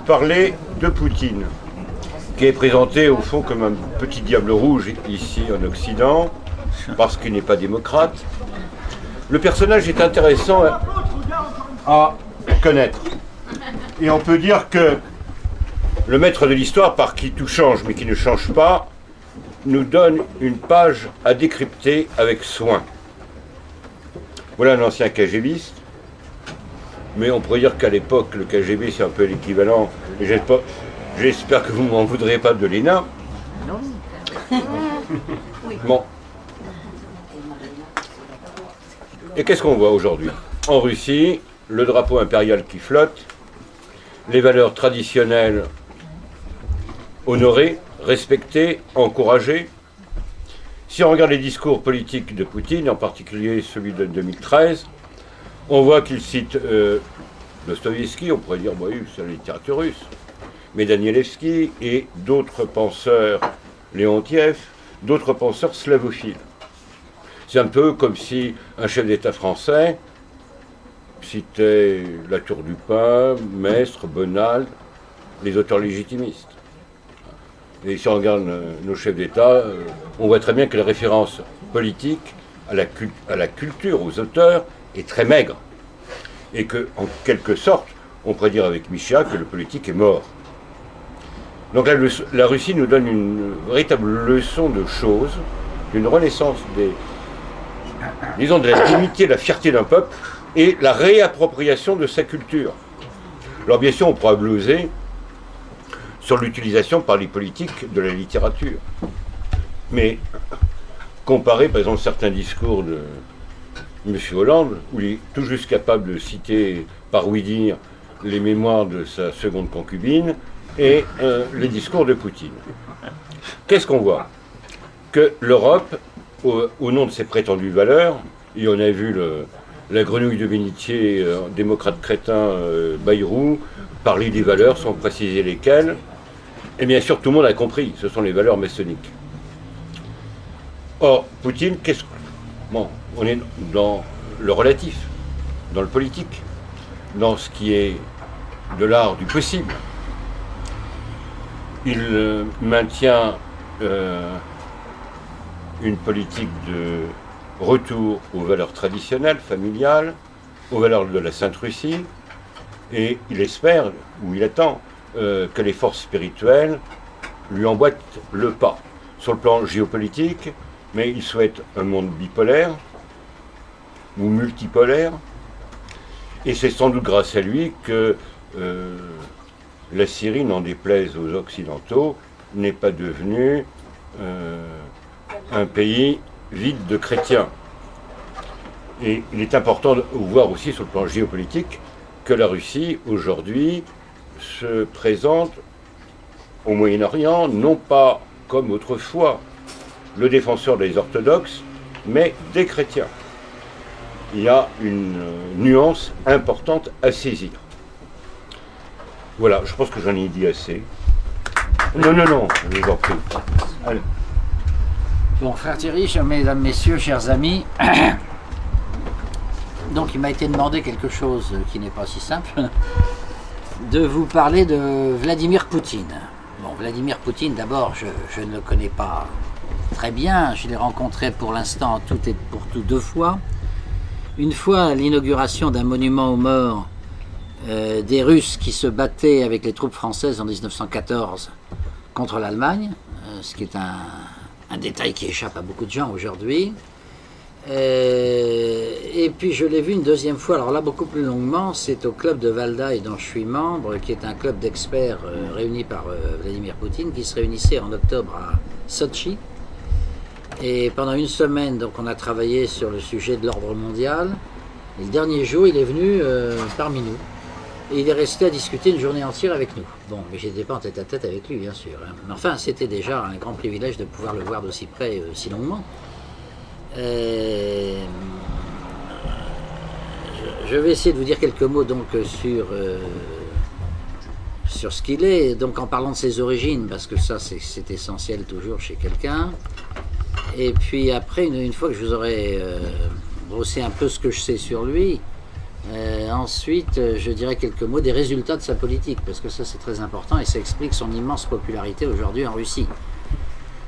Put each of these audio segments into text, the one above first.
parler de Poutine, qui est présenté au fond comme un petit diable rouge ici en Occident, parce qu'il n'est pas démocrate. Le personnage est intéressant à connaître. Et on peut dire que le maître de l'histoire, par qui tout change mais qui ne change pas, nous donne une page à décrypter avec soin. Voilà un ancien KGBiste, mais on pourrait dire qu'à l'époque, le KGB, c'est un peu l'équivalent, et j'espère que vous ne m'en voudrez pas, de l'ENA. Non. Bon. Et qu'est-ce qu'on voit aujourd'hui? En Russie, le drapeau impérial qui flotte, les valeurs traditionnelles honorées, respectées, encouragées. Si on regarde les discours politiques de Poutine, en particulier celui de 2013, on voit qu'il cite Dostoïevski, on pourrait dire, bah oui, c'est la littérature russe, mais Danielewski et d'autres penseurs, Léontiev, d'autres penseurs slavophiles. C'est un peu comme si un chef d'État français citait La Tour du Pin, Maistre, Bonald, les auteurs légitimistes. Et si on regarde nos chefs d'État, on voit très bien que la référence politique à la culture, aux auteurs, est très maigre. Et que, en quelque sorte, on pourrait dire avec Michéa que le politique est mort. Donc la Russie nous donne une véritable leçon de choses, d'une renaissance disons, de la dignité, de la fierté d'un peuple et la réappropriation de sa culture. Alors bien sûr, on pourra gloser sur l'utilisation par les politiques de la littérature. Mais comparer par exemple certains discours de M. Hollande, où il est tout juste capable de citer par oui-dire les mémoires de sa seconde concubine, et les discours de Poutine. Qu'est-ce qu'on voit? Que l'Europe, au nom de ses prétendues valeurs, et on a vu la grenouille de bénitier, démocrate crétin Bayrou, parler des valeurs sans préciser lesquelles, et bien sûr tout le monde a compris, ce sont les valeurs maçonniques. Or, Poutine, bon, on est dans le relatif, dans le politique, dans ce qui est de l'art du possible. Il maintient une politique de retour aux valeurs traditionnelles, familiales, aux valeurs de la Sainte Russie, et il espère, ou il attend, que les forces spirituelles lui emboîtent le pas. Sur le plan géopolitique, mais il souhaite un monde bipolaire, ou multipolaire, et c'est sans doute grâce à lui que la Syrie, n'en déplaise aux Occidentaux, n'est pas devenue un pays vide de chrétiens. Et il est important de voir aussi sur le plan géopolitique que la Russie, aujourd'hui, se présente au Moyen-Orient, non pas comme autrefois le défenseur des orthodoxes, mais des chrétiens. Il y a une nuance importante à saisir. Voilà, je pense que j'en ai dit assez. Non, je vous en prie. Allez. Bon, frère Thierry, mesdames, messieurs, chers amis, donc il m'a été demandé quelque chose qui n'est pas si simple, de vous parler de Vladimir Poutine. Bon, Vladimir Poutine, d'abord, je ne le connais pas très bien, je l'ai rencontré pour l'instant tout et pour tout 2 fois. Une fois à l'inauguration d'un monument aux morts des Russes qui se battaient avec les troupes françaises en 1914 contre l'Allemagne, ce qui est un détail qui échappe à beaucoup de gens aujourd'hui. Et puis je l'ai vu une 2e fois, alors là beaucoup plus longuement, c'est au club de Valdaï dont je suis membre, qui est un club d'experts réunis par Vladimir Poutine, qui se réunissait en octobre à Sotchi. Et pendant 1 semaine, donc, on a travaillé sur le sujet de l'ordre mondial. Et le dernier jour, il est venu parmi nous. Et il est resté à discuter une journée entière avec nous. Bon, mais j'étais pas en tête-à-tête avec lui, bien sûr. Hein. Mais enfin, c'était déjà un grand privilège de pouvoir le voir d'aussi près, si longuement. Je vais essayer de vous dire quelques mots donc sur ce qu'il est, donc en parlant de ses origines, parce que ça c'est essentiel toujours chez quelqu'un. Et puis après, une fois que je vous aurai brossé un peu ce que je sais sur lui, Ensuite, je dirais quelques mots des résultats de sa politique, parce que ça c'est très important et ça explique son immense popularité aujourd'hui en Russie.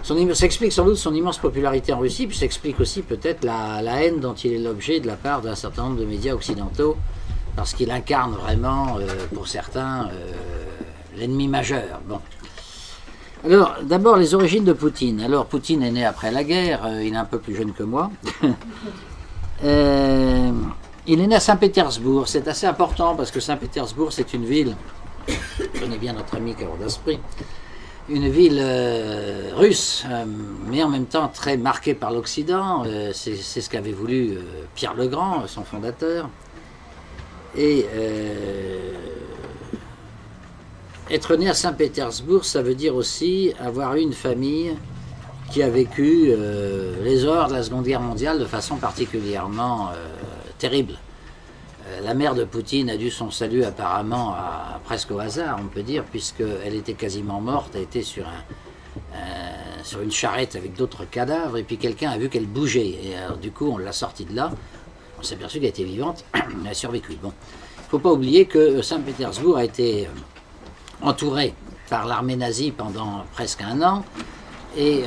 Ça explique sans doute son immense popularité en Russie, puis ça explique aussi peut-être la haine dont il est l'objet de la part d'un certain nombre de médias occidentaux, parce qu'il incarne vraiment, pour certains, l'ennemi majeur. Bon. Alors, d'abord, les origines de Poutine. Alors, Poutine est né après la guerre, il est un peu plus jeune que moi. Il est né à Saint-Pétersbourg, c'est assez important parce que Saint-Pétersbourg c'est une ville, je connais bien notre ami Karol d'Aspry, une ville russe, mais en même temps très marquée par l'Occident, c'est ce qu'avait voulu Pierre le Grand, son fondateur. Et être né à Saint-Pétersbourg, ça veut dire aussi avoir eu une famille qui a vécu les horreurs de la Seconde Guerre mondiale de façon particulièrement terrible. La mère de Poutine a dû son salut apparemment presque au hasard, on peut dire, puisqu'elle était quasiment morte, elle était sur une charrette avec d'autres cadavres, et puis quelqu'un a vu qu'elle bougeait. Et alors, du coup, on l'a sortie de là, on s'est aperçu qu'elle était vivante, elle a survécu. Bon. Il ne faut pas oublier que Saint-Pétersbourg a été entouré par l'armée nazie pendant presque un an, et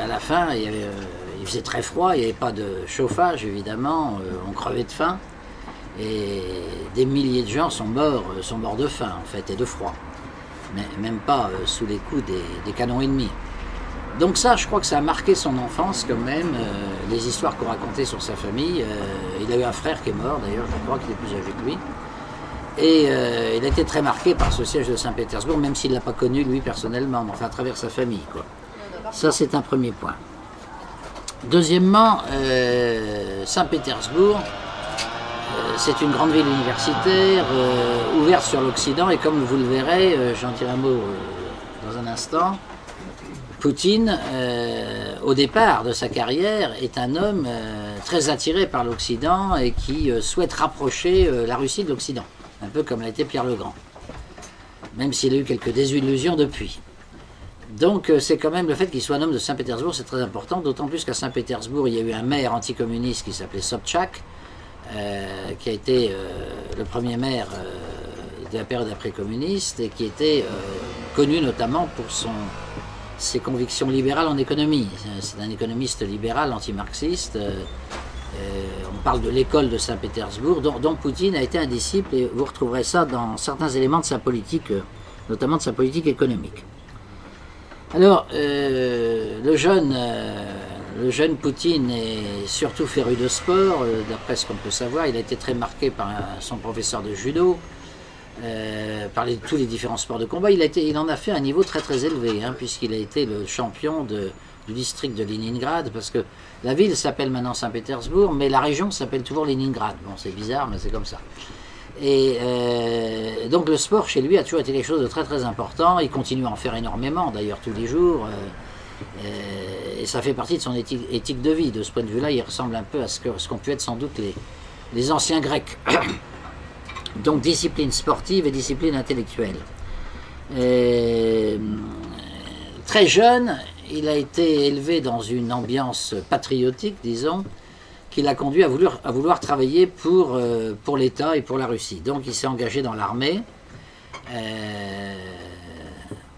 à la fin, il faisait très froid, il n'y avait pas de chauffage évidemment, on crevait de faim, et des milliers de gens sont morts de faim en fait, et de froid, mais même pas sous les coups des canons ennemis. Donc ça, je crois que ça a marqué son enfance quand même, les histoires qu'on racontait sur sa famille. Il a eu un frère qui est mort d'ailleurs, je crois qu'il est plus âgé que lui. Et il a été très marqué par ce siège de Saint-Pétersbourg, même s'il ne l'a pas connu lui personnellement, mais enfin à travers sa famille, quoi. Ça c'est un premier point. Deuxièmement, Saint-Pétersbourg, c'est une grande ville universitaire, ouverte sur l'Occident, et comme vous le verrez, j'en dirai un mot dans un instant, Poutine, au départ de sa carrière, est un homme très attiré par l'Occident et qui souhaite rapprocher la Russie de l'Occident, un peu comme l'a été Pierre le Grand, même s'il a eu quelques désillusions depuis. Donc c'est quand même le fait qu'il soit un homme de Saint-Pétersbourg, c'est très important, d'autant plus qu'à Saint-Pétersbourg, il y a eu un maire anticommuniste qui s'appelait Sobchak, qui a été le premier maire de la période après-communiste et qui était connu notamment pour ses convictions libérales en économie. C'est un économiste libéral anti-marxiste. On parle de l'école de Saint-Pétersbourg, dont Poutine a été un disciple, et vous retrouverez ça dans certains éléments de sa politique, notamment de sa politique économique. Alors, le jeune Poutine est surtout féru de sport, d'après ce qu'on peut savoir. Il a été très marqué par son professeur de judo, par tous les différents sports de combat. Il en a fait un niveau très très élevé, hein, puisqu'il a été le champion du district de Leningrad, parce que la ville s'appelle maintenant Saint-Pétersbourg, mais la région s'appelle toujours Leningrad. Bon, c'est bizarre, mais c'est comme ça. Et donc le sport chez lui a toujours été quelque chose de très très important. Il continue à en faire énormément, d'ailleurs tous les jours. Et ça fait partie de son éthique de vie. De ce point de vue-là, il ressemble un peu à ce qu'ont pu être sans doute les anciens Grecs. Donc discipline sportive et discipline intellectuelle. Très jeune, il a été élevé dans une ambiance patriotique, disons, qui l'a conduit à vouloir travailler pour l'État et pour la Russie. Donc il s'est engagé dans l'armée.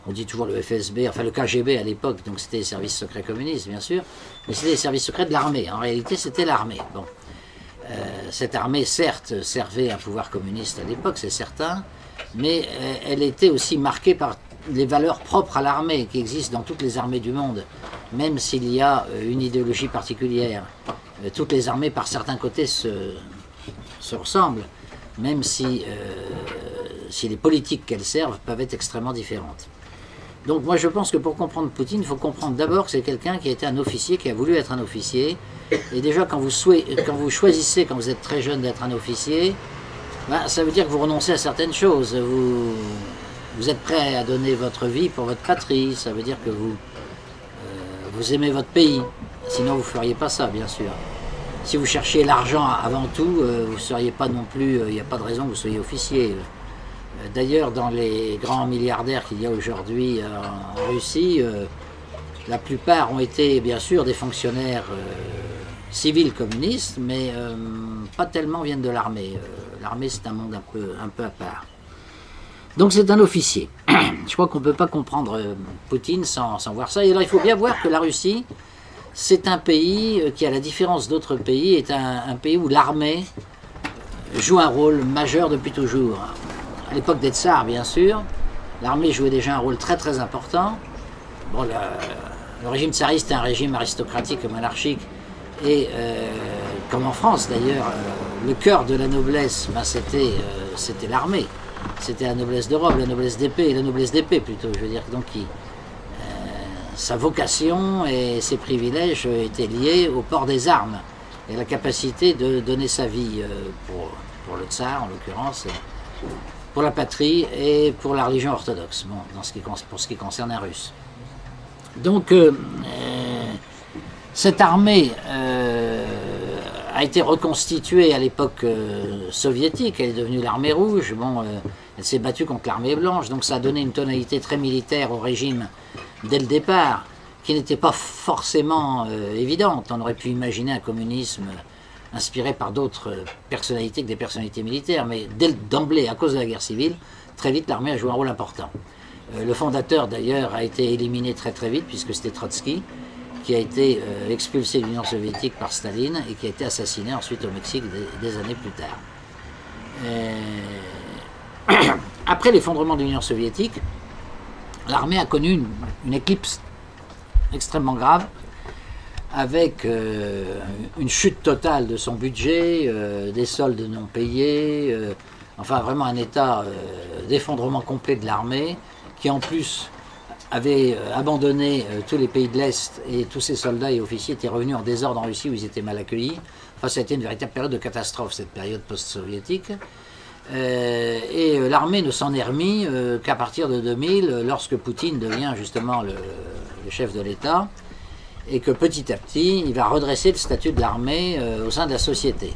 On dit toujours le FSB, enfin le KGB à l'époque, donc c'était les services secrets communistes bien sûr, mais c'était les services secrets de l'armée. En réalité c'était l'armée. Bon. Cette armée certes servait un pouvoir communiste à l'époque, c'est certain, mais elle était aussi marquée par les valeurs propres à l'armée qui existent dans toutes les armées du monde, même s'il y a une idéologie particulière. Toutes les armées par certains côtés se ressemblent, même si les politiques qu'elles servent peuvent être extrêmement différentes. Donc moi je pense que pour comprendre Poutine, il faut comprendre d'abord que c'est quelqu'un qui a été un officier, qui a voulu être un officier. Et déjà quand vous choisissez, quand vous êtes très jeune, d'être un officier, ben, ça veut dire que vous renoncez à certaines choses. Vous êtes prêt à donner votre vie pour votre patrie, ça veut dire que vous aimez votre pays. Sinon vous ne feriez pas ça, bien sûr. Si vous cherchiez l'argent avant tout, vous ne seriez pas non plus, il n'y a pas de raison que vous soyez officier. D'ailleurs, dans les grands milliardaires qu'il y a aujourd'hui en Russie, la plupart ont été bien sûr des fonctionnaires civils communistes, mais pas tellement viennent de l'armée. L'armée, c'est un monde un peu à part. Donc c'est un officier. Je crois qu'on ne peut pas comprendre Poutine sans voir ça. Et alors il faut bien voir que la Russie, c'est un pays qui, à la différence d'autres pays, est un pays où l'armée joue un rôle majeur depuis toujours. À l'époque des tsars, bien sûr, l'armée jouait déjà un rôle très très important. Bon, le régime tsariste est un régime aristocratique, monarchique, et comme en France d'ailleurs, le cœur de la noblesse, ben, c'était l'armée. C'était la noblesse de robe, la noblesse d'épée, la noblesse d'épée plutôt, je veux dire. Donc sa vocation et ses privilèges étaient liés au port des armes et à la capacité de donner sa vie pour le tsar en l'occurrence, pour la patrie et pour la religion orthodoxe, bon, pour ce qui concerne un russe. Donc cette armée a été reconstituée à l'époque soviétique, elle est devenue l'armée rouge, bon, elle s'est battue contre l'armée blanche, donc ça a donné une tonalité très militaire au régime dès le départ, qui n'était pas forcément évidente. On aurait pu imaginer un communisme inspiré par d'autres personnalités que des personnalités militaires, mais d'emblée, à cause de la guerre civile, très vite l'armée a joué un rôle important. Le fondateur d'ailleurs a été éliminé très très vite, puisque c'était Trotsky, qui a été expulsé de l'Union soviétique par Staline et qui a été assassiné ensuite au Mexique des années plus tard. Après l'effondrement de l'Union soviétique, l'armée a connu une éclipse extrêmement grave, avec une chute totale de son budget, des soldes non payés, enfin vraiment un état d'effondrement complet de l'armée, qui en plus avait abandonné tous les pays de l'Est, et tous ses soldats et officiers étaient revenus en désordre en Russie où ils étaient mal accueillis. Enfin, ça a été une véritable période de catastrophe, cette période post-soviétique. Et l'armée ne s'en est remis qu'à partir de 2000, lorsque Poutine devient justement le chef de l'État, et que petit à petit, il va redresser le statut de l'armée au sein de la société.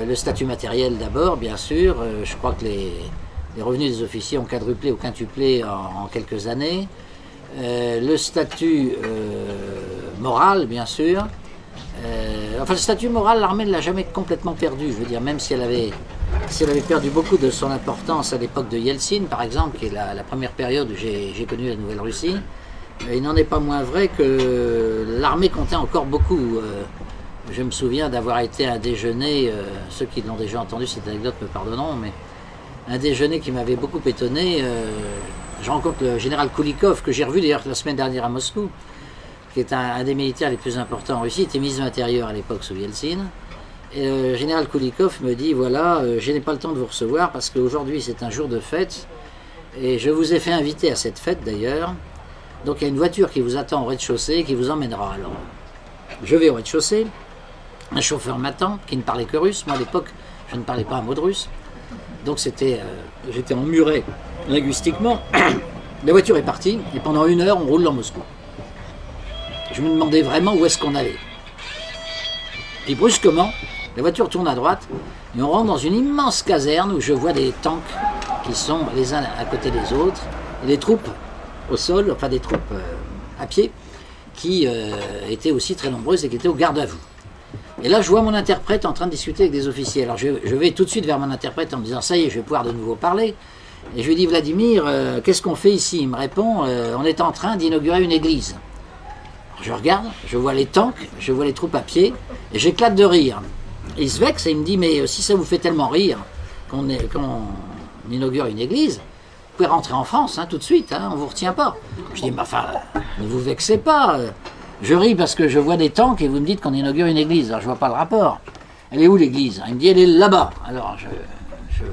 Le statut matériel d'abord, bien sûr. Je crois que les revenus des officiers ont quadruplé ou quintuplé en quelques années. Le statut moral, bien sûr. Enfin, le statut moral, l'armée ne l'a jamais complètement perdu. Je veux dire, même si elle avait perdu beaucoup de son importance à l'époque de Yeltsin, par exemple, qui est la première période où j'ai connu la Nouvelle-Russie, il n'en est pas moins vrai que l'armée comptait encore beaucoup. Je me souviens d'avoir été à un déjeuner, ceux qui l'ont déjà entendu, cette anecdote me pardonneront, mais un déjeuner qui m'avait beaucoup étonné. Je rencontre le général Koulikov, que j'ai revu d'ailleurs la semaine dernière à Moscou, qui est un des militaires les plus importants en Russie, il était ministre de l'Intérieur à l'époque sous Yeltsin. Et le général Koulikov me dit, voilà, je n'ai pas le temps de vous recevoir parce qu'aujourd'hui c'est un jour de fête, et je vous ai fait inviter à cette fête d'ailleurs. Donc il y a une voiture qui vous attend au rez-de-chaussée qui vous emmènera. Alors, je vais au rez-de-chaussée, un chauffeur m'attend qui ne parlait que russe. Moi à l'époque, je ne parlais pas un mot de russe. Donc j'étais emmuré linguistiquement. La voiture est partie et pendant 1 heure, on roule dans Moscou. Je me demandais vraiment où est-ce qu'on allait. Puis brusquement, la voiture tourne à droite et on rentre dans une immense caserne où je vois des tanks qui sont les uns à côté des autres et des troupes au sol, enfin des troupes à pied, qui étaient aussi très nombreuses et qui étaient au garde à vous. Et là, je vois mon interprète en train de discuter avec des officiers. Alors je vais tout de suite vers mon interprète en me disant, ça y est, je vais pouvoir de nouveau parler. Et je lui dis, Vladimir, qu'est-ce qu'on fait ici? Il me répond, on est en train d'inaugurer une église. Alors, je regarde, je vois les tanks, je vois les troupes à pied, et j'éclate de rire. Et il se vexe et il me dit, mais si ça vous fait tellement rire qu'on inaugure une église, vous pouvez rentrer en France, hein, tout de suite, hein, on ne vous retient pas. Je dis, mais enfin, ne vous vexez pas. Je ris parce que je vois des tanks et vous me dites qu'on inaugure une église. Alors je ne vois pas le rapport. Elle est où l'église? Il me dit, elle est là-bas. Alors je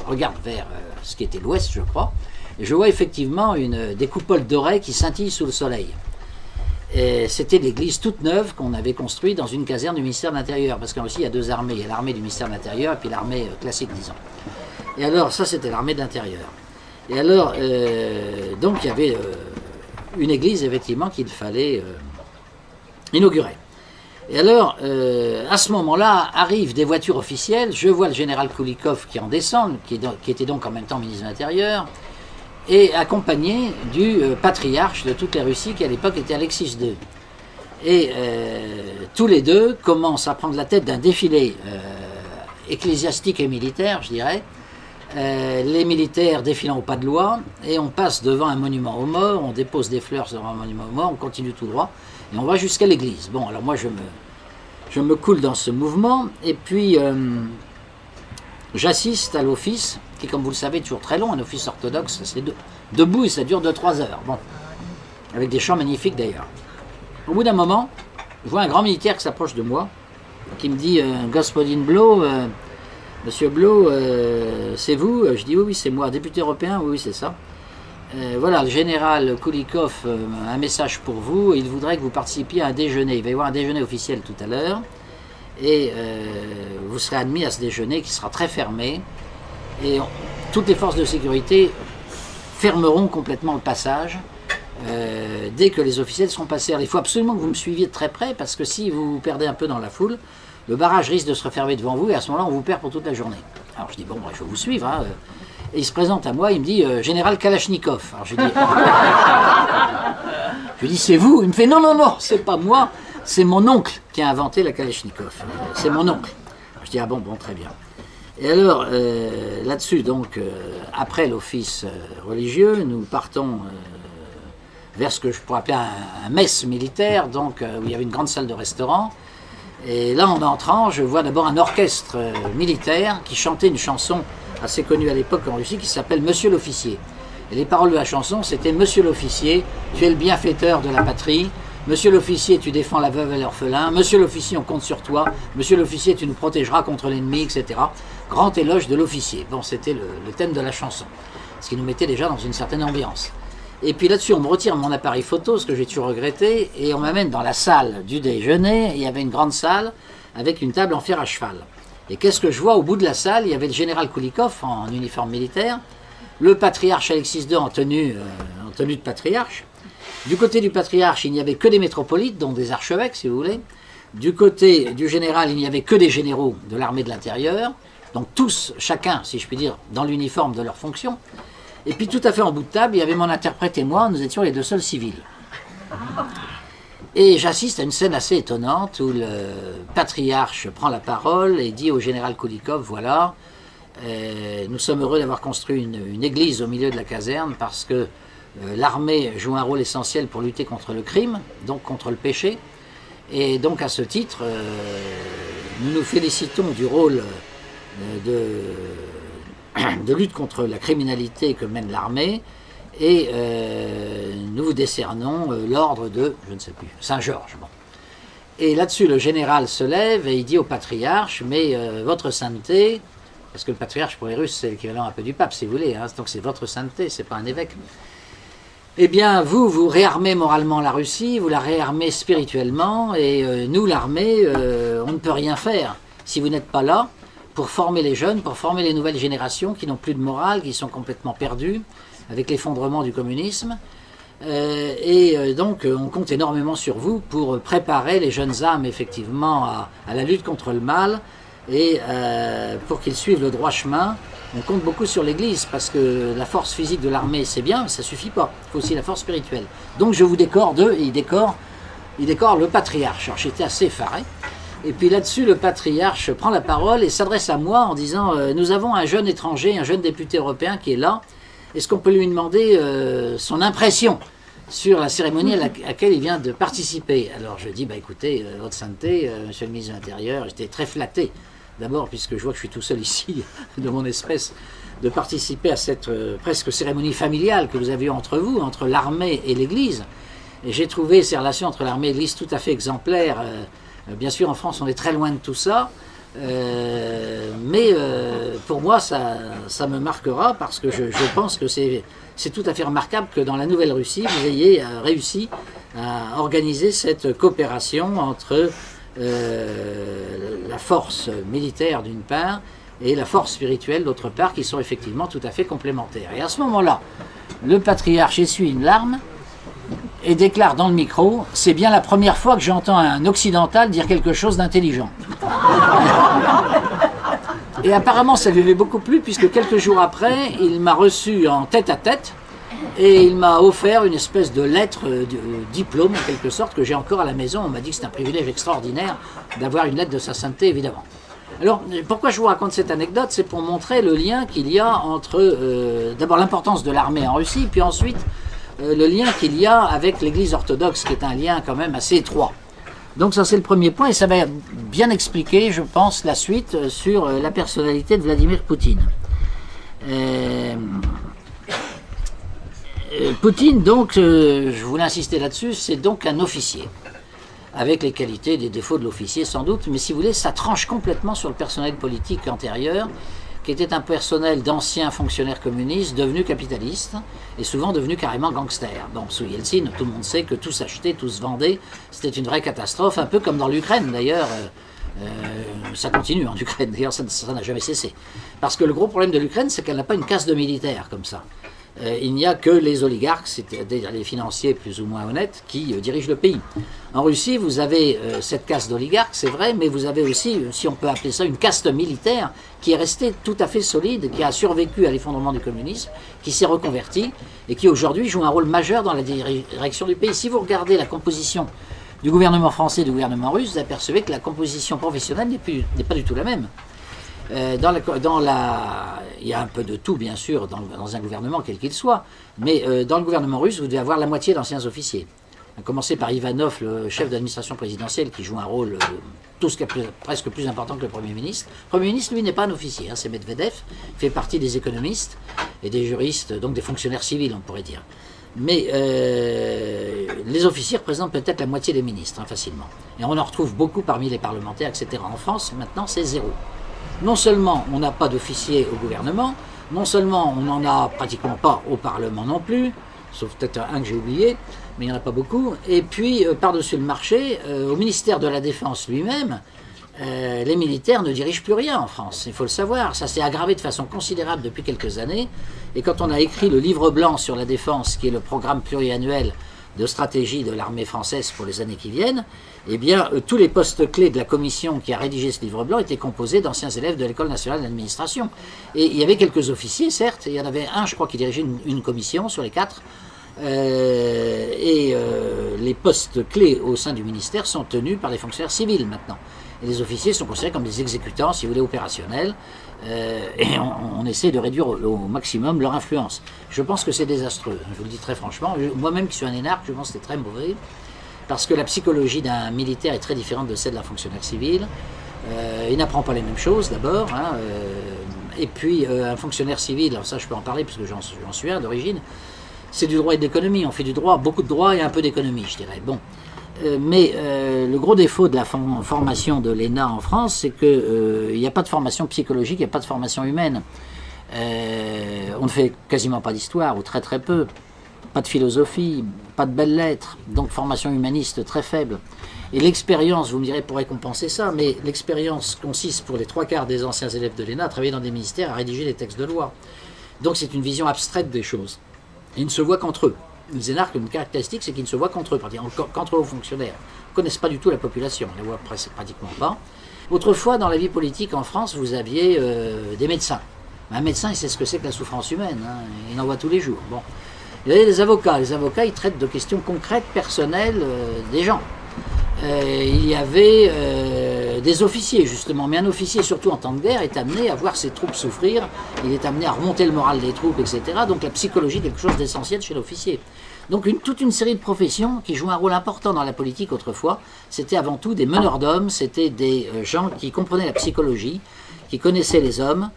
regarde vers ce qui était l'ouest, je crois, et je vois effectivement des coupoles dorées qui scintillent sous le soleil. Et c'était l'église toute neuve qu'on avait construite dans une caserne du ministère de l'Intérieur, parce qu'en Russie il y a 2 armées, il y a l'armée du ministère de l'Intérieur et puis l'armée classique, disons. Et alors ça c'était l'armée de l'Intérieur. Et alors donc il y avait une église effectivement qu'il fallait inaugurer. Et alors à ce moment-là arrivent des voitures officielles, je vois le général Koulikov qui en descend, qui était donc en même temps ministre de l'Intérieur, et accompagné du patriarche de toute la Russie qui à l'époque était Alexis II. Et tous les deux commencent à prendre la tête d'un défilé ecclésiastique et militaire, je dirais. Les militaires défilant au pas de loi, et on passe devant un monument aux morts, on dépose des fleurs sur un monument aux morts, on continue tout droit, et on va jusqu'à l'église. Bon, alors moi je me coule dans ce mouvement, et puis j'assiste à l'office, qui comme vous le savez est toujours très long, un office orthodoxe, c'est debout et ça dure 2-3 heures, bon, avec des chants magnifiques d'ailleurs. Au bout d'un moment, je vois un grand militaire qui s'approche de moi, qui me dit « Господин Blo, Monsieur Blo, c'est vous ?» Je dis « Oui, oui, c'est moi, député européen, oui, oui, c'est ça. Voilà, le général Koulikov, un message pour vous, il voudrait que vous participiez à un déjeuner. Il va y avoir un déjeuner officiel tout à l'heure, et vous serez admis à ce déjeuner qui sera très fermé, et toutes les forces de sécurité fermeront complètement le passage dès que les officiels seront passés. Alors, il faut absolument que vous me suiviez de très près, parce que si vous vous perdez un peu dans la foule, le barrage risque de se refermer devant vous, et à ce moment-là, on vous perd pour toute la journée. Alors je dis, bon, je vais vous suivre, hein. Et il se présente à moi, il me dit, Général Kalachnikov. Alors je lui dis, c'est vous? Il me fait, non, non, non, c'est pas moi, c'est mon oncle qui a inventé la Kalachnikov. C'est mon oncle. Alors, je dis, ah bon, bon, très bien. Et alors, là-dessus, donc, après l'office religieux, nous partons vers ce que je pourrais appeler un mess militaire, donc, où il y avait une grande salle de restaurant. Et là, en entrant, je vois d'abord un orchestre militaire qui chantait une chanson assez connue à l'époque en Russie qui s'appelle Monsieur l'officier. Et les paroles de la chanson, c'était Monsieur l'officier, tu es le bienfaiteur de la patrie. Monsieur l'officier, tu défends la veuve et l'orphelin. Monsieur l'officier, on compte sur toi. Monsieur l'officier, tu nous protégeras contre l'ennemi, etc. Grand éloge de l'officier. Bon, c'était le thème de la chanson, ce qui nous mettait déjà dans une certaine ambiance. Et puis là-dessus, on me retire mon appareil photo, ce que j'ai toujours regretté, et on m'amène dans la salle du déjeuner. Il y avait une grande salle avec une table en fer à cheval. Et qu'est-ce que je vois au bout de la salle? Il y avait le général Koulikov en uniforme militaire, le patriarche Alexis II en tenue de patriarche. Du côté du patriarche, il n'y avait que des métropolites, donc des archevêques, si vous voulez. Du côté du général, il n'y avait que des généraux de l'armée de l'intérieur, donc tous, chacun, si je puis dire, dans l'uniforme de leur fonction. Et puis tout à fait en bout de table, il y avait mon interprète et moi, nous étions les deux seuls civils. Et j'assiste à une scène assez étonnante où le patriarche prend la parole et dit au général Koulikov, voilà, nous sommes heureux d'avoir construit une église au milieu de la caserne parce que l'armée joue un rôle essentiel pour lutter contre le crime, donc contre le péché. Et donc à ce titre, nous nous félicitons du rôle de lutte contre la criminalité que mène l'armée, et nous vous décernons l'ordre de, je ne sais plus, Saint-Georges. Bon. Et là-dessus, le général se lève et il dit au patriarche, mais votre sainteté, parce que le patriarche pour les Russes, c'est l'équivalent un peu du pape, si vous voulez, hein, donc c'est votre sainteté, c'est pas un évêque. Eh bien, vous réarmez moralement la Russie, vous la réarmez spirituellement, et nous, l'armée, on ne peut rien faire si vous n'êtes pas là, pour former les jeunes, pour former les nouvelles générations qui n'ont plus de morale, qui sont complètement perdues avec l'effondrement du communisme. Donc on compte énormément sur vous pour préparer les jeunes âmes effectivement à la lutte contre le mal et pour qu'ils suivent le droit chemin. On compte beaucoup sur l'Église parce que la force physique de l'armée c'est bien, mais ça ne suffit pas. Il faut aussi la force spirituelle. Donc je vous décore d'eux et il décore le patriarche. Alors j'étais assez effaré. Et puis là-dessus, le patriarche prend la parole et s'adresse à moi en disant nous avons un jeune étranger, un jeune député européen qui est là. Est-ce qu'on peut lui demander son impression sur la cérémonie à laquelle il vient de participer? Alors je dis, bah, écoutez, Votre Sainteté, Monsieur le ministre de l'Intérieur, j'étais très flatté, d'abord puisque je vois que je suis tout seul ici, de mon espèce, de participer à cette presque cérémonie familiale que vous avez eue entre vous, entre l'armée et l'Église. Et j'ai trouvé ces relations entre l'armée et l'Église tout à fait exemplaires. Bien sûr, en France, on est très loin de tout ça, mais pour moi, ça me marquera parce que je pense que c'est tout à fait remarquable que dans la Nouvelle-Russie, vous ayez réussi à organiser cette coopération entre la force militaire d'une part et la force spirituelle d'autre part, qui sont effectivement tout à fait complémentaires. Et à ce moment-là, le patriarche essuie une larme et déclare dans le micro « C'est bien la première fois que j'entends un occidental dire quelque chose d'intelligent. » Et apparemment ça lui avait beaucoup plu puisque quelques jours après, il m'a reçu en tête-à-tête Et il m'a offert une espèce de lettre, diplôme en quelque sorte, que j'ai encore à la maison. On m'a dit que c'est un privilège extraordinaire d'avoir une lettre de sa sainteté, évidemment. Alors, pourquoi je vous raconte cette anecdote? C'est pour montrer le lien qu'il y a entre, d'abord l'importance de l'armée en Russie, puis ensuite le lien qu'il y a avec l'Église orthodoxe, qui est un lien quand même assez étroit. Donc ça c'est le premier point, et ça va bien expliquer, je pense, la suite sur la personnalité de Vladimir Poutine. Poutine, donc, je voulais insister là-dessus, c'est donc un officier, avec les qualités et les défauts de l'officier sans doute, mais si vous voulez, ça tranche complètement sur le personnel politique antérieur, qui était un personnel d'anciens fonctionnaires communistes devenus capitalistes, et souvent devenus carrément gangsters. Donc sous Yeltsin, tout le monde sait que tout s'achetait, tout se vendait, c'était une vraie catastrophe, un peu comme dans l'Ukraine d'ailleurs. Ça continue en Ukraine, d'ailleurs ça n'a jamais cessé. Parce que le gros problème de l'Ukraine, c'est qu'elle n'a pas une caste de militaires comme ça. Il n'y a que les oligarques, c'est-à-dire les financiers plus ou moins honnêtes, qui dirigent le pays. En Russie, vous avez cette caste d'oligarques, c'est vrai, mais vous avez aussi, si on peut appeler ça, une caste militaire qui est restée tout à fait solide, qui a survécu à l'effondrement du communisme, qui s'est reconvertie et qui aujourd'hui joue un rôle majeur dans la direction du pays. Si vous regardez la composition du gouvernement français et du gouvernement russe, vous apercevez que la composition professionnelle n'est pas du tout la même. Il y a un peu de tout, bien sûr, dans un gouvernement, quel qu'il soit, mais dans le gouvernement russe, vous devez avoir la moitié d'anciens officiers. À commencer par Ivanov, le chef d'administration présidentielle, qui joue un rôle presque plus important que le Premier ministre. Le Premier ministre, lui, n'est pas un officier, hein, c'est Medvedev, il fait partie des économistes et des juristes, donc des fonctionnaires civils, on pourrait dire. Mais les officiers représentent peut-être la moitié des ministres, hein, facilement. Et on en retrouve beaucoup parmi les parlementaires, etc. En France, maintenant, c'est zéro. Non seulement on n'a pas d'officiers au gouvernement, non seulement on n'en a pratiquement pas au Parlement non plus, sauf peut-être un que j'ai oublié, mais il n'y en a pas beaucoup. Et puis, par-dessus le marché, au ministère de la Défense lui-même, les militaires ne dirigent plus rien en France, il faut le savoir. Ça s'est aggravé de façon considérable depuis quelques années. Et quand on a écrit le livre blanc sur la défense, qui est le programme pluriannuel de stratégie de l'armée française pour les années qui viennent, eh bien, tous les postes clés de la commission qui a rédigé ce livre blanc étaient composés d'anciens élèves de l'École nationale d'administration. Et il y avait quelques officiers, certes, et il y en avait un, je crois, qui dirigeait une commission sur les 4. Les postes clés au sein du ministère sont tenus par les fonctionnaires civils maintenant. Et les officiers sont considérés comme des exécutants, si vous voulez, opérationnels. Et on essaie de réduire au maximum leur influence. Je pense que c'est désastreux, je vous le dis très franchement. Moi-même qui suis un énarque, je pense que c'est très mauvais, parce que la psychologie d'un militaire est très différente de celle d'un fonctionnaire civil. Il n'apprend pas les mêmes choses d'abord, hein, et puis un fonctionnaire civil, alors ça je peux en parler parce que j'en suis un d'origine, c'est du droit et de l'économie. On fait du droit, beaucoup de droit et un peu d'économie, je dirais. Bon. Mais le gros défaut de la formation de l'ENA en France, c'est qu'il n'y a pas de formation psychologique, il n'y a pas de formation humaine. On ne fait quasiment pas d'histoire, ou très très peu. Pas de philosophie, pas de belles lettres, donc formation humaniste très faible. Et l'expérience, vous me direz, pourrait compenser ça, mais l'expérience consiste pour les 3/4 des anciens élèves de l'ENA à travailler dans des ministères, à rédiger des textes de loi. Donc c'est une vision abstraite des choses. Ils ne se voient qu'entre eux. Les énarques, une caractéristique, c'est qu'ils ne se voient qu'entre eux, qu'entre eux fonctionnaires. Ils ne connaissent pas du tout la population, on ne la voit pratiquement pas. Autrefois, dans la vie politique en France, vous aviez des médecins. Un médecin, il sait ce que c'est que la souffrance humaine, hein, il en voit tous les jours. Bon. Il y avait des avocats. Les avocats, ils traitent de questions concrètes, personnelles des gens. Il y avait des officiers, justement. Mais un officier, surtout en temps de guerre, est amené à voir ses troupes souffrir. Il est amené à remonter le moral des troupes, etc. Donc la psychologie est quelque chose d'essentiel chez l'officier. Donc toute une série de professions qui jouent un rôle important dans la politique autrefois. C'était avant tout des meneurs d'hommes, c'était des gens qui comprenaient la psychologie, qui connaissaient les hommes,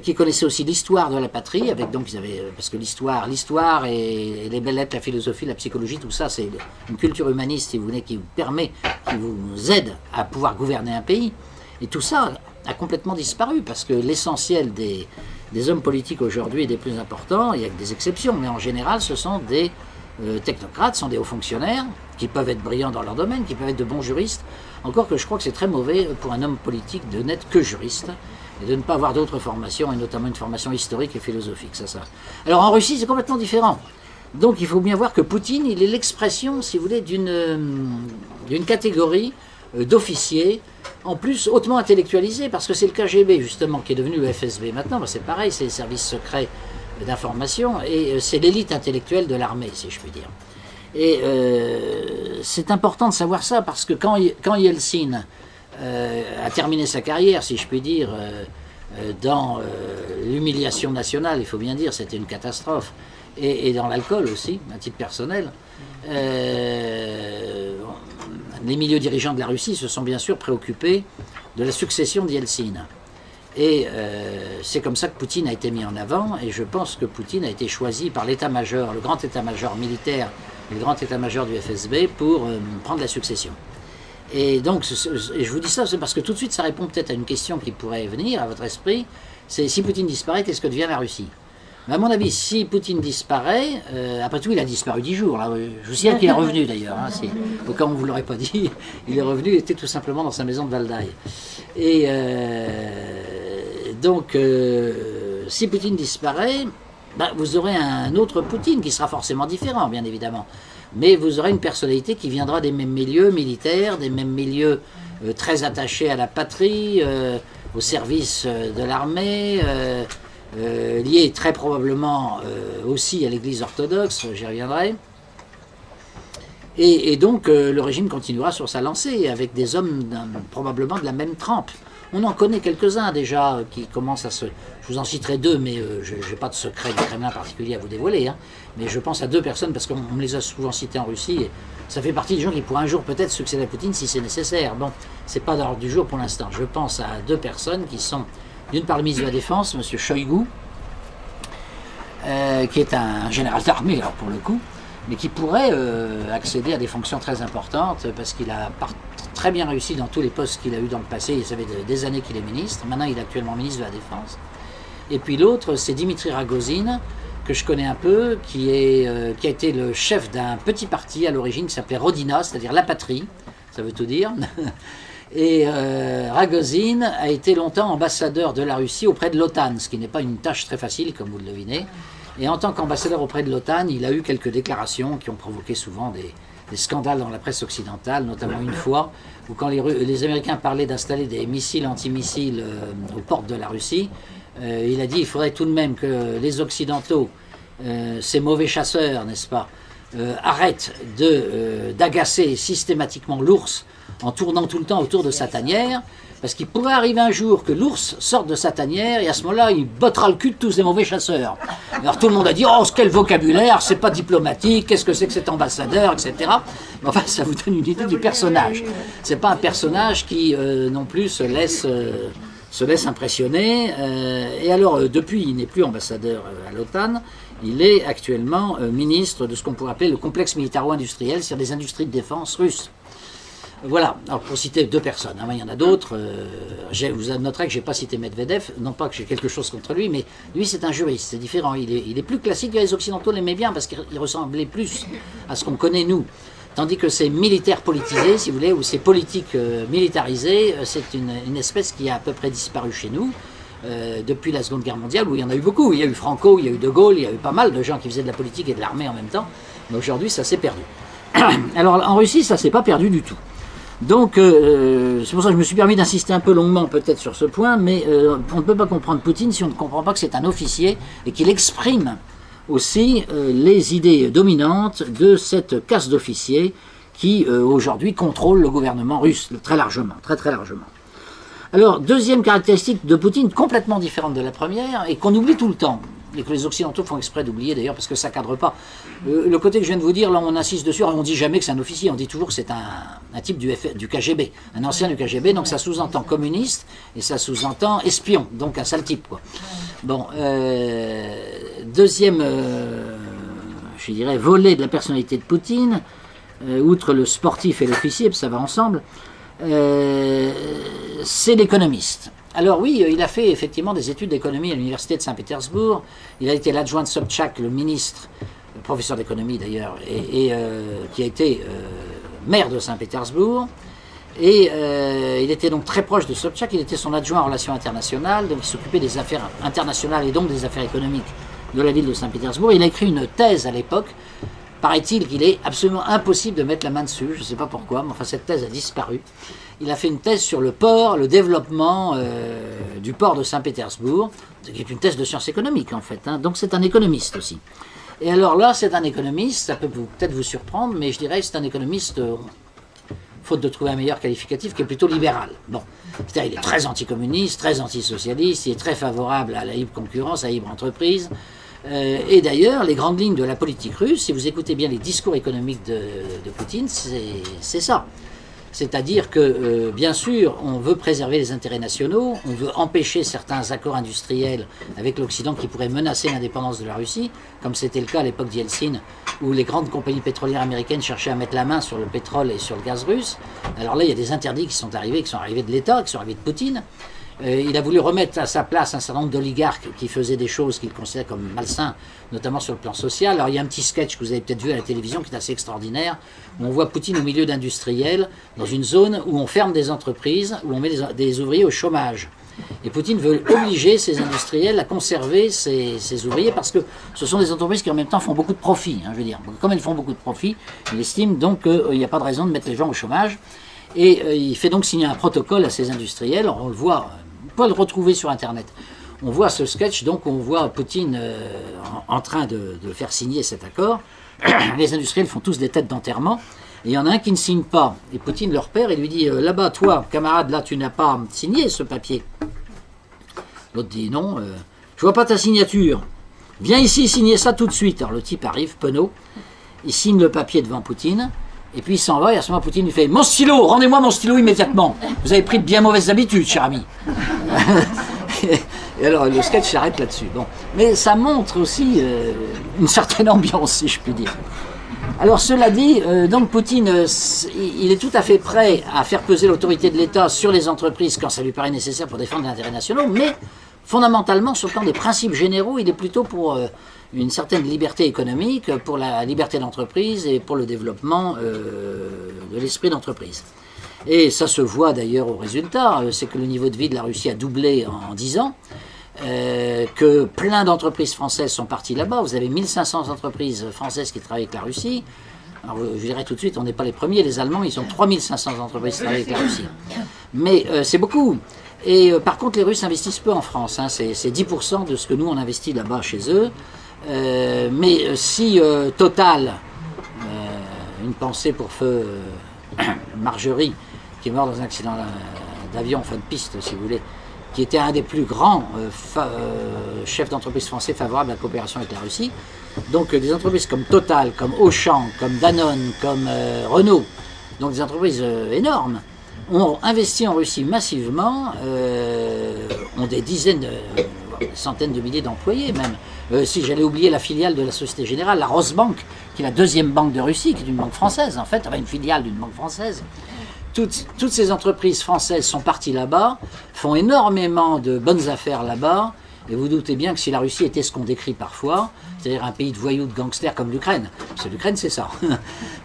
qui connaissaient aussi l'histoire de la patrie, avec donc ils avaient, parce que l'histoire et les belles lettres, la philosophie, la psychologie, tout ça, c'est une culture humaniste, si vous voulez, qui vous permet, qui vous aide à pouvoir gouverner un pays. Et tout ça a complètement disparu, parce que l'essentiel des hommes politiques aujourd'hui est des plus importants, il y a des exceptions, mais en général, ce sont des technocrates, sont des hauts fonctionnaires, qui peuvent être brillants dans leur domaine, qui peuvent être de bons juristes, encore que je crois que c'est très mauvais pour un homme politique de n'être que juriste, et de ne pas avoir d'autres formations, et notamment une formation historique et philosophique. Ça. Alors en Russie, c'est complètement différent. Donc il faut bien voir que Poutine, il est l'expression, si vous voulez, d'une catégorie d'officiers, en plus hautement intellectualisés, parce que c'est le KGB, justement, qui est devenu le FSB. Maintenant, ben, c'est pareil, c'est les services secrets d'information, et c'est l'élite intellectuelle de l'armée, si je puis dire. Et c'est important de savoir ça, parce que quand Yeltsin a terminé sa carrière, si je puis dire, dans l'humiliation nationale, il faut bien dire, c'était une catastrophe, et dans l'alcool aussi, à titre personnel, les milieux dirigeants de la Russie se sont bien sûr préoccupés de la succession d'Yeltsin. Et c'est comme ça que Poutine a été mis en avant, et je pense que Poutine a été choisi par l'état-major, le grand état-major militaire, le grand état-major du FSB, pour prendre la succession. Et donc, et je vous dis ça, c'est parce que tout de suite, ça répond peut-être à une question qui pourrait venir à votre esprit, c'est si Poutine disparaît, qu'est-ce que devient la Russie? À mon avis, si Poutine disparaît, après tout, il a disparu 10 jours. Là. Je vous signale qu'il est revenu d'ailleurs. Hein, au cas où on ne vous l'aurait pas dit, il est revenu, il était tout simplement dans sa maison de Valdaï. Et donc, si Poutine disparaît, ben, vous aurez un autre Poutine qui sera forcément différent, bien évidemment. Mais vous aurez une personnalité qui viendra des mêmes milieux militaires, des mêmes milieux très attachés à la patrie, au service de l'armée. Lié très probablement aussi à l'église orthodoxe, j'y reviendrai. Et donc le régime continuera sur sa lancée avec des hommes probablement de la même trempe. On en connaît quelques-uns déjà qui commencent à se... Je vous en citerai deux, mais je n'ai pas de secret du Kremlin particulier à vous dévoiler. Hein. Mais je pense à deux personnes parce qu'on me les a souvent cités en Russie. Et ça fait partie des gens qui pourraient un jour peut-être succéder à Poutine si c'est nécessaire. Bon, c'est pas dans l'ordre du jour pour l'instant. Je pense à deux personnes qui sont... D'une part, le ministre de la Défense, M. Shoigu, qui est un général d'armée, alors pour le coup, mais qui pourrait accéder à des fonctions très importantes, parce qu'il a très bien réussi dans tous les postes qu'il a eu dans le passé. Ça fait des années qu'il est ministre. Maintenant, il est actuellement ministre de la Défense. Et puis l'autre, c'est Dimitri Ragozine, que je connais un peu, qui a été le chef d'un petit parti à l'origine qui s'appelait Rodina, c'est-à-dire la patrie, ça veut tout dire. Et Ragozine a été longtemps ambassadeur de la Russie auprès de l'OTAN, ce qui n'est pas une tâche très facile, comme vous le devinez. Et en tant qu'ambassadeur auprès de l'OTAN, il a eu quelques déclarations qui ont provoqué souvent des scandales dans la presse occidentale, notamment une fois où quand les Américains parlaient d'installer des missiles antimissiles aux portes de la Russie, il a dit qu'il faudrait tout de même que les Occidentaux, ces mauvais chasseurs, n'est-ce pas, arrêtent d'agacer systématiquement l'ours en tournant tout le temps autour de sa tanière, parce qu'il pourrait arriver un jour que l'ours sorte de sa tanière et à ce moment-là, il bottera le cul de tous ces mauvais chasseurs. Alors tout le monde a dit « Oh, quel vocabulaire, c'est pas diplomatique, qu'est-ce que c'est que cet ambassadeur, etc. » Mais enfin, ça vous donne une idée du personnage. C'est pas un personnage qui, non plus, se laisse impressionner. Et alors, depuis, il n'est plus ambassadeur à l'OTAN, il est actuellement ministre de ce qu'on pourrait appeler le complexe militaro-industriel, c'est-à-dire des industries de défense russes. Voilà, alors pour citer deux personnes, hein, il y en a d'autres, vous noterez que je n'ai pas cité Medvedev, non pas que j'ai quelque chose contre lui, mais lui c'est un juriste, c'est différent, il est plus classique, les Occidentaux l'aimaient bien parce qu'il ressemblait plus à ce qu'on connaît nous, tandis que ces militaires politisés, si vous voulez, ou ces politiques militarisés, c'est une espèce qui a à peu près disparu chez nous, depuis la Seconde Guerre mondiale, où il y en a eu beaucoup, il y a eu Franco, il y a eu De Gaulle, il y a eu pas mal de gens qui faisaient de la politique et de l'armée en même temps, mais aujourd'hui ça s'est perdu. Alors en Russie ça s'est pas perdu du tout. Donc, c'est pour ça que je me suis permis d'insister un peu longuement peut-être sur ce point, mais on ne peut pas comprendre Poutine si on ne comprend pas que c'est un officier et qu'il exprime aussi les idées dominantes de cette caste d'officiers qui aujourd'hui contrôle le gouvernement russe très largement, très très largement. Alors, deuxième caractéristique de Poutine, complètement différente de la première, et qu'on oublie tout le temps, et que les Occidentaux font exprès d'oublier d'ailleurs, parce que ça ne cadre pas. Le côté que je viens de vous dire, là on insiste dessus, on ne dit jamais que c'est un officier, on dit toujours que c'est un type du KGB, un ancien du KGB, donc ça sous-entend communiste, et ça sous-entend espion, donc un sale type, quoi. Bon, deuxième, je dirais, volet de la personnalité de Poutine, outre le sportif et l'officier, ça va ensemble, c'est l'économiste. Alors oui, il a fait effectivement des études d'économie à l'université de Saint-Pétersbourg. Il a été l'adjoint de Sobchak, le ministre, le professeur d'économie d'ailleurs, et qui a été maire de Saint-Pétersbourg. Et il était donc très proche de Sobchak, il était son adjoint en relations internationales, donc il s'occupait des affaires internationales et donc des affaires économiques de la ville de Saint-Pétersbourg. Il a écrit une thèse à l'époque. Paraît-il qu'il est absolument impossible de mettre la main dessus, je ne sais pas pourquoi, mais enfin cette thèse a disparu. il a fait une thèse sur le port, le développement du port de Saint-Pétersbourg, qui est une thèse de sciences économiques en fait, hein. Donc c'est un économiste aussi. Et alors là, c'est un économiste, ça peut peut-être vous surprendre, mais je dirais que c'est un économiste, faute de trouver un meilleur qualificatif, qui est plutôt libéral. Bon, c'est-à-dire il est très anticommuniste, très antisocialiste, il est très favorable à la libre concurrence, à la libre entreprise. Et d'ailleurs, les grandes lignes de la politique russe, si vous écoutez bien les discours économiques de Poutine, c'est ça. C'est-à-dire que, bien sûr, on veut préserver les intérêts nationaux, on veut empêcher certains accords industriels avec l'Occident qui pourraient menacer l'indépendance de la Russie, comme c'était le cas à l'époque d'Yeltsin, où les grandes compagnies pétrolières américaines cherchaient à mettre la main sur le pétrole et sur le gaz russe. Alors là, il y a des interdits qui sont arrivés de l'État, qui sont arrivés de Poutine. Il a voulu remettre à sa place un certain nombre d'oligarques qui faisaient des choses qu'il considérait comme malsains, notamment sur le plan social. Alors il y a un petit sketch que vous avez peut-être vu à la télévision qui est assez extraordinaire, où on voit Poutine au milieu d'industriels, dans une zone où on ferme des entreprises, où on met des ouvriers au chômage. Et Poutine veut obliger ces industriels à conserver ces ouvriers parce que ce sont des entreprises qui en même temps font beaucoup de profit. Hein, je veux dire. Comme elles font beaucoup de profit, il estime donc qu'il n'y a pas de raison de mettre les gens au chômage. Et il fait donc signer un protocole à ces industriels. Alors, on le voit, on peut le retrouver sur Internet. On voit ce sketch, donc on voit Poutine en train de faire signer cet accord. Les industriels font tous des têtes d'enterrement. Et il y en a un qui ne signe pas. Et Poutine le repère et lui dit là-bas, toi, camarade, là, tu n'as pas signé ce papier. L'autre dit non, je vois pas ta signature. Viens ici signer ça tout de suite. Alors le type arrive, penaud. Il signe le papier devant Poutine. Et puis il s'en va, et à ce moment Poutine lui fait « Mon stylo, rendez-moi mon stylo immédiatement. Vous avez pris de bien mauvaises habitudes, cher ami. » Et alors le sketch s'arrête là-dessus. Bon. Mais ça montre aussi une certaine ambiance, si je puis dire. Alors cela dit, donc Poutine, il est tout à fait prêt à faire peser l'autorité de l'État sur les entreprises quand ça lui paraît nécessaire pour défendre les intérêts nationaux, mais fondamentalement, sur le plan des principes généraux, il est plutôt pour une certaine liberté économique, pour la liberté d'entreprise et pour le développement de l'esprit d'entreprise. Et ça se voit d'ailleurs au résultat, c'est que le niveau de vie de la Russie a doublé en 10 ans, que plein d'entreprises françaises sont parties là-bas. Vous avez 1500 entreprises françaises qui travaillent avec la Russie. Alors, je dirais tout de suite, on n'est pas les premiers, les Allemands, ils ont 3500 entreprises qui travaillent avec la Russie. Mais c'est beaucoup. Et par contre, les Russes investissent peu en France, hein. C'est 10% de ce que nous on investit là-bas chez eux. Mais si Total, une pensée pour feu Marjorie, qui est mort dans un accident d'avion, enfin de piste si vous voulez, qui était un des plus grands chefs d'entreprise français favorables à la coopération avec la Russie. Donc des entreprises comme Total, comme Auchan, comme Danone, comme Renault, donc des entreprises énormes, ont investi en Russie massivement, ont des dizaines, des centaines de milliers d'employés même. Si j'allais oublier la filiale de la Société Générale, la Rosbank, qui est la deuxième banque de Russie, qui est une banque française en fait, enfin une filiale d'une banque française. Toutes ces entreprises françaises sont parties là-bas, font énormément de bonnes affaires là-bas, et vous doutez bien que si la Russie était ce qu'on décrit parfois, c'est-à-dire un pays de voyous, de gangsters comme l'Ukraine, parce que l'Ukraine c'est ça,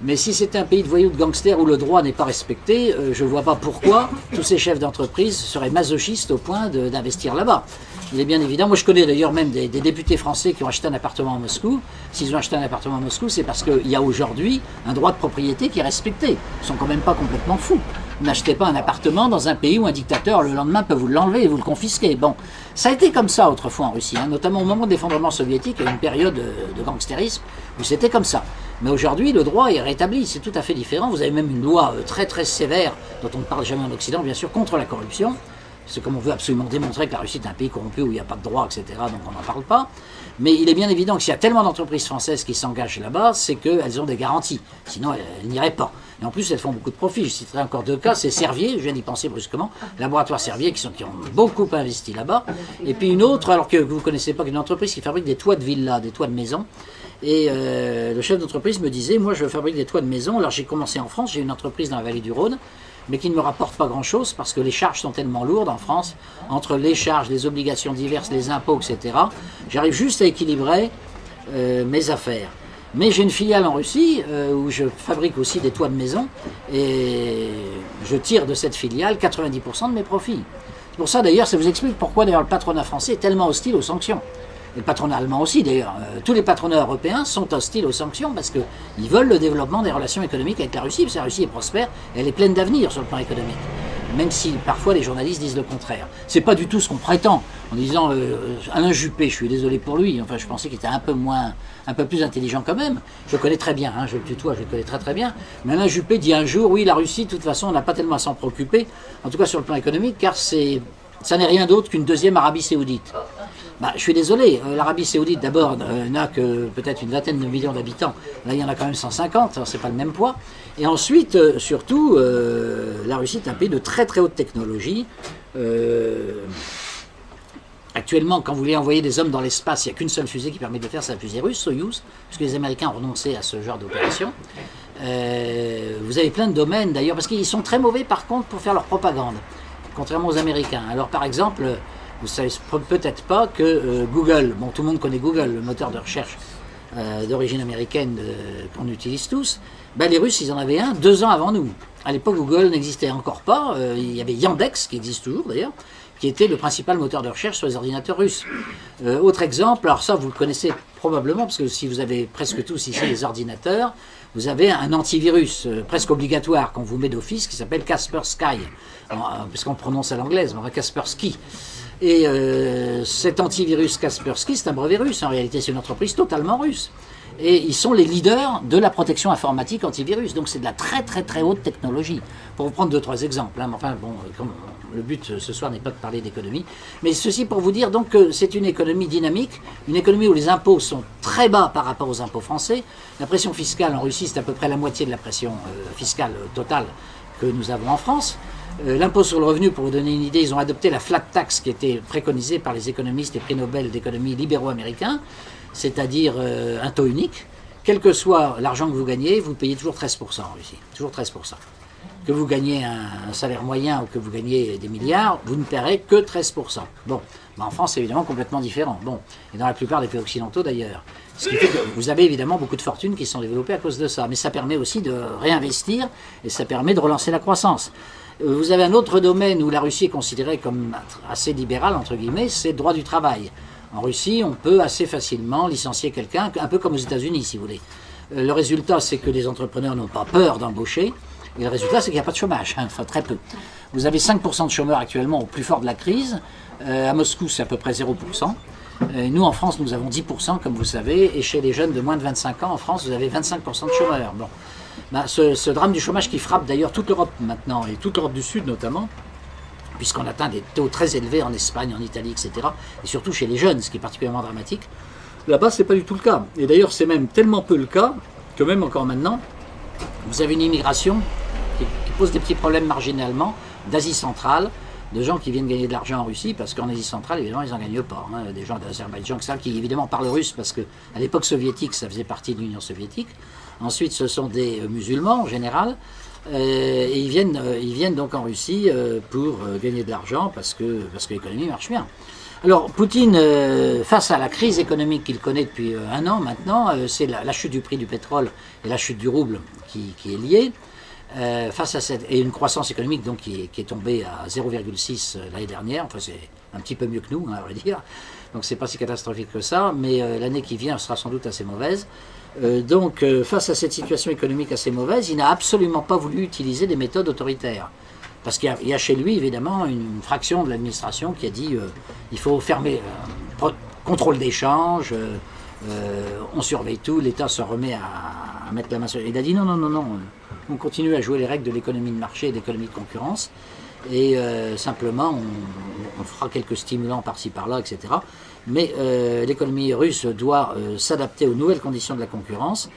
mais si c'était un pays de voyous, de gangsters où le droit n'est pas respecté, je ne vois pas pourquoi tous ces chefs d'entreprise seraient masochistes au point d'investir là-bas. Il est bien évident, moi je connais d'ailleurs même des députés français qui ont acheté un appartement à Moscou. S'ils ont acheté un appartement à Moscou, c'est parce qu'il y a aujourd'hui un droit de propriété qui est respecté. Ils ne sont quand même pas complètement fous. N'achetez pas un appartement dans un pays où un dictateur, le lendemain, peut vous l'enlever et vous le confisquer. Bon, ça a été comme ça autrefois en Russie, hein, notamment au moment de l'effondrement soviétique, il y a une période de gangstérisme où c'était comme ça. Mais aujourd'hui, le droit est rétabli, c'est tout à fait différent. Vous avez même une loi très très sévère, dont on ne parle jamais en Occident, bien sûr, contre la corruption. C'est comme on veut absolument démontrer que la Russie est un pays corrompu où il n'y a pas de droit, etc. Donc on n'en parle pas. Mais il est bien évident que s'il y a tellement d'entreprises françaises qui s'engagent là-bas, c'est qu'elles ont des garanties. Sinon, elles n'iraient pas. Et en plus, elles font beaucoup de profit. Je citerai encore deux cas. C'est Servier, je viens d'y penser brusquement, Laboratoire Servier, qui ont beaucoup investi là-bas. Et puis une autre, alors que vous ne connaissez pas, une entreprise qui fabrique des toits de villas, des toits de maisons. Et le chef d'entreprise me disait, moi je fabrique des toits de maison. Alors j'ai commencé en France, j'ai une entreprise dans la vallée du Rhône, mais qui ne me rapporte pas grand-chose parce que les charges sont tellement lourdes en France, entre les charges, les obligations diverses, les impôts, etc. J'arrive juste à équilibrer mes affaires. Mais j'ai une filiale en Russie où je fabrique aussi des toits de maison et je tire de cette filiale 90% de mes profits. C'est pour ça d'ailleurs, ça vous explique pourquoi d'ailleurs le patronat français est tellement hostile aux sanctions. Et le patronat allemand aussi d'ailleurs. Tous les patronats européens sont hostiles aux sanctions parce qu'ils veulent le développement des relations économiques avec la Russie, parce que la Russie est prospère, elle est pleine d'avenir sur le plan économique. même si parfois les journalistes disent le contraire. C'est pas du tout ce qu'on prétend, en disant Alain Juppé, je suis désolé pour lui, enfin je pensais qu'il était un peu plus intelligent quand même, je le connais très bien, hein, je le tutoie, je le connais très bien, mais Alain Juppé dit un jour, oui la Russie de toute façon on n'a pas tellement à s'en préoccuper, en tout cas sur le plan économique, car ça n'est rien d'autre qu'une deuxième Arabie Saoudite. Bah, je suis désolé, l'Arabie Saoudite d'abord n'a que peut-être une vingtaine de millions d'habitants, là il y en a quand même 150, alors c'est pas le même poids, et ensuite surtout la Russie est un pays de très très haute technologie. Actuellement, quand vous voulez envoyer des hommes dans l'espace, il n'y a qu'une seule fusée qui permet de le faire, c'est la fusée russe, Soyouz, puisque les Américains ont renoncé à ce genre d'opération. Vous avez plein de domaines d'ailleurs, parce qu'ils sont très mauvais par contre pour faire leur propagande, contrairement aux Américains. Alors par exemple, vous ne savez peut-être pas que Google, bon tout le monde connaît Google, le moteur de recherche d'origine américaine qu'on utilise tous, ben, les Russes ils en avaient un 2 ans avant nous. À l'époque Google n'existait encore pas, il y avait Yandex qui existe toujours d'ailleurs, qui était le principal moteur de recherche sur les ordinateurs russes. Autre exemple, alors ça vous le connaissez probablement, parce que si vous avez presque tous ici les ordinateurs, vous avez un antivirus presque obligatoire qu'on vous met d'office qui s'appelle Kaspersky, puisqu'on le prononce à l'anglaise, on va Kaspersky. Et cet antivirus Kaspersky, c'est un brevet russe, en réalité c'est une entreprise totalement russe. Et ils sont les leaders de la protection informatique antivirus, donc c'est de la très très très haute technologie. Pour vous prendre 2-3 exemples, hein, enfin bon, le but ce soir n'est pas de parler d'économie, mais ceci pour vous dire donc que c'est une économie dynamique, une économie où les impôts sont très bas par rapport aux impôts français. La pression fiscale en Russie c'est à peu près la moitié de la pression fiscale totale que nous avons en France. L'impôt sur le revenu, pour vous donner une idée, ils ont adopté la flat tax qui était préconisée par les économistes et prix Nobel d'économie libéraux américains, c'est-à-dire un taux unique. Quel que soit l'argent que vous gagnez, vous payez toujours 13% en Russie, toujours 13%. Que vous gagnez un salaire moyen ou que vous gagnez des milliards, vous ne paierez que 13%. Bon, mais en France c'est évidemment complètement différent. Bon, et dans la plupart des pays occidentaux d'ailleurs. Ce qui fait que vous avez évidemment beaucoup de fortunes qui sont développées à cause de ça. Mais ça permet aussi de réinvestir et ça permet de relancer la croissance. Vous avez un autre domaine où la Russie est considérée comme assez libérale, entre guillemets, c'est le droit du travail. En Russie, on peut assez facilement licencier quelqu'un, un peu comme aux États-Unis, si vous voulez. Le résultat, c'est que les entrepreneurs n'ont pas peur d'embaucher. Et le résultat, c'est qu'il n'y a pas de chômage, hein, enfin très peu. Vous avez 5% de chômeurs actuellement au plus fort de la crise. À Moscou, c'est à peu près 0%. Nous, en France, nous avons 10%, comme vous savez. Et chez les jeunes de moins de 25 ans, en France, vous avez 25% de chômeurs. Bon. Ben, ce drame du chômage qui frappe d'ailleurs toute l'Europe maintenant, et toute l'Europe du Sud notamment, puisqu'on atteint des taux très élevés en Espagne, en Italie, etc. Et surtout chez les jeunes, ce qui est particulièrement dramatique. Là-bas, ce n'est pas du tout le cas. Et d'ailleurs, c'est même tellement peu le cas que même encore maintenant, vous avez une immigration qui pose des petits problèmes marginalement d'Asie centrale, de gens qui viennent gagner de l'argent en Russie, parce qu'en Asie centrale, évidemment, ils n'en gagnent pas. Hein. Des gens d'Azerbaïdjan, qui évidemment parlent russe, parce qu'à l'époque soviétique, ça faisait partie de l'Union soviétique. Ensuite, ce sont des musulmans en général, et ils viennent donc en Russie pour gagner de l'argent, parce que l'économie marche bien. Alors, Poutine, face à la crise économique qu'il connaît depuis 1 an maintenant, c'est la chute du prix du pétrole et la chute du rouble qui est liée. Face à et une croissance économique donc, qui est tombée à 0,6 l'année dernière, enfin c'est un petit peu mieux que nous, hein, à vrai dire, donc c'est pas si catastrophique que ça, mais l'année qui vient sera sans doute assez mauvaise. Donc face à cette situation économique assez mauvaise, il n'a absolument pas voulu utiliser des méthodes autoritaires. Parce qu'il y a chez lui évidemment une fraction de l'administration qui a dit il faut fermer, contrôle d'échange, on surveille tout, l'État se remet à mettre la main sur... Il a dit non, on continue à jouer les règles de l'économie de marché et de l'économie de concurrence, et simplement on fera quelques stimulants par-ci par-là, etc. Mais l'économie russe doit s'adapter aux nouvelles conditions de la concurrence,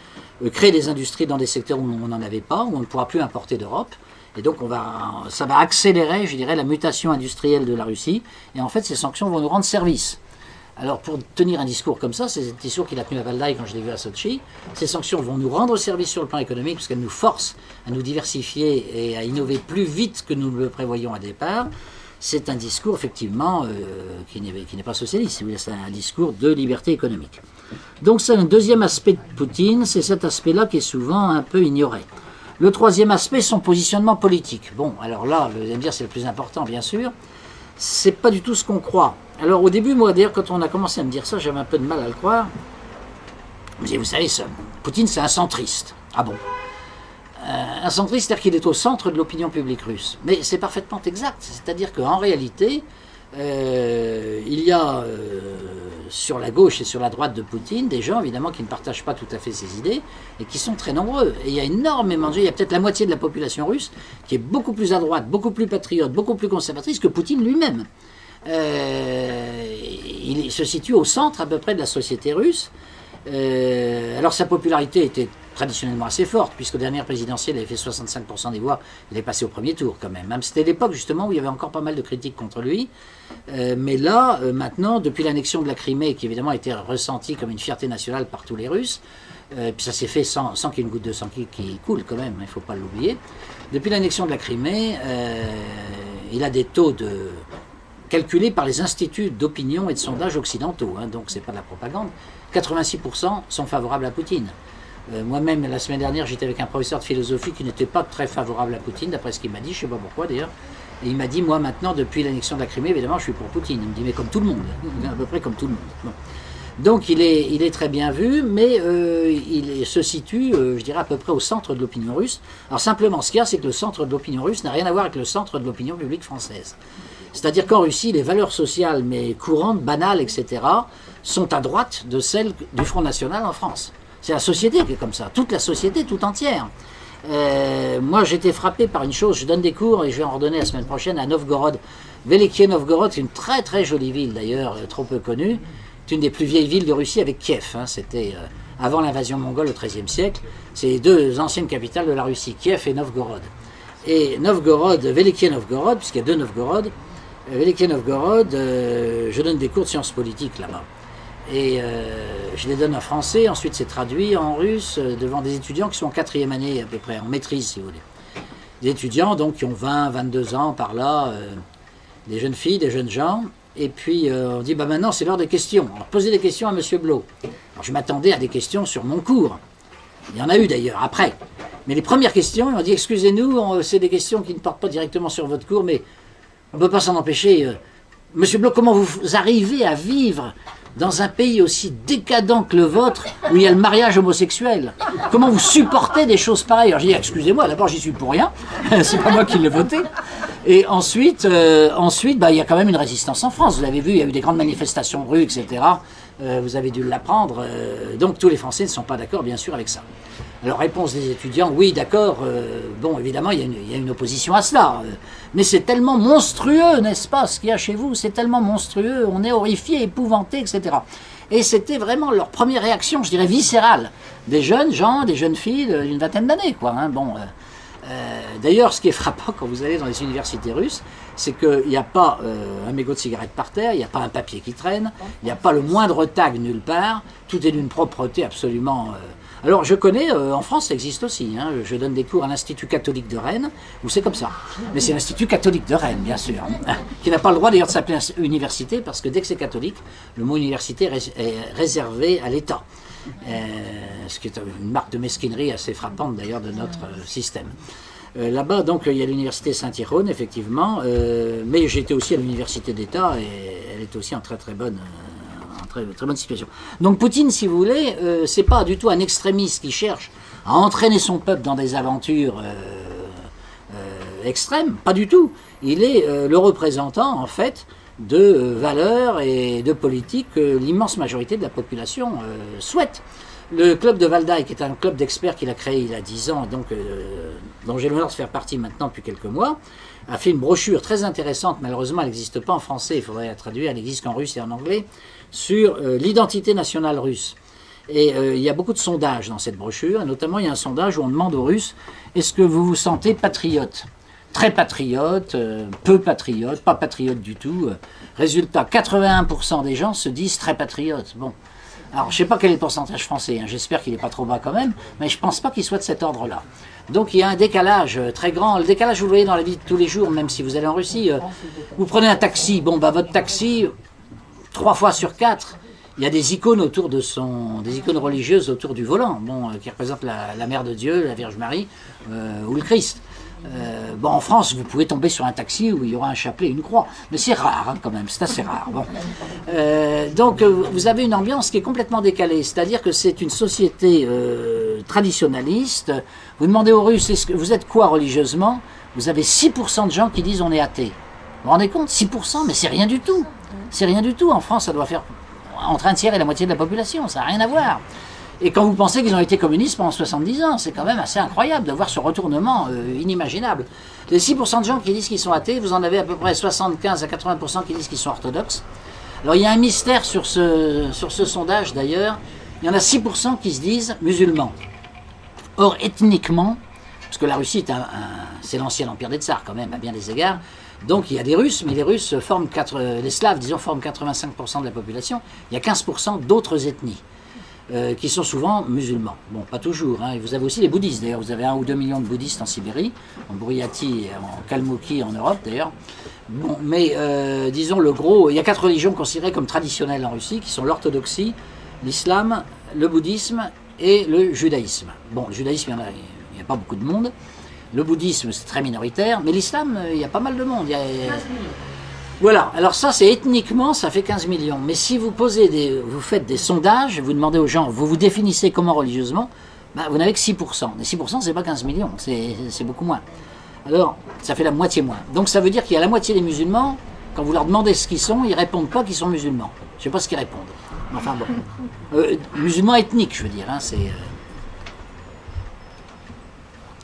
créer des industries dans des secteurs où on n'en avait pas, où on ne pourra plus importer d'Europe. Et donc ça va accélérer, je dirais, la mutation industrielle de la Russie. Et en fait, ces sanctions vont nous rendre service. Alors pour tenir un discours comme ça, c'est le discours qu'il a tenu à Valdai quand je l'ai vu à Sochi, ces sanctions vont nous rendre service sur le plan économique, puisqu'elles nous forcent à nous diversifier et à innover plus vite que nous le prévoyions à départ. C'est un discours effectivement qui n'est pas socialiste, si vous voulez, c'est un discours de liberté économique. Donc c'est un deuxième aspect de Poutine, c'est cet aspect-là qui est souvent un peu ignoré. Le troisième aspect, son positionnement politique. Bon, alors là, vous allez me dire, c'est le plus important, bien sûr. C'est pas du tout ce qu'on croit. Alors au début, moi, d'ailleurs, quand on a commencé à me dire ça, j'avais un peu de mal à le croire. Mais vous savez, Poutine, c'est un centriste. Ah bon? Un centriste, c'est-à-dire qu'il est au centre de l'opinion publique russe. Mais c'est parfaitement exact. C'est-à-dire qu'en réalité, il y a sur la gauche et sur la droite de Poutine des gens évidemment qui ne partagent pas tout à fait ses idées et qui sont très nombreux. Et il y a énormément de gens, il y a peut-être la moitié de la population russe qui est beaucoup plus à droite, beaucoup plus patriote, beaucoup plus conservatrice que Poutine lui-même. Il se situe au centre à peu près de la société russe. Alors sa popularité était traditionnellement assez forte, puisqu'aux dernières présidentielles, il avait fait 65% des voix, il est passé au premier tour quand même. C'était l'époque justement où il y avait encore pas mal de critiques contre lui. Mais là, maintenant, depuis l'annexion de la Crimée, qui évidemment a été ressentie comme une fierté nationale par tous les Russes, puis ça s'est fait sans qu'il y ait une goutte de sang qui coule quand même, il ne faut pas l'oublier. Depuis l'annexion de la Crimée, il a des taux calculés par les instituts d'opinion et de sondage occidentaux, hein, donc c'est pas de la propagande. 86% sont favorables à Poutine. Moi-même, la semaine dernière, j'étais avec un professeur de philosophie qui n'était pas très favorable à Poutine, d'après ce qu'il m'a dit, je ne sais pas pourquoi d'ailleurs. Et il m'a dit, moi maintenant, depuis l'annexion de la Crimée, évidemment, je suis pour Poutine. Il me dit, mais comme tout le monde, à peu près comme tout le monde. Bon. Donc il est très bien vu, mais il se situe, je dirais, à peu près au centre de l'opinion russe. Alors simplement, ce qu'il y a, c'est que le centre de l'opinion russe n'a rien à voir avec le centre de l'opinion publique française. C'est-à-dire qu'en Russie, les valeurs sociales, mais courantes, banales, etc., sont à droite de celles du Front National en France. C'est la société qui est comme ça, toute la société, tout entière. Moi, j'étais frappé par une chose, je donne des cours, et je vais en redonner la semaine prochaine, à Novgorod. Velikiye Novgorod, c'est une très très jolie ville d'ailleurs, trop peu connue. C'est une des plus vieilles villes de Russie avec Kiev. Hein. C'était avant l'invasion mongole au XIIIe siècle. C'est les deux anciennes capitales de la Russie, Kiev et Novgorod. Et Novgorod, Velikiye Novgorod, puisqu'il y a deux Novgorod, Velikiye Novgorod, je donne des cours de sciences politiques là-bas. Et je les donne en français, ensuite c'est traduit en russe devant des étudiants qui sont en 4e année à peu près, en maîtrise si vous voulez. Des étudiants donc qui ont 20, 22 ans par là, des jeunes filles, des jeunes gens. Et puis on dit, bah maintenant c'est l'heure des questions. Alors posez des questions à Monsieur Blot. Alors je m'attendais à des questions sur mon cours. Il y en a eu d'ailleurs après. Mais les premières questions, ils m'ont dit, excusez-nous, c'est des questions qui ne portent pas directement sur votre cours, mais on ne peut pas s'en empêcher. Monsieur Blot, comment vous arrivez à vivre dans un pays aussi décadent que le vôtre, où il y a le mariage homosexuel? Comment vous supportez des choses pareilles? Alors j'ai dit, excusez-moi, d'abord j'y suis pour rien, c'est pas moi qui l'ai voté. Et ensuite, bah, il y a quand même une résistance en France. Vous l'avez vu, il y a eu des grandes manifestations de rue, etc. Vous avez dû l'apprendre. Donc tous les Français ne sont pas d'accord, bien sûr, avec ça. Alors, réponse des étudiants, oui, d'accord, bon, évidemment, il y a une opposition à cela. Mais c'est tellement monstrueux, n'est-ce pas, ce qu'il y a chez vous? C'est tellement monstrueux, on est horrifié, épouvanté, etc. Et c'était vraiment leur première réaction, je dirais, viscérale. Des jeunes gens, des jeunes filles d'une vingtaine d'années, quoi. Hein, bon, d'ailleurs, ce qui est frappant quand vous allez dans les universités russes, c'est qu'il n'y a pas un mégot de cigarette par terre, il n'y a pas un papier qui traîne, il n'y a pas le moindre tag nulle part, tout est d'une propreté absolument... Alors je connais, en France ça existe aussi, hein, je donne des cours à l'Institut catholique de Rennes, où c'est comme ça. Mais c'est l'Institut catholique de Rennes, bien sûr, hein, qui n'a pas le droit d'ailleurs de s'appeler université, parce que dès que c'est catholique, le mot université est réservé à l'État. Ce qui est une marque de mesquinerie assez frappante d'ailleurs de notre système. Là-bas, donc, il y a l'université Saint-Hirone, effectivement, mais j'étais aussi à l'université d'État, et elle est aussi en très très bonne... Très bonne situation. Donc Poutine, si vous voulez, c'est pas du tout un extrémiste qui cherche à entraîner son peuple dans des aventures extrêmes, pas du tout. Il est le représentant, en fait, de valeurs et de politiques que l'immense majorité de la population souhaite. Le club de Valdaï, qui est un club d'experts qu'il a créé il y a 10 ans, donc, dont j'ai l'honneur de faire partie maintenant depuis quelques mois, a fait une brochure très intéressante, malheureusement elle n'existe pas en français, il faudrait la traduire, elle n'existe qu'en russe et en anglais, sur l'identité nationale russe. Et il y a beaucoup de sondages dans cette brochure, et notamment il y a un sondage où on demande aux Russes, est-ce que vous vous sentez patriote? Très patriote, peu patriote, pas patriote du tout. Résultat, 81% des gens se disent très patriotes. Bon. Alors, je ne sais pas quel est le pourcentage français, hein. J'espère qu'il n'est pas trop bas quand même, mais je ne pense pas qu'il soit de cet ordre-là. Donc, il y a un décalage très grand. Le décalage, vous le voyez dans la vie de tous les jours, même si vous allez en Russie. Vous prenez un taxi, bon, bah, votre taxi, 3 fois sur 4, il y a des icônes autour de des icônes religieuses autour du volant, bon, qui représentent la Mère de Dieu, la Vierge Marie, ou le Christ. Bon, en France, vous pouvez tomber sur un taxi où il y aura un chapelet et une croix, mais c'est rare hein, quand même, c'est assez rare. Bon. Donc vous avez une ambiance qui est complètement décalée, c'est-à-dire que c'est une société traditionnalistes. Vous demandez aux Russes, est-ce que vous êtes quoi religieusement? Vous avez 6% de gens qui disent on est athée. Vous vous rendez compte? 6%, mais c'est rien du tout. C'est rien du tout. En France, ça doit faire entre un tiers et la moitié de la population. Ça n'a rien à voir. Et quand vous pensez qu'ils ont été communistes pendant 70 ans, c'est quand même assez incroyable de voir ce retournement inimaginable. Les 6% de gens qui disent qu'ils sont athées, vous en avez à peu près 75 à 80% qui disent qu'ils sont orthodoxes. Alors il y a un mystère sur ce sondage d'ailleurs. Il y en a 6% qui se disent musulmans. Or, ethniquement, parce que la Russie, c'est l'ancien empire des tsars quand même, à bien des égards, donc il y a des Russes, mais les Russes forment, les Slaves, disons, forment 85% de la population. Il y a 15% d'autres ethnies. Qui sont souvent musulmans. Bon, pas toujours. Hein. Et vous avez aussi les bouddhistes, d'ailleurs. Vous avez 1 ou 2 millions de bouddhistes en Sibérie, en Bouriatie et en Kalmoukie en Europe, d'ailleurs. Bon, mais disons le gros, il y a 4 religions considérées comme traditionnelles en Russie, qui sont l'orthodoxie, l'islam, le bouddhisme et le judaïsme. Bon, le judaïsme, il n'y a pas beaucoup de monde. Le bouddhisme, c'est très minoritaire. Mais l'islam, il y a pas mal de monde. Il y a, 15 millions. Voilà, alors ça c'est ethniquement, ça fait 15 millions. Mais si vous vous faites des sondages, vous demandez aux gens, vous vous définissez comment religieusement, ben, vous n'avez que 6%. Et 6% c'est pas 15 millions, c'est beaucoup moins. Alors, ça fait la moitié moins. Donc ça veut dire qu'il y a la moitié des musulmans, quand vous leur demandez ce qu'ils sont, ils répondent pas qu'ils sont musulmans. Je sais pas ce qu'ils répondent. Enfin bon. Musulmans ethniques, je veux dire. Hein,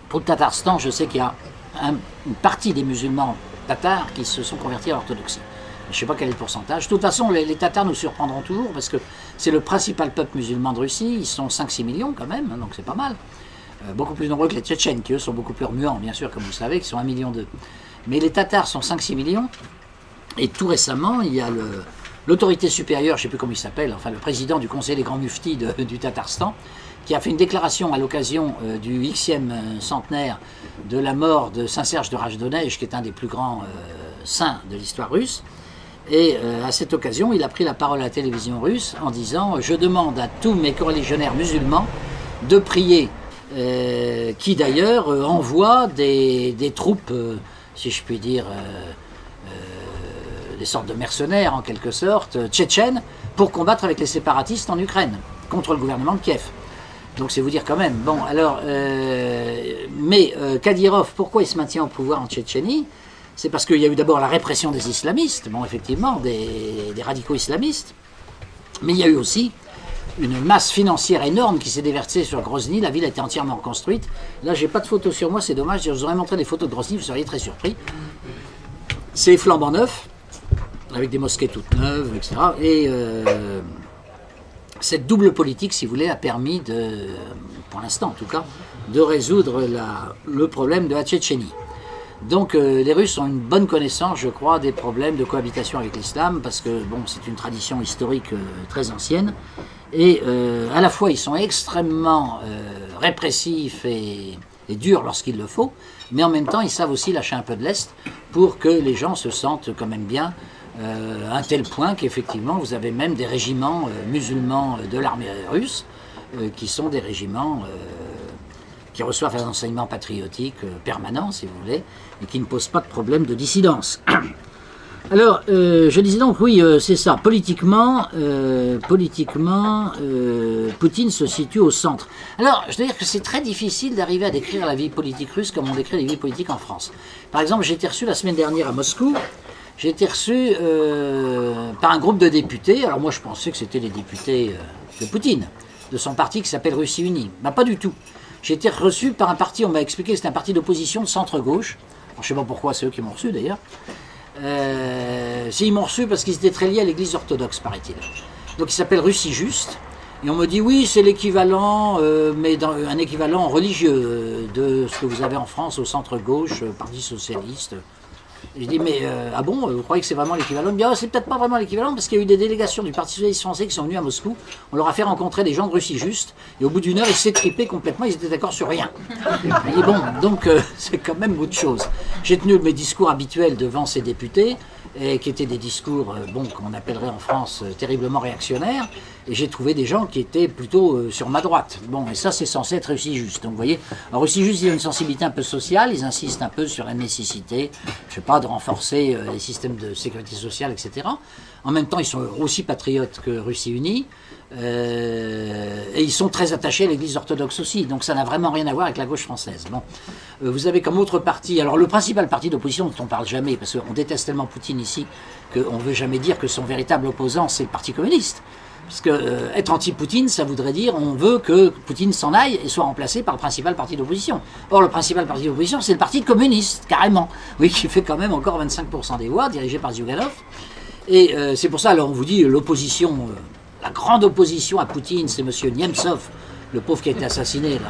pour le Tatarstan, je sais qu'il y a une partie des musulmans tatars qui se sont convertis à l'orthodoxie. Je ne sais pas quel est le pourcentage. De toute façon, les Tatars nous surprendront toujours parce que c'est le principal peuple musulman de Russie. Ils sont 5-6 millions quand même, hein, donc c'est pas mal. Beaucoup plus nombreux que les Tchétchènes, qui eux sont beaucoup plus remuants, bien sûr, comme vous le savez, qui sont 1,2 million. Mais les Tatars sont 5-6 millions. Et tout récemment, il y a l'autorité supérieure, je ne sais plus comment il s'appelle, enfin le président du conseil des grands muftis du Tatarstan, qui a fait une déclaration à l'occasion du Xème centenaire de la mort de Saint-Serge de Rajdonnej, qui est un des plus grands saints de l'histoire russe. Et à cette occasion, il a pris la parole à la télévision russe en disant « Je demande à tous mes coreligionnaires musulmans de prier », qui d'ailleurs envoie des troupes, si je puis dire, des sortes de mercenaires en quelque sorte, tchétchènes, pour combattre avec les séparatistes en Ukraine, contre le gouvernement de Kiev. Donc c'est vous dire quand même. Bon, alors, Kadyrov, pourquoi il se maintient au pouvoir en Tchétchénie? C'est parce qu'il y a eu d'abord la répression des islamistes, bon effectivement, des radicaux islamistes, mais il y a eu aussi une masse financière énorme qui s'est déversée sur Grozny. La ville a été entièrement reconstruite. Là, j'ai pas de photos sur moi, c'est dommage. Je vous aurais montré des photos de Grozny, vous seriez très surpris. C'est flambant neuf, avec des mosquées toutes neuves, etc. Et cette double politique, si vous voulez, a permis pour l'instant en tout cas, de résoudre le problème de la Tchétchénie. Donc les Russes ont une bonne connaissance, je crois, des problèmes de cohabitation avec l'islam, parce que bon, c'est une tradition historique très ancienne, et à la fois ils sont extrêmement répressifs et durs lorsqu'il le faut, mais en même temps ils savent aussi lâcher un peu de lest pour que les gens se sentent quand même bien, à un tel point qu'effectivement vous avez même des régiments musulmans de l'armée russe qui sont des régiments qui reçoivent un enseignement patriotique permanent, si vous voulez, et qui ne posent pas de problème de dissidence. Alors, je disais donc, oui, c'est ça. Politiquement, Poutine se situe au centre. Alors, je dois dire que c'est très difficile d'arriver à décrire la vie politique russe comme on décrit les vies politiques en France. Par exemple, j'ai été reçu la semaine dernière à Moscou. J'ai été reçu par un groupe de députés. Alors moi, je pensais que c'était les députés de Poutine, de son parti qui s'appelle Russie Unie. Ben, pas du tout. J'ai été reçu par un parti, on m'a expliqué que c'était un parti d'opposition de centre-gauche. Je ne sais pas pourquoi, c'est eux qui m'ont reçu d'ailleurs. Ils m'ont reçu parce qu'ils étaient très liés à l'église orthodoxe, paraît-il. Donc il s'appelle Russie Juste. Et on me dit, oui, c'est l'équivalent, mais un équivalent religieux de ce que vous avez en France au centre-gauche, Parti Socialiste. Je dis, mais ah bon, vous croyez que c'est vraiment l'équivalent? Il me dit, ah, c'est peut-être pas vraiment l'équivalent, parce qu'il y a eu des délégations du Parti Socialiste français qui sont venues à Moscou. On leur a fait rencontrer des gens de Russie Juste, et au bout d'une heure, ils s'étaient trippés complètement, ils étaient d'accord sur rien. Je dis, bon, donc c'est quand même autre chose. J'ai tenu mes discours habituels devant ces députés, et qui étaient des discours, bon, qu'on appellerait en France terriblement réactionnaires, et j'ai trouvé des gens qui étaient plutôt sur ma droite. Bon, et ça, c'est censé être Russie Juste. Donc, vous voyez, en Russie Juste, il y a une sensibilité un peu sociale, ils insistent un peu sur la nécessité, je sais pas, de renforcer les systèmes de sécurité sociale, etc. En même temps, ils sont aussi patriotes que Russie Unie. Et ils sont très attachés à l'Église orthodoxe aussi, donc ça n'a vraiment rien à voir avec la gauche française. Bon. Vous avez comme autre parti, alors le principal parti d'opposition dont on ne parle jamais, parce qu'on déteste tellement Poutine ici, qu'on ne veut jamais dire que son véritable opposant c'est le Parti communiste. Parce que être anti-Poutine, ça voudrait dire on veut que Poutine s'en aille et soit remplacé par le principal parti d'opposition. Or, le principal parti d'opposition, c'est le Parti communiste, carrément. Oui, qui fait quand même encore 25% des voix, dirigé par Zyuganov. Et c'est pour ça, alors on vous dit, l'opposition, la grande opposition à Poutine, c'est M. Nemtsov, le pauvre qui a été assassiné, là.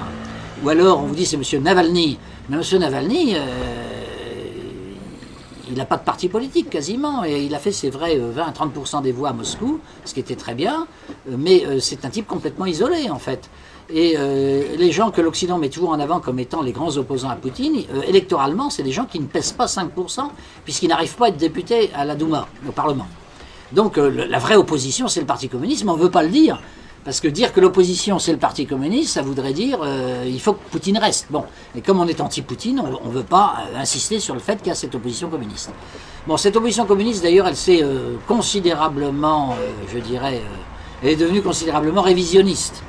Ou alors, on vous dit, c'est M. Navalny. Mais M. Navalny, il n'a pas de parti politique quasiment, et il a fait, c'est vrai, 20 à 30% des voix à Moscou, ce qui était très bien, mais c'est un type complètement isolé en fait. Et les gens que l'Occident met toujours en avant comme étant les grands opposants à Poutine, électoralement, c'est des gens qui ne pèsent pas 5%, puisqu'ils n'arrivent pas à être députés à la Douma, au Parlement. Donc la vraie opposition, c'est le Parti communiste, mais on ne veut pas le dire. Parce que dire que l'opposition c'est le Parti communiste, ça voudrait dire il faut que Poutine reste. Bon, et comme on est anti-Poutine, on ne veut pas insister sur le fait qu'il y a cette opposition communiste. Bon, cette opposition communiste d'ailleurs, elle s'est considérablement, je dirais, elle est devenue considérablement révisionniste.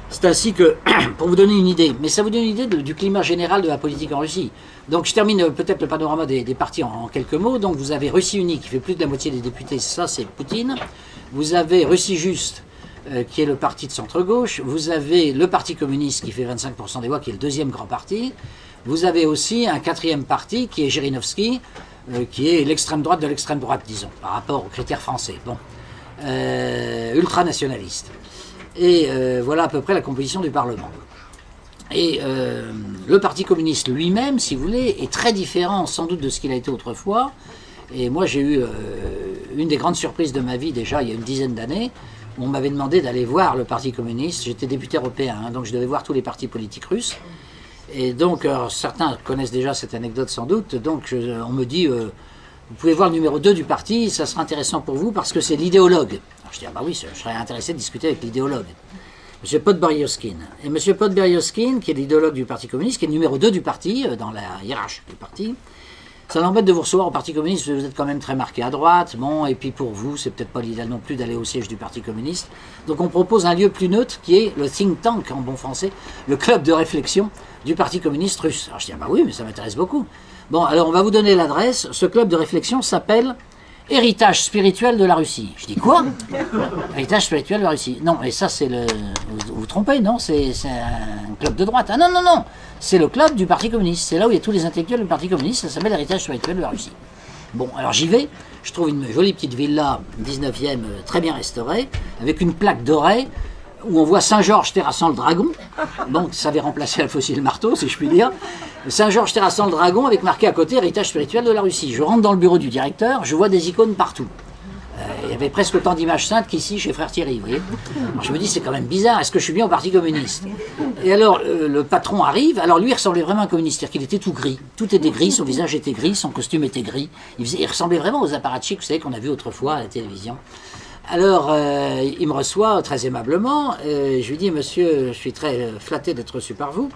C'est ainsi que, pour vous donner une idée, mais ça vous donne une idée du climat général de la politique en Russie. Donc je termine peut-être le panorama des partis en quelques mots. Donc vous avez Russie Unie qui fait plus de la moitié des députés, ça c'est Poutine. Vous avez Russie Juste, qui est le parti de centre-gauche. Vous avez le Parti communiste qui fait 25% des voix, qui est le deuxième grand parti. Vous avez aussi un quatrième parti qui est Zhirinovsky, qui est l'extrême droite de l'extrême droite, disons, par rapport aux critères français. Bon, ultranationaliste. Et voilà à peu près la composition du Parlement. Et le Parti communiste lui-même, si vous voulez, est très différent sans doute de ce qu'il a été autrefois. Et moi j'ai eu une des grandes surprises de ma vie déjà il y a une dizaine d'années. On m'avait demandé d'aller voir le Parti communiste. J'étais député européen, hein, donc je devais voir tous les partis politiques russes. Et donc, certains connaissent déjà cette anecdote sans doute. Donc, on me dit, vous pouvez voir le numéro 2 du parti, ça sera intéressant pour vous parce que c'est l'idéologue. Je dis, ah bah oui, je serais intéressé de discuter avec l'idéologue. M. Podberioskine. Et M. Podberioskine, qui est l'idéologue du Parti communiste, qui est le numéro 2 du parti, dans la hiérarchie du parti, ça l'embête de vous recevoir au Parti communiste, parce que vous êtes quand même très marqué à droite, bon, et puis pour vous, c'est peut-être pas l'idéal non plus d'aller au siège du Parti communiste. Donc on propose un lieu plus neutre, qui est le think tank, en bon français, le club de réflexion du Parti communiste russe. Alors je dis, ah bah oui, mais ça m'intéresse beaucoup. Bon, alors on va vous donner l'adresse, ce club de réflexion s'appelle Héritage spirituel de la Russie. Je dis quoi? Héritage spirituel de la Russie. Non, et ça c'est le... Vous vous trompez, non? C'est un club de droite. Ah non, non, non, c'est le club du Parti communiste. C'est là où il y a tous les intellectuels du Parti communiste. Ça s'appelle Héritage spirituel de la Russie. Bon, alors j'y vais. Je trouve une jolie petite villa, 19e, très bien restaurée, avec une plaque dorée, où on voit Saint-Georges terrassant le dragon. Donc ça avait remplacé la faucille et le marteau, si je puis dire. Saint-Georges terrassant le dragon, avec marqué à côté Héritage spirituel de la Russie. Je rentre dans le bureau du directeur, je vois des icônes partout. Il y avait presque autant d'images saintes qu'ici chez Frère Thierry, vous voyez. Alors je me dis, c'est quand même bizarre, est-ce que je suis bien au Parti communiste? Et alors, le patron arrive, alors lui, il ressemblait vraiment à un communiste, c'est-à-dire qu'il était tout gris. Tout était gris, son visage était gris, son costume était gris. Il ressemblait vraiment aux apparatchiks, vous savez, qu'on a vu autrefois à la télévision. Alors, il me reçoit très aimablement, je lui dis, monsieur, je suis très flatté d'être reçu par vous,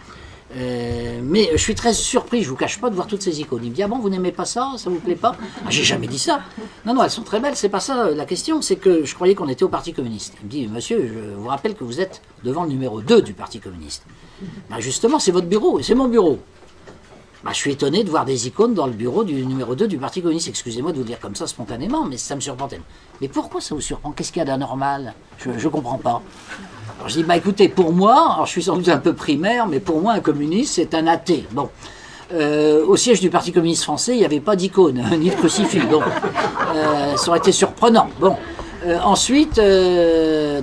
mais je suis très surpris, je vous cache pas, de voir toutes ces icônes. Il me dit, ah bon, vous n'aimez pas ça, ça vous plaît pas? Ah, j'ai jamais dit ça. Non, non, elles sont très belles, c'est pas ça la question, c'est que je croyais qu'on était au Parti communiste. Il me dit, monsieur, je vous rappelle que vous êtes devant le numéro 2 du Parti communiste. Ben justement, c'est votre bureau, et c'est mon bureau. Bah, je suis étonné de voir des icônes dans le bureau du numéro 2 du Parti communiste. Excusez-moi de vous dire comme ça spontanément, mais ça me surprend tellement. Mais pourquoi ça vous surprend? Qu'est-ce qu'il y a d'anormal? Je ne comprends pas. Alors je dis, bah écoutez, pour moi, alors je suis sans doute un peu primaire, mais pour moi, un communiste, c'est un athée. Bon. Au siège du Parti communiste français, il n'y avait pas d'icône, ni de crucifix. Bon. Ça aurait été surprenant. Bon. Ensuite,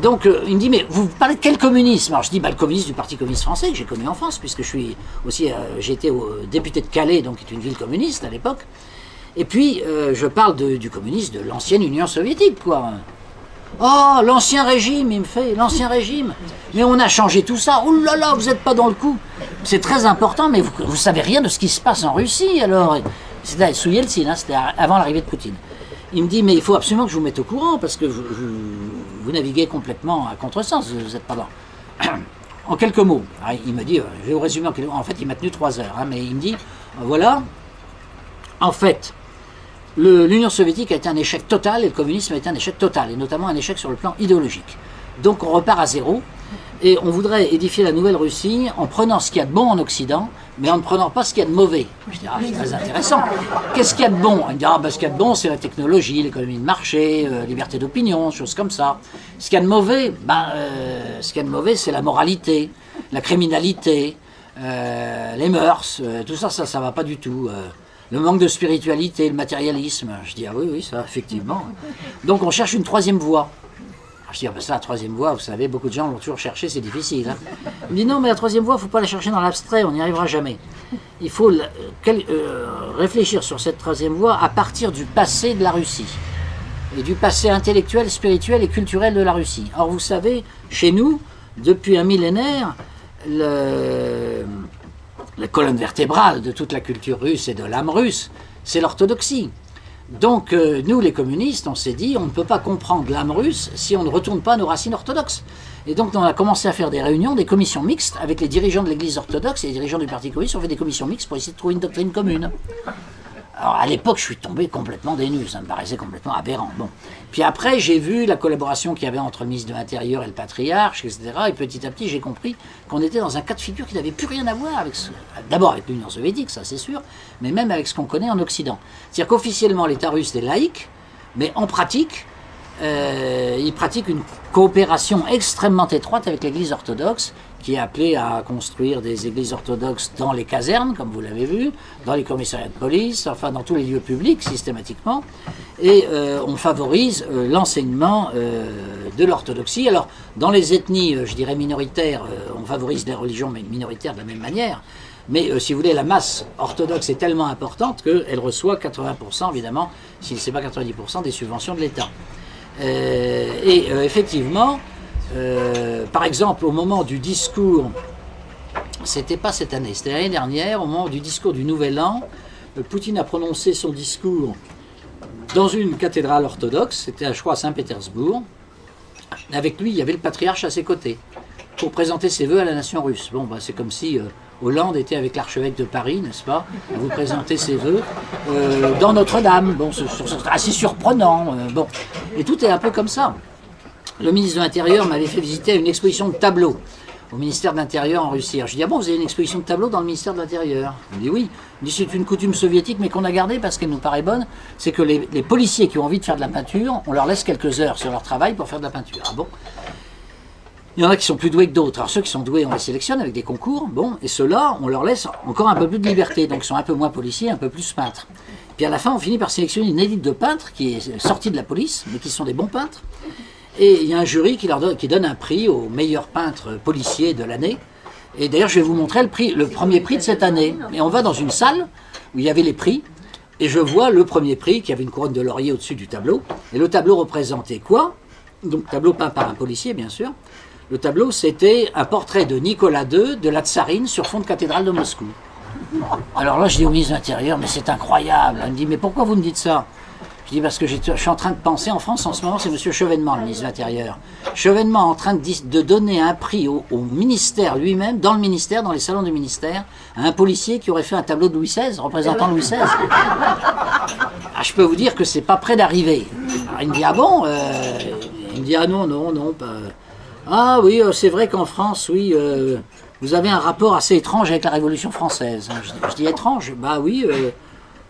donc, il me dit, mais vous parlez de quel communisme? Alors je dis, bah, le communisme du Parti communiste français, que j'ai connu en France, puisque je suis aussi, j'ai été député de Calais, donc qui est une ville communiste à l'époque. Et puis, je parle du communisme de l'ancienne Union soviétique, quoi. Oh, l'ancien régime, il me fait, l'ancien régime. Mais on a changé tout ça. Oh là là, vous n'êtes pas dans le coup. C'est très important, mais vous savez rien de ce qui se passe en Russie, alors. C'était sous Yeltsin, hein, c'était avant l'arrivée de Poutine. Il me dit, mais il faut absolument que je vous mette au courant, parce que vous naviguez complètement à contresens, vous n'êtes pas dans... En quelques mots, il me dit, je vais vous résumer en quelques mots, en fait il m'a tenu 3 heures, hein, mais il me dit, voilà, en fait, l'Union soviétique a été un échec total et le communisme a été un échec total, et notamment un échec sur le plan idéologique. Donc on repart à zéro, et on voudrait édifier la nouvelle Russie en prenant ce qu'il y a de bon en Occident, mais en ne prenant pas ce qu'il y a de mauvais. Je dis, ah, c'est très intéressant. Qu'est-ce qu'il y a de bon? On dit, ah, ben, ce qu'il y a de bon, c'est la technologie, l'économie de marché, liberté d'opinion, choses comme ça. Ce qu'il y a de mauvais, ce qu'il y a de mauvais, c'est la moralité, la criminalité, les mœurs, tout ça, ça va pas du tout. Le manque de spiritualité, le matérialisme. Je dis, ah oui, oui, ça, effectivement. Donc on cherche une troisième voie. Je dis, ah ben ça, la troisième voie, vous savez, beaucoup de gens l'ont toujours cherché, c'est difficile. Hein. Il me dit, non, mais la troisième voie, il ne faut pas la chercher dans l'abstrait, on n'y arrivera jamais. Il faut réfléchir sur cette troisième voie à partir du passé de la Russie. Et du passé intellectuel, spirituel et culturel de la Russie. Or, vous savez, chez nous, depuis un millénaire, la colonne vertébrale de toute la culture russe et de l'âme russe, c'est l'orthodoxie. Donc, nous, les communistes, on s'est dit, on ne peut pas comprendre l'âme russe si on ne retourne pas à nos racines orthodoxes. Et donc, on a commencé à faire des réunions, des commissions mixtes, avec les dirigeants de l'Église orthodoxe et les dirigeants du Parti communiste. On fait des commissions mixtes pour essayer de trouver une doctrine commune. Alors, à l'époque, je suis tombé complètement des nues, ça me paraissait complètement aberrant. Bon. Puis après, j'ai vu la collaboration qu'il y avait entre le ministre de l'Intérieur et le patriarche, etc. Et petit à petit, j'ai compris qu'on était dans un cas de figure qui n'avait plus rien à voir avec d'abord avec l'Union soviétique, ça c'est sûr, mais même avec ce qu'on connaît en Occident. C'est-à-dire qu'officiellement, l'État russe est laïque, mais en pratique, il pratique une coopération extrêmement étroite avec l'Église orthodoxe, qui est appelée à construire des églises orthodoxes dans les casernes, comme vous l'avez vu, dans les commissariats de police, enfin dans tous les lieux publics, systématiquement. Et on favorise l'enseignement de l'orthodoxie. Alors, dans les ethnies, je dirais minoritaires, on favorise les religions minoritaires de la même manière. Mais si vous voulez, la masse orthodoxe est tellement importante qu'elle reçoit 80%, évidemment, si ce n'est pas 90% des subventions de l'État. Effectivement, par exemple, au moment du discours, c'était pas cette année, c'était l'année dernière, au moment du discours du Nouvel An, Poutine a prononcé son discours dans une cathédrale orthodoxe, c'était je crois à Saint-Pétersbourg. Avec lui, il y avait le patriarche à ses côtés, pour présenter ses vœux à la nation russe. Bon, c'est comme si Hollande était avec l'archevêque de Paris, n'est-ce pas, à vous présenter ses vœux dans Notre-Dame. Bon, c'est assez surprenant. Bon. Et tout est un peu comme ça. Le ministre de l'Intérieur m'avait fait visiter une exposition de tableaux au ministère de l'Intérieur en Russie. Alors, je dis, ah bon, vous avez une exposition de tableaux dans le ministère de l'Intérieur? Il me dit, oui. Il me dit, c'est une coutume soviétique, mais qu'on a gardée parce qu'elle nous paraît bonne. C'est que les policiers qui ont envie de faire de la peinture, on leur laisse quelques heures sur leur travail pour faire de la peinture. Ah bon? Il y en a qui sont plus doués que d'autres. Alors ceux qui sont doués, on les sélectionne avec des concours. Bon, et ceux-là, on leur laisse encore un peu plus de liberté. Donc ils sont un peu moins policiers, un peu plus peintres. Puis à la fin, on finit par sélectionner une élite de peintres qui est sortie de la police, mais qui sont des bons peintres. Et il y a un jury qui donne un prix aux meilleurs peintres policiers de l'année. Et d'ailleurs, je vais vous montrer le premier prix de cette année. Et on va dans une salle où il y avait les prix. Et je vois le premier prix qui avait une couronne de laurier au-dessus du tableau. Et le tableau représentait quoi? Donc, tableau peint par un policier, bien sûr. Le tableau, c'était un portrait de Nicolas II, de la tsarine, sur fond de cathédrale de Moscou. Alors là, je dis au ministre de l'Intérieur, mais c'est incroyable. Elle me dit, mais pourquoi vous me dites ça? Je dis, parce que je suis en train de penser, en France, en ce moment, c'est M. Chevènement, le ministre de l'Intérieur. Chevènement en train de donner un prix au ministère lui-même, dans le ministère, dans les salons du ministère, à un policier qui aurait fait un tableau de Louis XVI, représentant Louis XVI. Ah, je peux vous dire que c'est pas près d'arriver. Il me dit, ah bon Il me dit, ah non, pas... Ah oui, c'est vrai qu'en France, oui, vous avez un rapport assez étrange avec la Révolution française. Je dis étrange? Bah oui,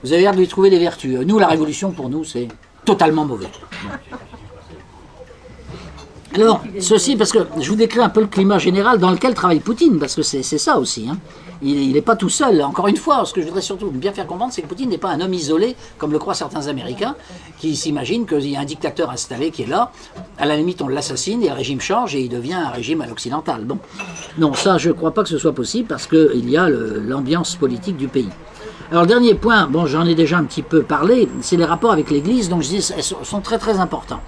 vous avez l'air de lui trouver des vertus. Nous, la Révolution, pour nous, c'est totalement mauvais. Alors, ceci, parce que je vous décris un peu le climat général dans lequel travaille Poutine, parce que c'est ça aussi. Hein. Il n'est pas tout seul. Encore une fois, ce que je voudrais surtout bien faire comprendre, c'est que Poutine n'est pas un homme isolé, comme le croient certains Américains, qui s'imaginent qu'il y a un dictateur installé qui est là. À la limite, on l'assassine et le régime change et il devient un régime à l'occidental. Bon. Non, ça, je ne crois pas que ce soit possible, parce qu'il y a l'ambiance politique du pays. Alors, le dernier point, bon, j'en ai déjà un petit peu parlé, c'est les rapports avec l'Église, donc je dis, elles sont très très importants.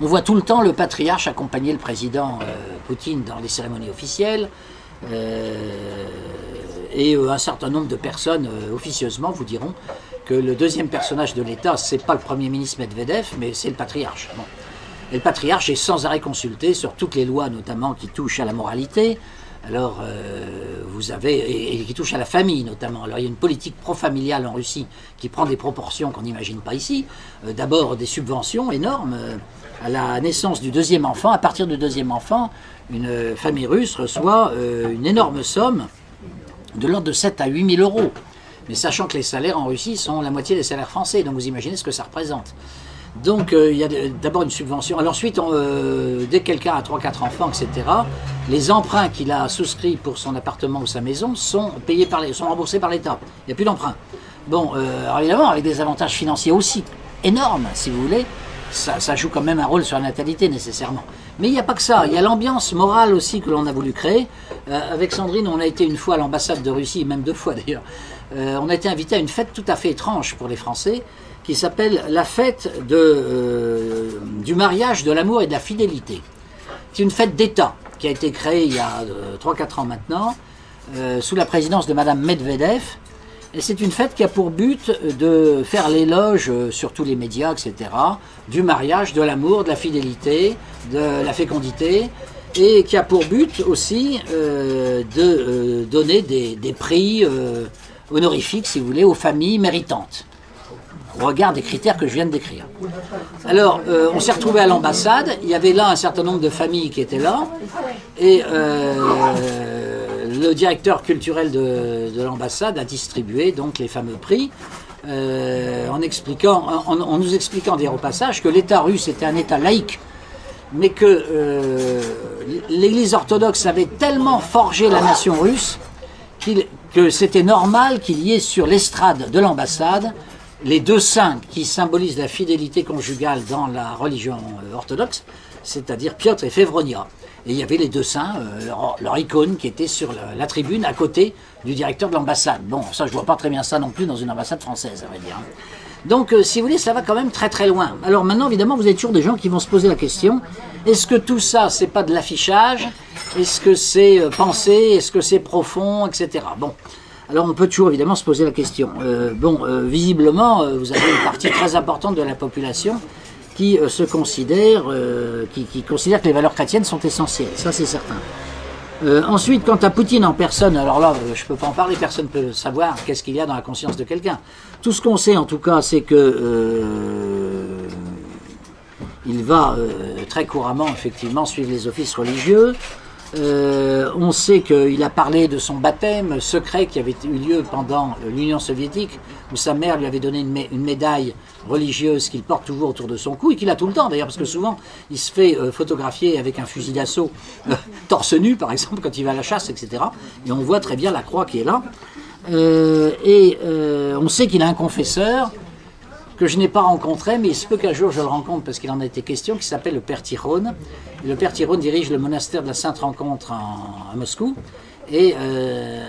On voit tout le temps le patriarche accompagner le président Poutine dans les cérémonies officielles, et un certain nombre de personnes officieusement vous diront que le deuxième personnage de l'État, c'est pas le Premier ministre Medvedev, mais c'est le patriarche. Bon. Et le patriarche est sans arrêt consulté sur toutes les lois, notamment qui touchent à la moralité, Alors, vous avez, et qui touche à la famille notamment. Alors, il y a une politique pro-familiale en Russie qui prend des proportions qu'on n'imagine pas ici. D'abord, des subventions énormes. À la naissance du deuxième enfant, à partir du deuxième enfant, une famille russe reçoit une énorme somme de l'ordre de 7 à 8 000 euros. Mais sachant que les salaires en Russie sont la moitié des salaires français, donc vous imaginez ce que ça représente. Donc il y a d'abord une subvention. Alors ensuite, dès que quelqu'un a 3-4 enfants, etc., les emprunts qu'il a souscrits pour son appartement ou sa maison sont payés sont remboursés par l'État. Il n'y a plus d'emprunt. Bon, alors évidemment, avec des avantages financiers aussi énormes, si vous voulez, ça joue quand même un rôle sur la natalité nécessairement. Mais il n'y a pas que ça, il y a l'ambiance morale aussi que l'on a voulu créer. Avec Sandrine, on a été une fois à l'ambassade de Russie, même 2 fois d'ailleurs. On a été invité à une fête tout à fait étrange pour les Français, qui s'appelle la fête du mariage, de l'amour et de la fidélité. C'est une fête d'État qui a été créée il y a 3-4 ans maintenant, sous la présidence de Madame Medvedev. Et c'est une fête qui a pour but de faire l'éloge sur tous les médias, etc., du mariage, de l'amour, de la fidélité, de la fécondité, et qui a pour but aussi de donner des prix honorifiques, si vous voulez, aux familles méritantes, au regard des critères que je viens de décrire. Alors, on s'est retrouvé à l'ambassade, il y avait là un certain nombre de familles qui étaient là, et le directeur culturel de l'ambassade a distribué donc les fameux prix, en nous expliquant dire au passage que l'État russe était un État laïque, mais que l'Église orthodoxe avait tellement forgé la nation russe que c'était normal qu'il y ait sur l'estrade de l'ambassade les 2 saints qui symbolisent la fidélité conjugale dans la religion orthodoxe, c'est-à-dire Piotr et Févronia. Et il y avait les 2 saints, leur icône qui était sur la tribune à côté du directeur de l'ambassade. Bon, ça je vois pas très bien ça non plus dans une ambassade française, à vrai dire. Donc si vous voulez, ça va quand même très très loin. Alors maintenant, évidemment, vous avez toujours des gens qui vont se poser la question, est-ce que tout ça, c'est pas de l'affichage? Est-ce que c'est pensé? Est-ce que c'est profond? Etc. Bon. Alors on peut toujours évidemment se poser la question. Visiblement, vous avez une partie très importante de la population qui considère que les valeurs chrétiennes sont essentielles, ça c'est certain. Ensuite, quant à Poutine en personne, alors là, je ne peux pas en parler, personne ne peut savoir qu'est-ce qu'il y a dans la conscience de quelqu'un. Tout ce qu'on sait en tout cas, c'est que il va très couramment effectivement suivre les offices religieux. On sait qu'il a parlé de son baptême secret qui avait eu lieu pendant l'Union soviétique, où sa mère lui avait donné une médaille religieuse qu'il porte toujours autour de son cou, et qu'il a tout le temps d'ailleurs, parce que souvent il se fait photographier avec un fusil d'assaut torse nu par exemple quand il va à la chasse, etc. Et on voit très bien la croix qui est là. On sait qu'il a un confesseur que je n'ai pas rencontré, mais il se peut qu'un jour je le rencontre parce qu'il en a été question, qui s'appelle le Père Tikhon. Le Père Tikhon dirige le monastère de la Sainte Rencontre à Moscou, et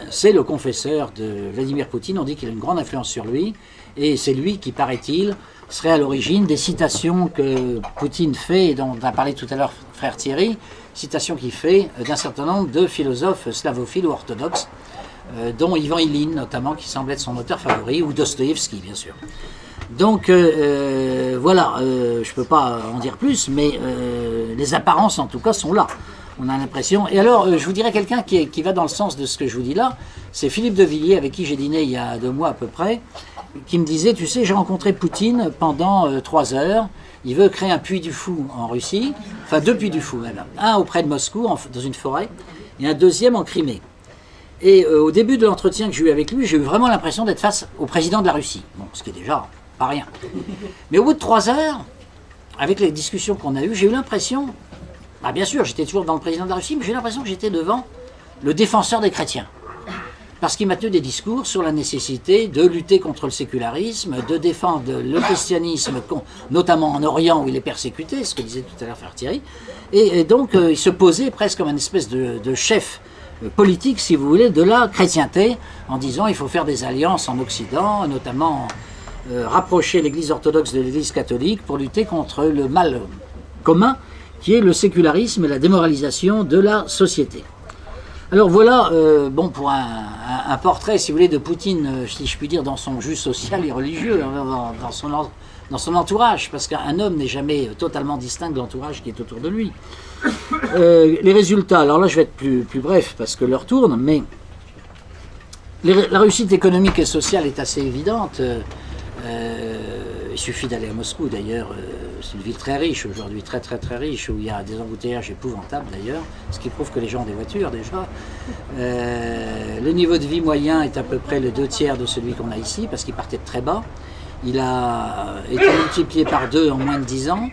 c'est le confesseur de Vladimir Poutine. On dit qu'il a une grande influence sur lui, et c'est lui qui, paraît-il, serait à l'origine des citations que Poutine fait, et dont a parlé tout à l'heure frère Thierry, citations qu'il fait d'un certain nombre de philosophes slavophiles ou orthodoxes, dont Ivan Ilyin notamment, qui semble être son auteur favori, ou Dostoïevski bien sûr. Donc voilà, je ne peux pas en dire plus, mais les apparences en tout cas sont là. On a l'impression. Et alors, je vous dirais quelqu'un qui va dans le sens de ce que je vous dis là, c'est Philippe de Villiers, avec qui j'ai dîné il y a 2 mois à peu près, qui me disait, tu sais, j'ai rencontré Poutine pendant 3 heures, il veut créer un puits du Fou en Russie, enfin 2 puits du Fou même, un auprès de Moscou, dans une forêt, et un deuxième en Crimée. Et au début de l'entretien que j'ai eu avec lui, j'ai eu vraiment l'impression d'être face au président de la Russie. Bon, ce qui est déjà pas rien. Mais au bout de 3 heures, avec les discussions qu'on a eues, j'ai eu l'impression, bien sûr, j'étais toujours dans le président de la Russie, mais j'ai eu l'impression que j'étais devant le défenseur des chrétiens. Parce qu'il m'a tenu des discours sur la nécessité de lutter contre le sécularisme, de défendre le christianisme, notamment en Orient où il est persécuté, ce que disait tout à l'heure frère Thierry. Et donc, il se posait presque comme une espèce de chef politique, si vous voulez, de la chrétienté, en disant il faut faire des alliances en Occident, notamment rapprocher l'Église orthodoxe de l'Église catholique pour lutter contre le mal commun qui est le sécularisme et la démoralisation de la société. Alors voilà, bon, pour un portrait, si vous voulez, de Poutine, si je puis dire, dans son jus social et religieux, hein, dans son entourage, parce qu'un homme n'est jamais totalement distinct de l'entourage qui est autour de lui. Les résultats, alors là je vais être plus bref, parce que l'heure tourne, mais la réussite économique et sociale est assez évidente. Il suffit d'aller à Moscou d'ailleurs, c'est une ville très riche aujourd'hui, très riche, où il y a des embouteillages épouvantables d'ailleurs, ce qui prouve que les gens ont des voitures déjà. Le niveau de vie moyen est à peu près le 2/3 de celui qu'on a ici, parce qu'il partait de très bas. Il a été multiplié par 2 en moins de 10 ans.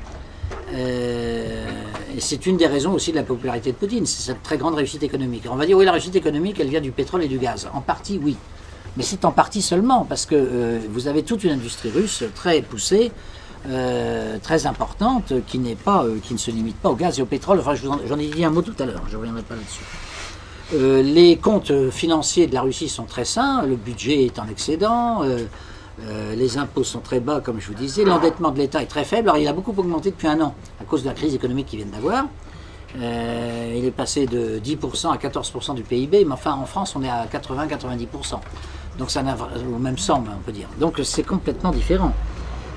Et c'est une des raisons aussi de la popularité de Poutine, c'est cette très grande réussite économique. On va dire oui, la réussite économique, elle vient du pétrole et du gaz. En partie, oui. Mais c'est en partie seulement, parce que vous avez toute une industrie russe très poussée, très importante, qui ne se limite pas au gaz et au pétrole. Enfin, j'en ai dit un mot tout à l'heure, je ne reviendrai pas là-dessus. Les comptes financiers de la Russie sont très sains, le budget est en excédent, les impôts sont très bas, comme je vous disais, l'endettement de l'État est très faible. Alors il a beaucoup augmenté depuis un an, à cause de la crise économique qu'ils viennent d'avoir. Il est passé de 10% à 14% du PIB, mais enfin en France on est à 80-90%. Donc ça n'a au même somme, on peut dire. Donc c'est complètement différent.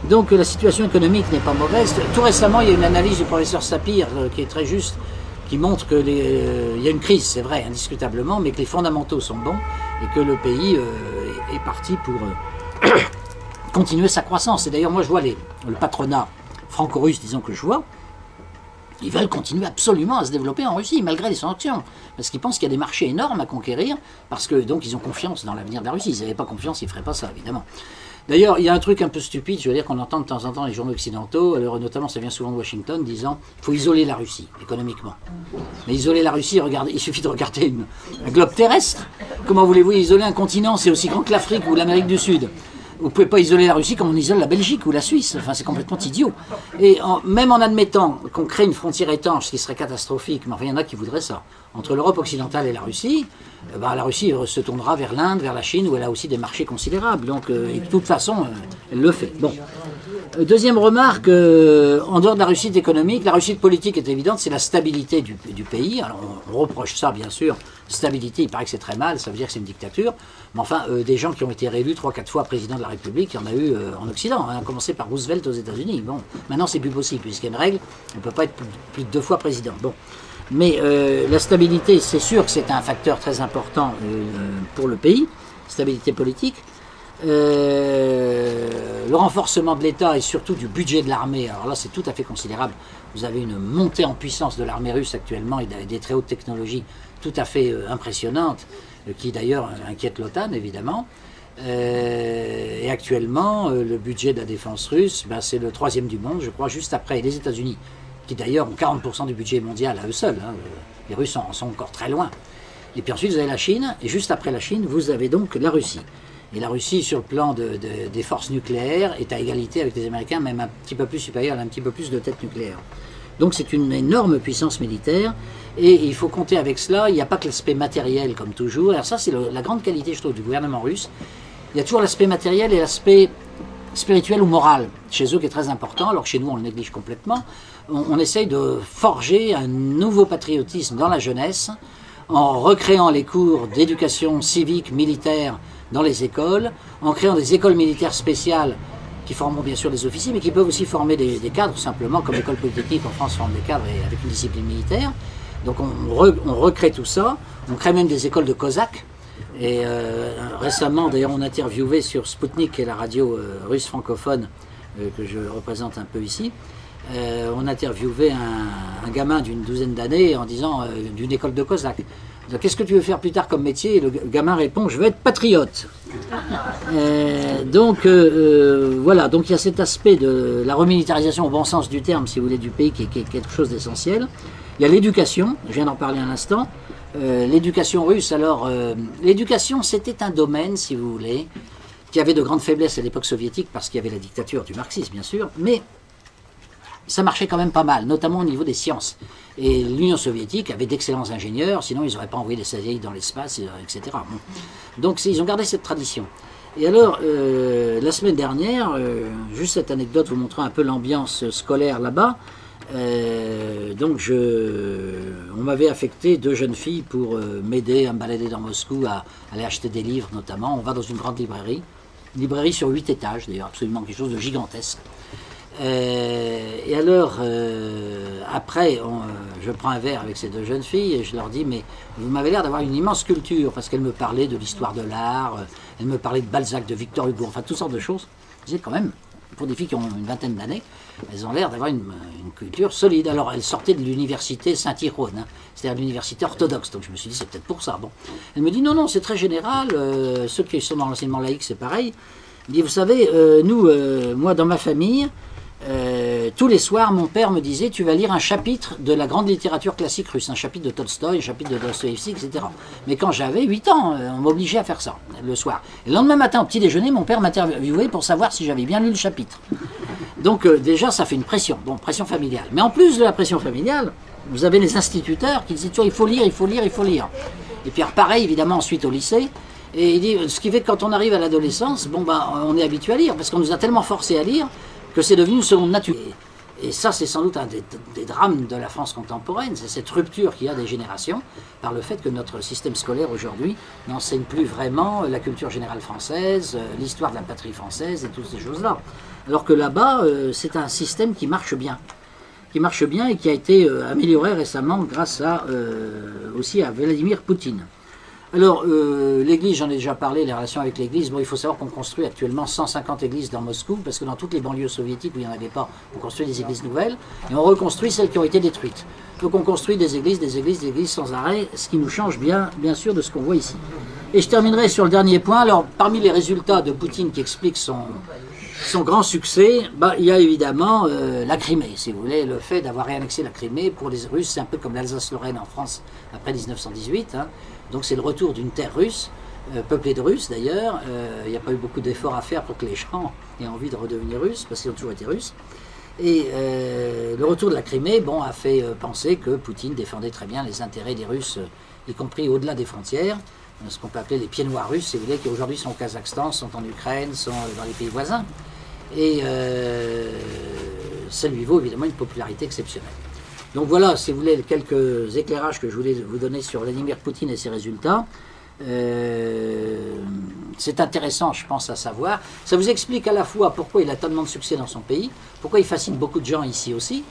Donc la situation économique n'est pas mauvaise. Tout récemment, il y a une analyse du professeur Sapir qui est très juste, qui montre qu'il y a une crise, c'est vrai, indiscutablement, mais que les fondamentaux sont bons et que le pays est parti pour continuer sa croissance. Et d'ailleurs, moi je vois le patronat franco-russe, disons que je vois, ils veulent continuer absolument à se développer en Russie, malgré les sanctions. Parce qu'ils pensent qu'il y a des marchés énormes à conquérir, parce que donc ils ont confiance dans l'avenir de la Russie. S'ils n'avaient pas confiance, ils ne feraient pas ça, évidemment. D'ailleurs, il y a un truc un peu stupide, je veux dire, qu'on entend de temps en temps les journaux occidentaux, alors notamment ça vient souvent de Washington, disant qu'il faut isoler la Russie, économiquement. Mais isoler la Russie, regardez, il suffit de regarder un globe terrestre. Comment voulez-vous isoler un continent? C'est aussi grand que l'Afrique ou l'Amérique du Sud. Vous ne pouvez pas isoler la Russie comme on isole la Belgique ou la Suisse. Enfin, c'est complètement idiot. Et même en admettant qu'on crée une frontière étanche, ce qui serait catastrophique, mais enfin, il y en a qui voudraient ça, entre l'Europe occidentale et la Russie se tournera vers l'Inde, vers la Chine, où elle a aussi des marchés considérables. Donc, et de toute façon, elle le fait. Bon. Deuxième remarque, en dehors de la réussite économique, la réussite politique est évidente, c'est la stabilité du pays. Alors, on reproche ça, bien sûr. Stabilité, il paraît que c'est très mal, ça veut dire que c'est une dictature. Mais enfin, des gens qui ont été réélus 3-4 fois président de la République, il y en a eu en Occident, hein, à commencer par Roosevelt aux États-Unis. Bon, maintenant c'est plus possible, puisqu'il y a une règle, on ne peut pas être plus de 2 fois président. Bon. Mais la stabilité, c'est sûr que c'est un facteur très important pour le pays, stabilité politique. Le renforcement de l'État et surtout du budget de l'armée, alors là c'est tout à fait considérable. Vous avez une montée en puissance de l'armée russe actuellement et des très hautes technologies tout à fait impressionnantes, qui d'ailleurs inquiètent l'OTAN évidemment. Et actuellement, le budget de la défense russe, c'est le 3e du monde, je crois, juste après les États-Unis, qui d'ailleurs ont 40% du budget mondial à eux seuls. Hein. Les Russes en sont encore très loin. Et puis ensuite, vous avez la Chine, et juste après la Chine, vous avez donc la Russie. Et la Russie, sur le plan des forces nucléaires, est à égalité avec les Américains, même un petit peu plus supérieure, elle a un petit peu plus de têtes nucléaires. Donc c'est une énorme puissance militaire, et il faut compter avec cela. Il n'y a pas que l'aspect matériel, comme toujours. Alors ça, c'est la grande qualité, je trouve, du gouvernement russe. Il y a toujours l'aspect matériel et l'aspect spirituel ou moral, chez eux, qui est très important, alors que chez nous, on le néglige complètement. On essaye de forger un nouveau patriotisme dans la jeunesse, en recréant les cours d'éducation civique, militaire, dans les écoles, en créant des écoles militaires spéciales qui formeront bien sûr des officiers, mais qui peuvent aussi former des cadres, simplement, comme l'école polytechnique en France forme des cadres avec une discipline militaire. Donc on recrée tout ça, on crée même des écoles de Cosaques. Et récemment, d'ailleurs, on interviewait sur Sputnik, qui est la radio russe francophone que je représente un peu ici, on interviewait un gamin d'une douzaine d'années en disant d'une école de Cosaques. Qu'est-ce que tu veux faire plus tard comme métier? Et le gamin répond, je veux être patriote. Voilà, donc il y a cet aspect de la remilitarisation au bon sens du terme, si vous voulez, du pays, qui est quelque chose d'essentiel. Il y a l'éducation, je viens d'en parler un instant. L'éducation russe, alors, l'éducation c'était un domaine, si vous voulez, qui avait de grandes faiblesses à l'époque soviétique, parce qu'il y avait la dictature du marxisme, bien sûr, mais ça marchait quand même pas mal, notamment au niveau des sciences. Et l'Union soviétique avait d'excellents ingénieurs, sinon ils n'auraient pas envoyé des satellites dans l'espace, etc. Bon. Donc ils ont gardé cette tradition. Et alors, la semaine dernière, juste cette anecdote vous montrant un peu l'ambiance scolaire là-bas, Donc on m'avait affecté 2 jeunes filles pour m'aider à me balader dans Moscou, à aller acheter des livres notamment. On va dans une grande librairie, une librairie sur 8 étages d'ailleurs, absolument quelque chose de gigantesque. Et alors, après, je prends un verre avec ces 2 jeunes filles et je leur dis, mais vous m'avez l'air d'avoir une immense culture, parce qu'elles me parlaient de l'histoire de l'art, elles me parlaient de Balzac, de Victor Hugo, enfin toutes sortes de choses. Je disais quand même, pour des filles qui ont une vingtaine d'années, elles ont l'air d'avoir une culture solide. Alors elles sortaient de l'université Saint-Hirone, hein, c'est-à-dire l'université orthodoxe, donc je me suis dit c'est peut-être pour ça. Bon. Elle me dit non, c'est très général, ceux qui sont dans l'enseignement laïque c'est pareil. Elle dit vous savez, moi dans ma famille, tous les soirs, mon père me disait tu vas lire un chapitre de la grande littérature classique russe, un chapitre de Tolstoï, un chapitre de Dostoïevski, etc. Mais quand j'avais 8 ans, on m'obligeait à faire ça, le soir. Et le lendemain matin, au petit déjeuner, mon père m'interviewait pour savoir si j'avais bien lu le chapitre. Donc déjà, ça fait une pression, bon, pression familiale. Mais en plus de la pression familiale, vous avez les instituteurs qui disent tu vois, il faut lire, il faut lire, il faut lire. Et puis pareil, évidemment, ensuite au lycée. Et il dit, ce qui fait que quand on arrive à l'adolescence, bon, on est habitué à lire, parce qu'on nous a tellement forcé à lire que c'est devenu une seconde nature. Et ça, c'est sans doute un des drames de la France contemporaine, c'est cette rupture qu'il y a des générations par le fait que notre système scolaire aujourd'hui n'enseigne plus vraiment la culture générale française, l'histoire de la patrie française et toutes ces choses-là. Alors que là-bas, c'est un système qui marche bien et qui a été amélioré récemment grâce aussi à Vladimir Poutine. Alors, l'église, j'en ai déjà parlé, les relations avec l'église. Bon, il faut savoir qu'on construit actuellement 150 églises dans Moscou, parce que dans toutes les banlieues soviétiques où il n'y en avait pas, on construit des églises nouvelles, et on reconstruit celles qui ont été détruites. Donc on construit des églises sans arrêt, ce qui nous change bien sûr de ce qu'on voit ici. Et je terminerai sur le dernier point. Alors, parmi les résultats de Poutine qui expliquent son grand succès, il y a évidemment la Crimée, si vous voulez, le fait d'avoir réannexé la Crimée. Pour les Russes, c'est un peu comme l'Alsace-Lorraine en France après 1918, hein. Donc c'est le retour d'une terre russe, peuplée de Russes d'ailleurs. Il n'y a pas eu beaucoup d'efforts à faire pour que les gens aient envie de redevenir russes, parce qu'ils ont toujours été russes. Et le retour de la Crimée a fait penser que Poutine défendait très bien les intérêts des Russes, y compris au-delà des frontières, ce qu'on peut appeler les pieds noirs russes, si vous voulez, qui aujourd'hui sont au Kazakhstan, sont en Ukraine, sont dans les pays voisins. Et ça lui vaut évidemment une popularité exceptionnelle. Donc voilà, si vous voulez, quelques éclairages que je voulais vous donner sur Vladimir Poutine et ses résultats. C'est intéressant, je pense, à savoir. Ça vous explique à la fois pourquoi il a tellement de succès dans son pays, pourquoi il fascine beaucoup de gens ici aussi,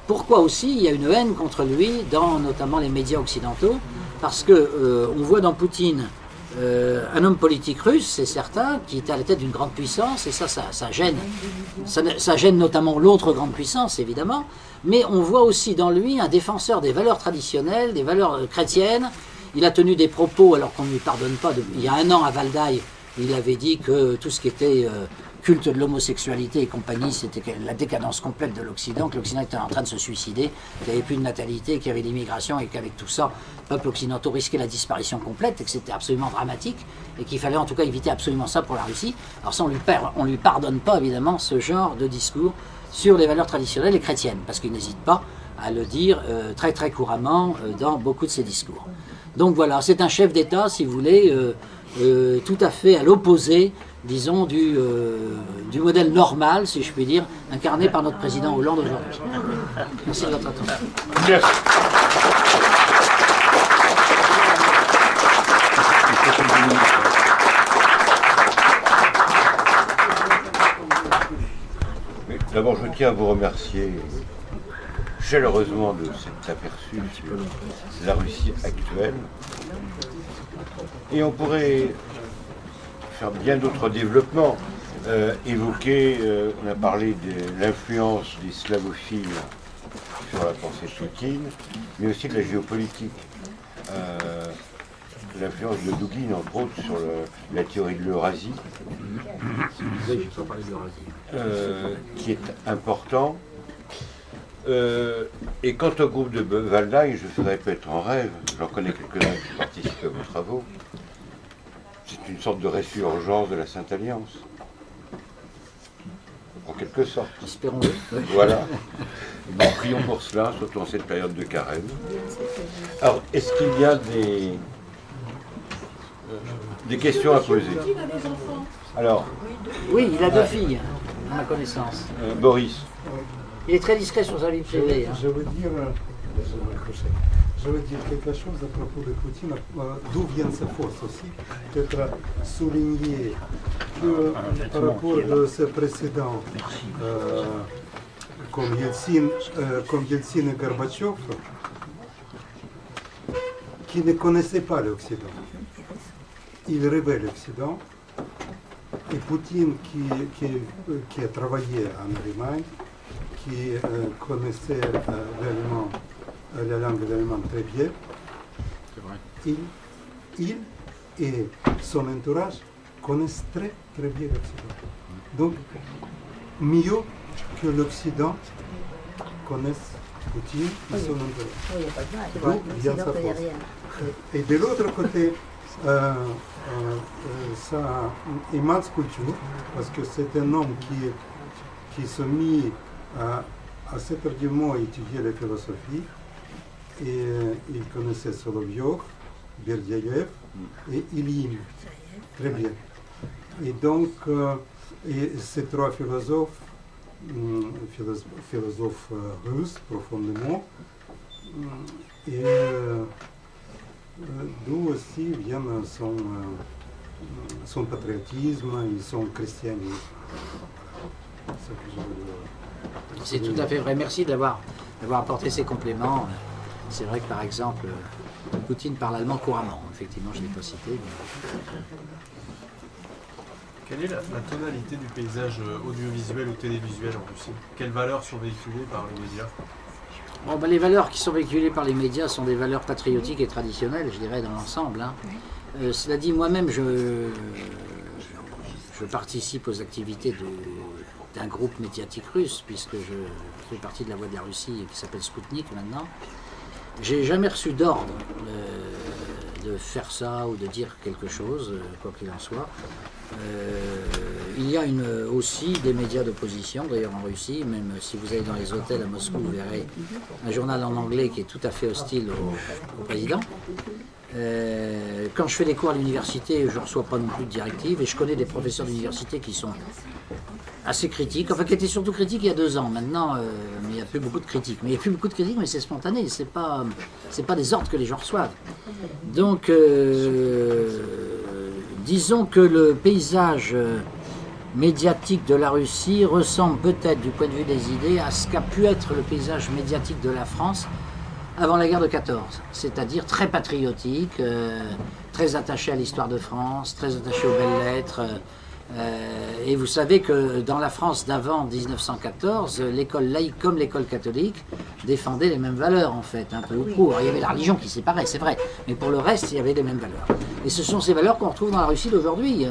pourquoi aussi il y a une haine contre lui dans notamment les médias occidentaux, parce que on voit dans Poutine un homme politique russe, c'est certain, qui est à la tête d'une grande puissance, et ça gêne. Ça gêne notamment l'autre grande puissance, évidemment, mais on voit aussi dans lui un défenseur des valeurs traditionnelles, des valeurs chrétiennes. Il a tenu des propos, alors qu'on ne lui pardonne pas, il y a 1 an à Valdaï, il avait dit que tout ce qui était culte de l'homosexualité et compagnie, c'était la décadence complète de l'Occident, que l'Occident était en train de se suicider, qu'il n'y avait plus de natalité, qu'il y avait l'immigration et qu'avec tout ça, les peuples occidentaux risquaient la disparition complète et que c'était absolument dramatique et qu'il fallait en tout cas éviter absolument ça pour la Russie. Alors ça, on lui pardonne pas évidemment ce genre de discours sur les valeurs traditionnelles et chrétiennes, parce qu'il n'hésite pas à le dire très très couramment dans beaucoup de ses discours. Donc voilà, c'est un chef d'État, si vous voulez, tout à fait à l'opposé, disons, du modèle normal, si je puis dire, incarné par notre président Hollande aujourd'hui. Merci de votre attention. Merci. D'abord, je tiens à vous remercier chaleureusement de cet aperçu sur la Russie actuelle. Et on pourrait faire bien d'autres développements, évoquer, on a parlé de l'influence des slavophiles sur la pensée de Poutine, mais aussi de la géopolitique. L'influence de Dugin, entre autres, sur la théorie de l'Eurasie, qui est important. Et quant au groupe de Valdaï, je ferai peut-être en rêve, j'en connais quelques-uns qui participent à vos travaux, c'est une sorte de résurgence de la Sainte Alliance, en quelque sorte. Espérons-le. Voilà. Nous prions pour cela, surtout en cette période de carême. Alors, est-ce qu'il y a des questions à poser? Alors, oui, il a 2 filles, à ma connaissance. Boris. Il est très discret sur sa vie privée. Hein. Je veux dire quelque chose à propos de Poutine, d'où viennent ses forces aussi. Peut-être souligner que par rapport à ses précédents, comme Yeltsin et Gorbatchev, qui ne connaissaient pas l'Occident. Ils rêvaient l'Occident. Et Poutine, qui a travaillé en Allemagne, qui connaissait l'allemand, la langue allemande très bien, il et son entourage connaissent très très bien l'Occident. Donc, mieux que l'Occident connaisse Poutine et son entourage. Donc, il y a sa force. Et de l'autre côté, ça a immense culture, parce que c'est un homme qui s'est mis assez tardivement à étudier la philosophie, et il connaissait Solovyov, Berdyaev et Ilyin très bien. Et donc, et ces trois philosophes russes profondément, et d'où aussi vient son patriotisme et son christianisme. C'est tout à fait vrai. Merci d'avoir apporté ces compléments. C'est vrai que par exemple, Poutine parle allemand couramment. Effectivement, je ne l'ai pas cité. Mais... Quelle est la tonalité du paysage audiovisuel ou télévisuel en Russie? Quelles valeurs sont véhiculées par les médias? Bon, ben, les valeurs qui sont véhiculées par les médias sont des valeurs patriotiques et traditionnelles, je dirais, dans l'ensemble. Hein. Cela dit, moi-même, je participe aux activités d'un groupe médiatique russe, puisque je fais partie de la Voix de la Russie qui s'appelle Spoutnik maintenant. J'ai jamais reçu d'ordre de faire ça ou de dire quelque chose, quoi qu'il en soit. Il y a aussi des médias d'opposition, d'ailleurs en Russie, même si vous allez dans les hôtels à Moscou, vous verrez un journal en anglais qui est tout à fait hostile au président. Quand je fais des cours à l'université, je ne reçois pas non plus de directives, et je connais des professeurs d'université qui sont assez critiques, enfin qui étaient surtout critiques il y a 2 ans. Maintenant, il n'y a plus beaucoup de critiques. Mais il n'y a plus beaucoup de critiques, mais c'est spontané, c'est pas des ordres que les gens reçoivent. Donc, disons que le paysage médiatique de la Russie ressemble peut-être, du point de vue des idées, à ce qu'a pu être le paysage médiatique de la France avant la guerre de 14, c'est-à-dire très patriotique, très attaché à l'histoire de France, très attaché aux belles lettres. Et vous savez que dans la France d'avant 1914, l'école laïque comme l'école catholique défendaient les mêmes valeurs en fait, un peu ou prou. Il y avait la religion qui séparait, c'est vrai, mais pour le reste, il y avait les mêmes valeurs. Et ce sont ces valeurs qu'on retrouve dans la Russie d'aujourd'hui.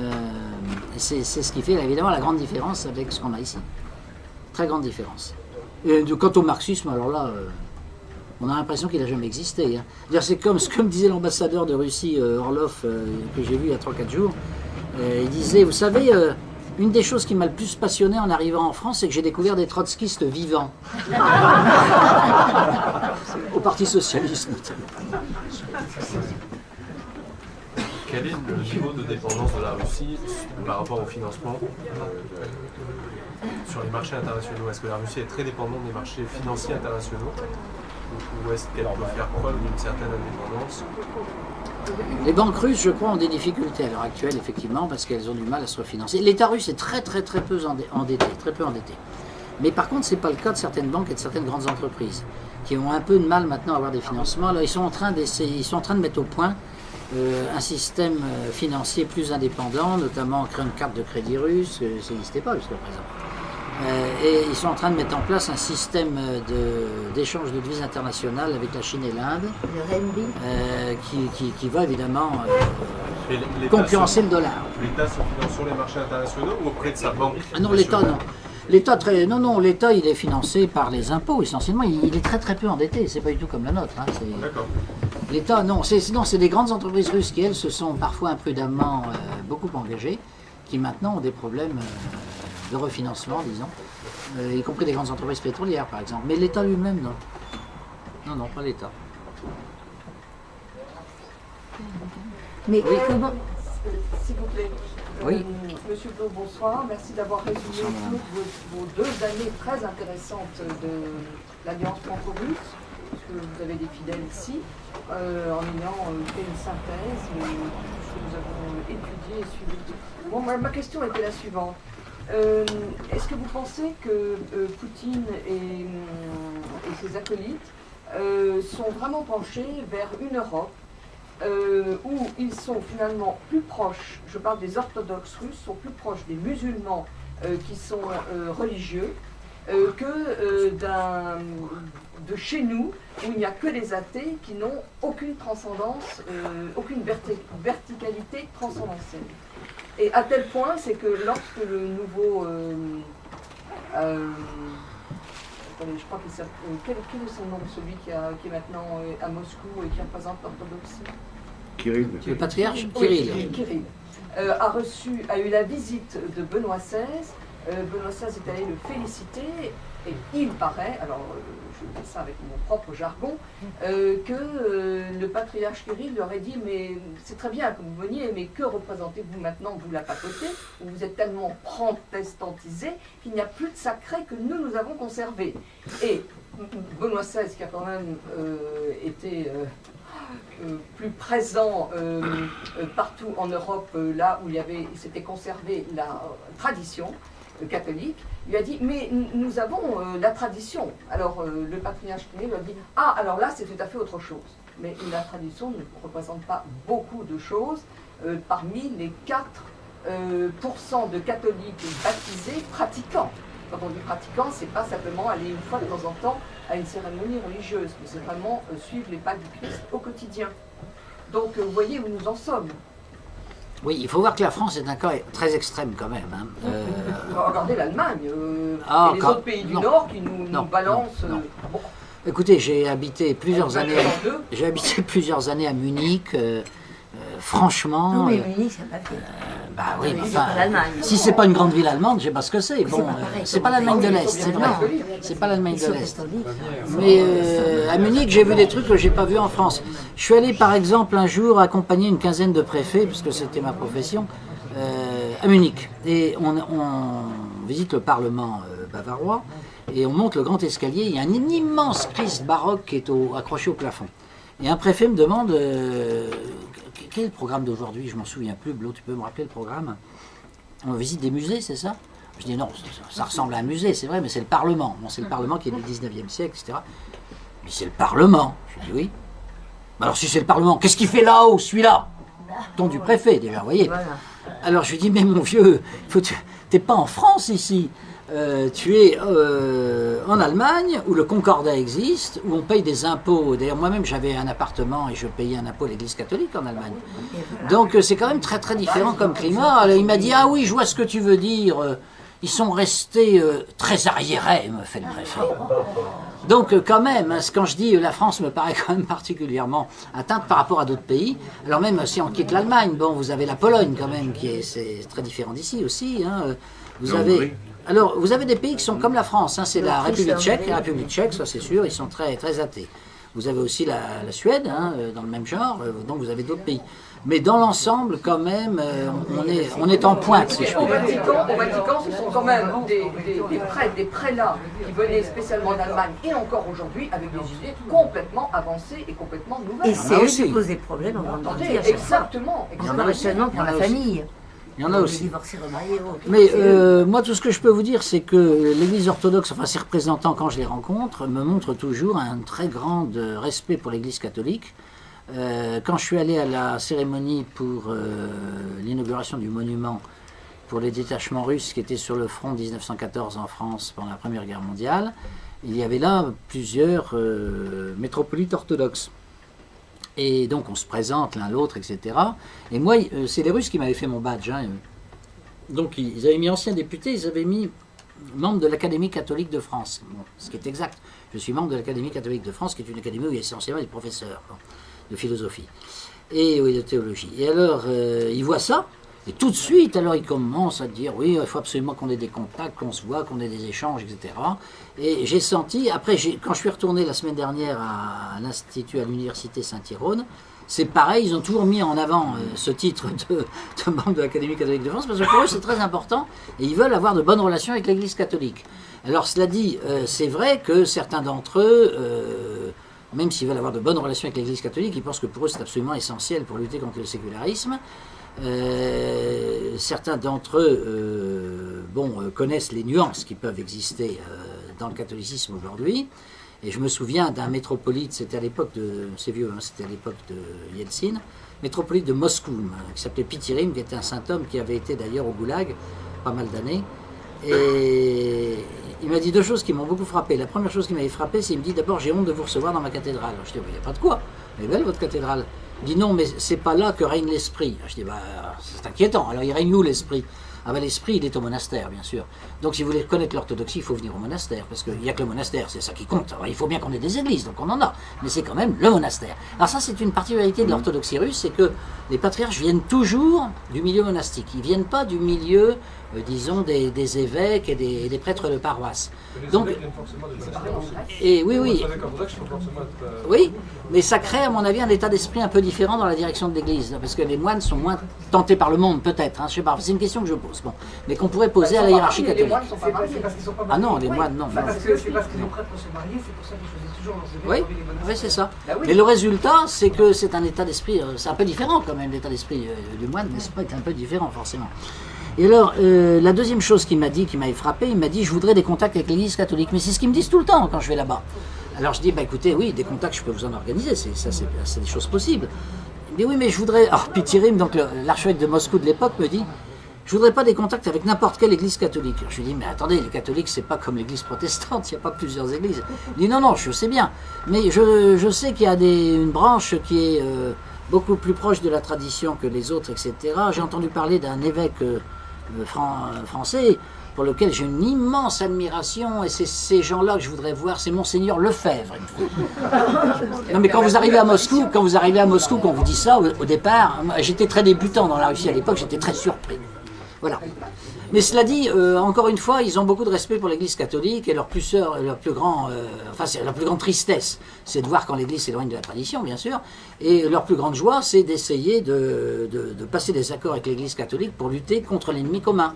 C'est ce qui fait évidemment la grande différence avec ce qu'on a ici. Très grande différence. Et quant au marxisme, alors là, on a l'impression qu'il n'a jamais existé. Hein. C'est comme ce que me disait l'ambassadeur de Russie, Orlov, que j'ai vu il y a 3-4 jours. Il disait, vous savez, une des choses qui m'a le plus passionné en arrivant en France, c'est que j'ai découvert des trotskistes vivants. Au Parti Socialiste notamment. Quel est le niveau de dépendance de la Russie par rapport au financement sur les marchés internationaux? Est-ce que la Russie est très dépendante des marchés financiers internationaux ou est-ce qu'elle peut faire preuve d'une certaine indépendance? Les banques russes, je crois, ont des difficultés à l'heure actuelle, effectivement, parce qu'elles ont du mal à se refinancer. L'État russe est très peu endetté. Mais par contre, ce n'est pas le cas de certaines banques et de certaines grandes entreprises, qui ont un peu de mal maintenant à avoir des financements. Alors, ils sont en train de mettre au point un système financier plus indépendant, notamment en créant une carte de crédit russe, ça n'existait pas jusqu'à présent. Et ils sont en train de mettre en place un système d'échange de devises internationales avec la Chine et l'Inde, qui va évidemment concurrencer le dollar. L'État se finance sur les marchés internationaux ou auprès de sa banque? Ah non, l'État non. L'État il est financé par les impôts essentiellement. Il est très peu endetté. C'est pas du tout comme la nôtre. Hein. D'accord. L'État non, c'est des grandes entreprises russes qui elles se sont parfois imprudemment beaucoup engagées, qui maintenant ont des problèmes de refinancement, disons, y compris des grandes entreprises pétrolières, par exemple. Mais l'État lui-même, non. Non, pas l'État. Mais oui. comment... S'il vous plaît, Oui. Monsieur Blo, bonsoir. Merci d'avoir résumé Bonsoir, toutes vos 2 années très intéressantes de l'Alliance franco-russe, puisque vous avez des fidèles ici, en ayant fait une synthèse de tout ce que nous avons étudié et suivi. Bon, ma question était la suivante. Est-ce que vous pensez que Poutine et ses acolytes sont vraiment penchés vers une Europe où ils sont finalement plus proches, je parle des orthodoxes russes, sont plus proches des musulmans qui sont religieux que de chez nous, où il n'y a que des athées qui n'ont aucune transcendance, aucune verticalité transcendentielle. Et à tel point, c'est que lorsque le nouveau... attendez, je crois qu'il s'appelle... Quel est son nom, celui qui est maintenant à Moscou et qui représente l'orthodoxie? Kirill. Le patriarche Oui, Kirill. Kirill. A eu la visite de Benoît XVI. Benoît XVI est allé le féliciter et il paraît, alors je dis ça avec mon propre jargon, que le patriarche Kirill leur a dit « mais c'est très bien que vous veniez, mais que représentez-vous maintenant, vous la papauté, où vous êtes tellement protestantisé qu'il n'y a plus de sacré que nous avons conservé ». Et Benoît XVI, qui a quand même été... plus présent partout en Europe, là où il s'était conservé la tradition catholique, lui a dit mais nous avons la tradition. Alors le patriarche Kirill lui a dit ah alors là c'est tout à fait autre chose. Mais la tradition ne représente pas beaucoup de choses parmi les 4% de catholiques baptisés pratiquants. Quand on dit pratiquant, c'est pas simplement aller une fois de temps en temps à une cérémonie religieuse, mais c'est vraiment suivre les pas du Christ au quotidien. Donc vous voyez où nous en sommes. Oui, il faut voir que la France est un cas très extrême quand même. Hein. Regardez l'Allemagne et les autres pays du non. Nord qui nous balancent. Non. Bon. Écoutez, j'ai habité plusieurs années à Munich. Franchement, non mais Munich, c'est pas fait. bah oui, C'est enfin, pas l'Allemagne. si c'est pas une grande ville allemande, je sais pas ce que c'est. Bon, c'est pas l'Allemagne de l'Est, c'est vrai. Non. C'est pas l'Allemagne Ils de sont l'Est. catholiques. Mais à Munich, j'ai vu des trucs que j'ai pas vus en France. Je suis allé par exemple un jour accompagner une quinzaine de préfets, puisque c'était ma profession, à Munich. Et on visite le Parlement bavarois et on monte le grand escalier. Il y a un immense Christ baroque qui est accroché au plafond. Et un préfet me demande quel est le programme d'aujourd'hui? Je m'en souviens plus. Blo, tu peux me rappeler le programme? On visite des musées, c'est ça? Je dis non, ça ressemble à un musée, c'est vrai, mais c'est le Parlement. Bon, c'est le Parlement qui est du 19e siècle, etc. Mais c'est le Parlement. Je dis oui. Alors si c'est le Parlement, qu'est-ce qu'il fait là-haut, celui-là? Ton du préfet, déjà, vous voyez. Voilà. Alors je lui dis, mais mon vieux, t'es pas en France ici. Tu es en Allemagne, où le Concordat existe, où on paye des impôts. D'ailleurs, moi-même, j'avais un appartement et je payais un impôt à l'Église catholique en Allemagne. Donc, c'est quand même très, très différent comme climat. Alors, il m'a dit, ah oui, je vois ce que tu veux dire. Ils sont restés très arriérés, me fait le préfet. Donc, quand même, hein, quand je dis la France me paraît quand même particulièrement atteinte par rapport à d'autres pays. Alors, même si on quitte l'Allemagne, bon, vous avez la Pologne quand même, c'est très différent d'ici aussi. Hein. Vous avez... Alors, vous avez des pays qui sont comme la France, hein, c'est la République tchèque, ça c'est sûr, ils sont très, très athées. Vous avez aussi la Suède, hein, dans le même genre, donc vous avez d'autres pays. Mais dans l'ensemble, quand même, on est en pointe, si je puis Au dire. Vatican, ce sont quand même des prélats qui venaient spécialement d'Allemagne et encore aujourd'hui avec des idées complètement avancées et complètement nouvelles. Et c'est eux qui posent des problèmes en grande partie à chaque fois. Exactement. Seulement pour la famille. Il y en a aussi. Divorcés, remariés, autres. Mais moi, tout ce que je peux vous dire, c'est que l'Église orthodoxe, enfin ses représentants, quand je les rencontre, me montrent toujours un très grand respect pour l'Église catholique. Quand je suis allé à la cérémonie pour l'inauguration du monument pour les détachements russes qui étaient sur le front 1914 en France pendant la Première Guerre mondiale, il y avait là plusieurs métropolites orthodoxes. Et donc on se présente l'un l'autre, etc. Et moi, c'est les Russes qui m'avaient fait mon badge. Hein. Donc ils avaient mis ancien député, ils avaient mis membre de l'Académie catholique de France. Bon, ce qui est exact. Je suis membre de l'Académie catholique de France, qui est une académie où il y a essentiellement des professeurs de philosophie et oui, de théologie. Et alors, ils voient ça, et tout de suite, alors ils commencent à dire, oui, il faut absolument qu'on ait des contacts, qu'on se voit, qu'on ait des échanges, etc. Et j'ai senti, après, quand je suis retourné la semaine dernière à l'Institut, à l'Université Saint-Irône, c'est pareil, ils ont toujours mis en avant ce titre de membre de l'Académie catholique de France, parce que pour eux c'est très important, et ils veulent avoir de bonnes relations avec l'Église catholique. Alors cela dit, c'est vrai que certains d'entre eux, même s'ils veulent avoir de bonnes relations avec l'Église catholique, ils pensent que pour eux c'est absolument essentiel pour lutter contre le sécularisme. Certains d'entre eux connaissent les nuances qui peuvent exister dans le catholicisme aujourd'hui. Et je me souviens d'un métropolite, c'était à l'époque de, c'est vieux, hein, c'était à l'époque de Yeltsin, métropolite de Moscou, qui s'appelait Pitirim, qui était un saint homme qui avait été d'ailleurs au Goulag pas mal d'années. Et il m'a dit deux choses qui m'ont beaucoup frappé. La première chose qui m'avait frappé, c'est qu'il me dit d'abord j'ai honte de vous recevoir dans ma cathédrale. Alors, je dis il n'y a pas de quoi, elle est belle votre cathédrale. Il dit non mais c'est pas là que règne l'esprit. Je dis c'est inquiétant, alors il règne où l'esprit? Ah ben l'esprit il est au monastère bien sûr. Donc si vous voulez connaître l'orthodoxie, il faut venir au monastère, parce qu'il n'y a que le monastère, c'est ça qui compte. Alors, il faut bien qu'on ait des églises, donc on en a, mais c'est quand même le monastère. Alors ça c'est une particularité de l'orthodoxie russe, c'est que les patriarches viennent toujours du milieu monastique, ils ne viennent pas du milieu, disons, des évêques et des prêtres de paroisse. Donc, et oui, oui, mais ça crée à mon avis un état d'esprit un peu différent dans la direction de l'Église, parce que les moines sont moins tentés par le monde peut-être, hein, je sais pas, c'est une question que je pose, bon, mais qu'on pourrait poser à la hiérarchie catholique. Ah non, les moines non. Parce que c'est parce que les prêtres se mariaient, c'est pour ça qu'ils choisissent toujours leurs évêques. Oui, c'est ça. Mais le résultat, c'est que c'est un état d'esprit, c'est un peu différent quand même, l'état d'esprit du moine, n'est-ce pas, est un peu différent forcément. Et alors, la deuxième chose qu'il m'a dit, qui m'avait frappé, il m'a dit, je voudrais des contacts avec l'Église catholique. Mais c'est ce qu'ils me disent tout le temps quand je vais là-bas. Alors je dis, écoutez, oui, des contacts, je peux vous en organiser, c'est des choses possibles. Il dit, oui, mais je voudrais... Alors, Pitirim, donc l'archevêque de Moscou de l'époque, me dit, je voudrais pas des contacts avec n'importe quelle église catholique. Je lui dis, mais attendez, les catholiques, c'est pas comme l'église protestante, il n'y a pas plusieurs églises. Il dit, non, je sais bien. Mais je sais qu'il y a une branche qui est beaucoup plus proche de la tradition que les autres, etc. J'ai entendu parler d'un évêque français pour lequel j'ai une immense admiration, et c'est ces gens-là que je voudrais voir, c'est Monseigneur Lefebvre. Non mais quand vous arrivez à Moscou, qu'on vous dit ça au départ, j'étais très débutant dans la Russie à l'époque, j'étais très surpris. Voilà. Mais cela dit, encore une fois, ils ont beaucoup de respect pour l'Église catholique, et leur plus grande tristesse, c'est de voir quand l'Église s'éloigne de la tradition, bien sûr, et leur plus grande joie, c'est d'essayer de passer des accords avec l'Église catholique pour lutter contre l'ennemi commun.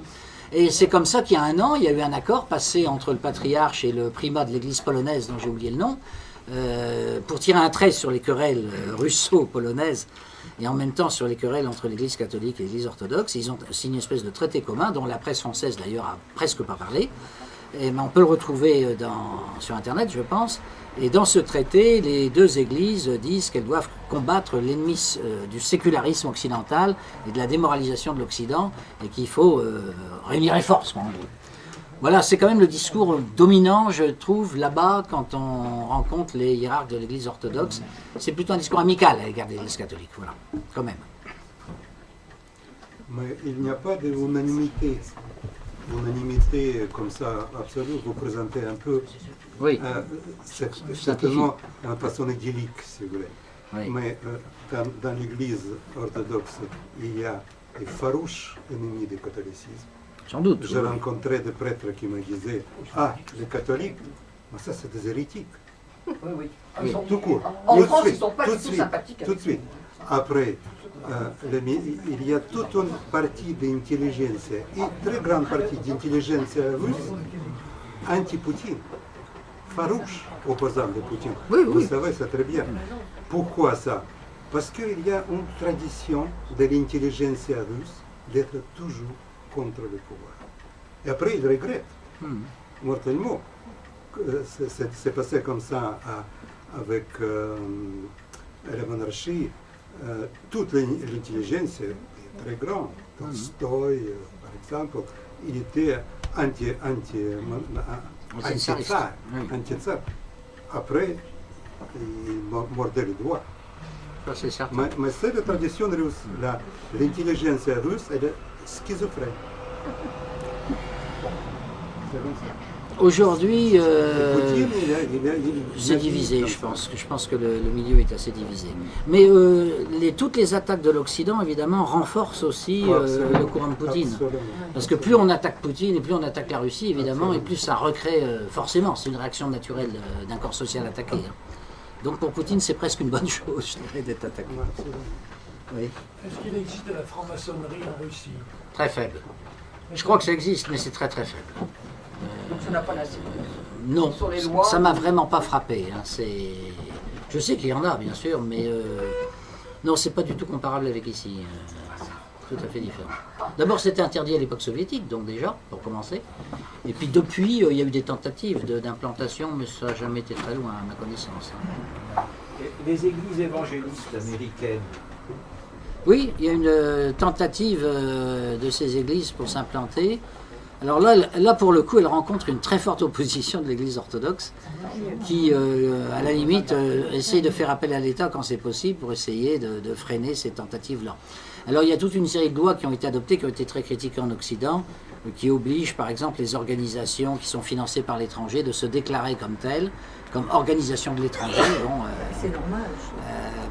Et c'est comme ça qu'il y a un an, il y a eu un accord passé entre le patriarche et le primat de l'Église polonaise, dont j'ai oublié le nom, pour tirer un trait sur les querelles russo-polonaises, et en même temps sur les querelles entre l'Église catholique et l'Église orthodoxe. Ils ont signé une espèce de traité commun, dont la presse française d'ailleurs a presque pas parlé, mais on peut le retrouver sur Internet, je pense. Et dans ce traité, les deux églises disent qu'elles doivent combattre l'ennemi du sécularisme occidental et de la démoralisation de l'Occident, et qu'il faut réunir les forces. Voilà, c'est quand même le discours dominant, je trouve, là-bas, quand on rencontre les hiérarques de l'Église orthodoxe. C'est plutôt un discours amical à l'égard de l'Église catholique, voilà, quand même. Mais il n'y a pas d'unanimité. Unanimité comme ça, absolue, vous présentez un peu. Oui. C'est certainement une façon idyllique, si vous voulez. Oui. Mais dans l'Église orthodoxe, il y a des farouches ennemis du catholicisme. Sans doute. J'ai rencontré des prêtres qui me disaient, les catholiques, mais ça c'est des hérétiques. Oui. Tout court. En France, ils ne sont pas du tout sympathiques. Tout de suite. Après, il y a toute une partie d'intelligence, une très grande partie d'intelligence russe, anti-Poutine, farouche opposant de Poutine. Oui. Vous savez, c'est très bien. Pourquoi ça? Parce qu'il y a une tradition de l'intelligence russe d'être toujours contre le pouvoir. Et après, ils regrettent, mortellement. C'est passé comme ça avec la monarchie. Toute l'intelligence est très grande. Tolstoï, par exemple, il était anti-tsar. Après, il mordait le doigt. C'est certain. Mais c'est la tradition russe. L'intelligence russe, elle est schizophrène. Aujourd'hui, c'est divisé, je pense. Je pense que le milieu est assez divisé. Mais toutes les attaques de l'Occident, évidemment, renforcent aussi le courant de Poutine. Absolument. Parce que plus on attaque Poutine et plus on attaque la Russie, évidemment, et plus ça recrée, forcément, c'est une réaction naturelle d'un corps social attaqué. Donc pour Poutine, c'est presque une bonne chose, je dirais, d'être attaqué. Oui. Est-ce qu'il existe de la franc-maçonnerie en Russie? Très faible. Je crois que ça existe, mais c'est très très faible. Donc ça n'a pas d'incidence. Non, Sur les lois, ça m'a vraiment pas frappé. Hein. Je sais qu'il y en a, bien sûr, mais non, c'est pas du tout comparable avec ici. Tout à fait différent. D'abord, c'était interdit à l'époque soviétique, donc déjà, pour commencer. Et puis depuis, il y a eu des tentatives d'implantation, mais ça n'a jamais été très loin, à ma connaissance. Hein. Les églises évangélistes américaines. Oui, il y a une tentative de ces églises pour s'implanter. Alors là, pour le coup, elle rencontre une très forte opposition de l'église orthodoxe qui, à la limite, essaye de faire appel à l'État quand c'est possible pour essayer de freiner ces tentatives-là. Alors il y a toute une série de lois qui ont été adoptées, qui ont été très critiquées en Occident, qui obligent par exemple les organisations qui sont financées par l'étranger de se déclarer comme telles, comme organisation de l'étranger. Bon, c'est normal.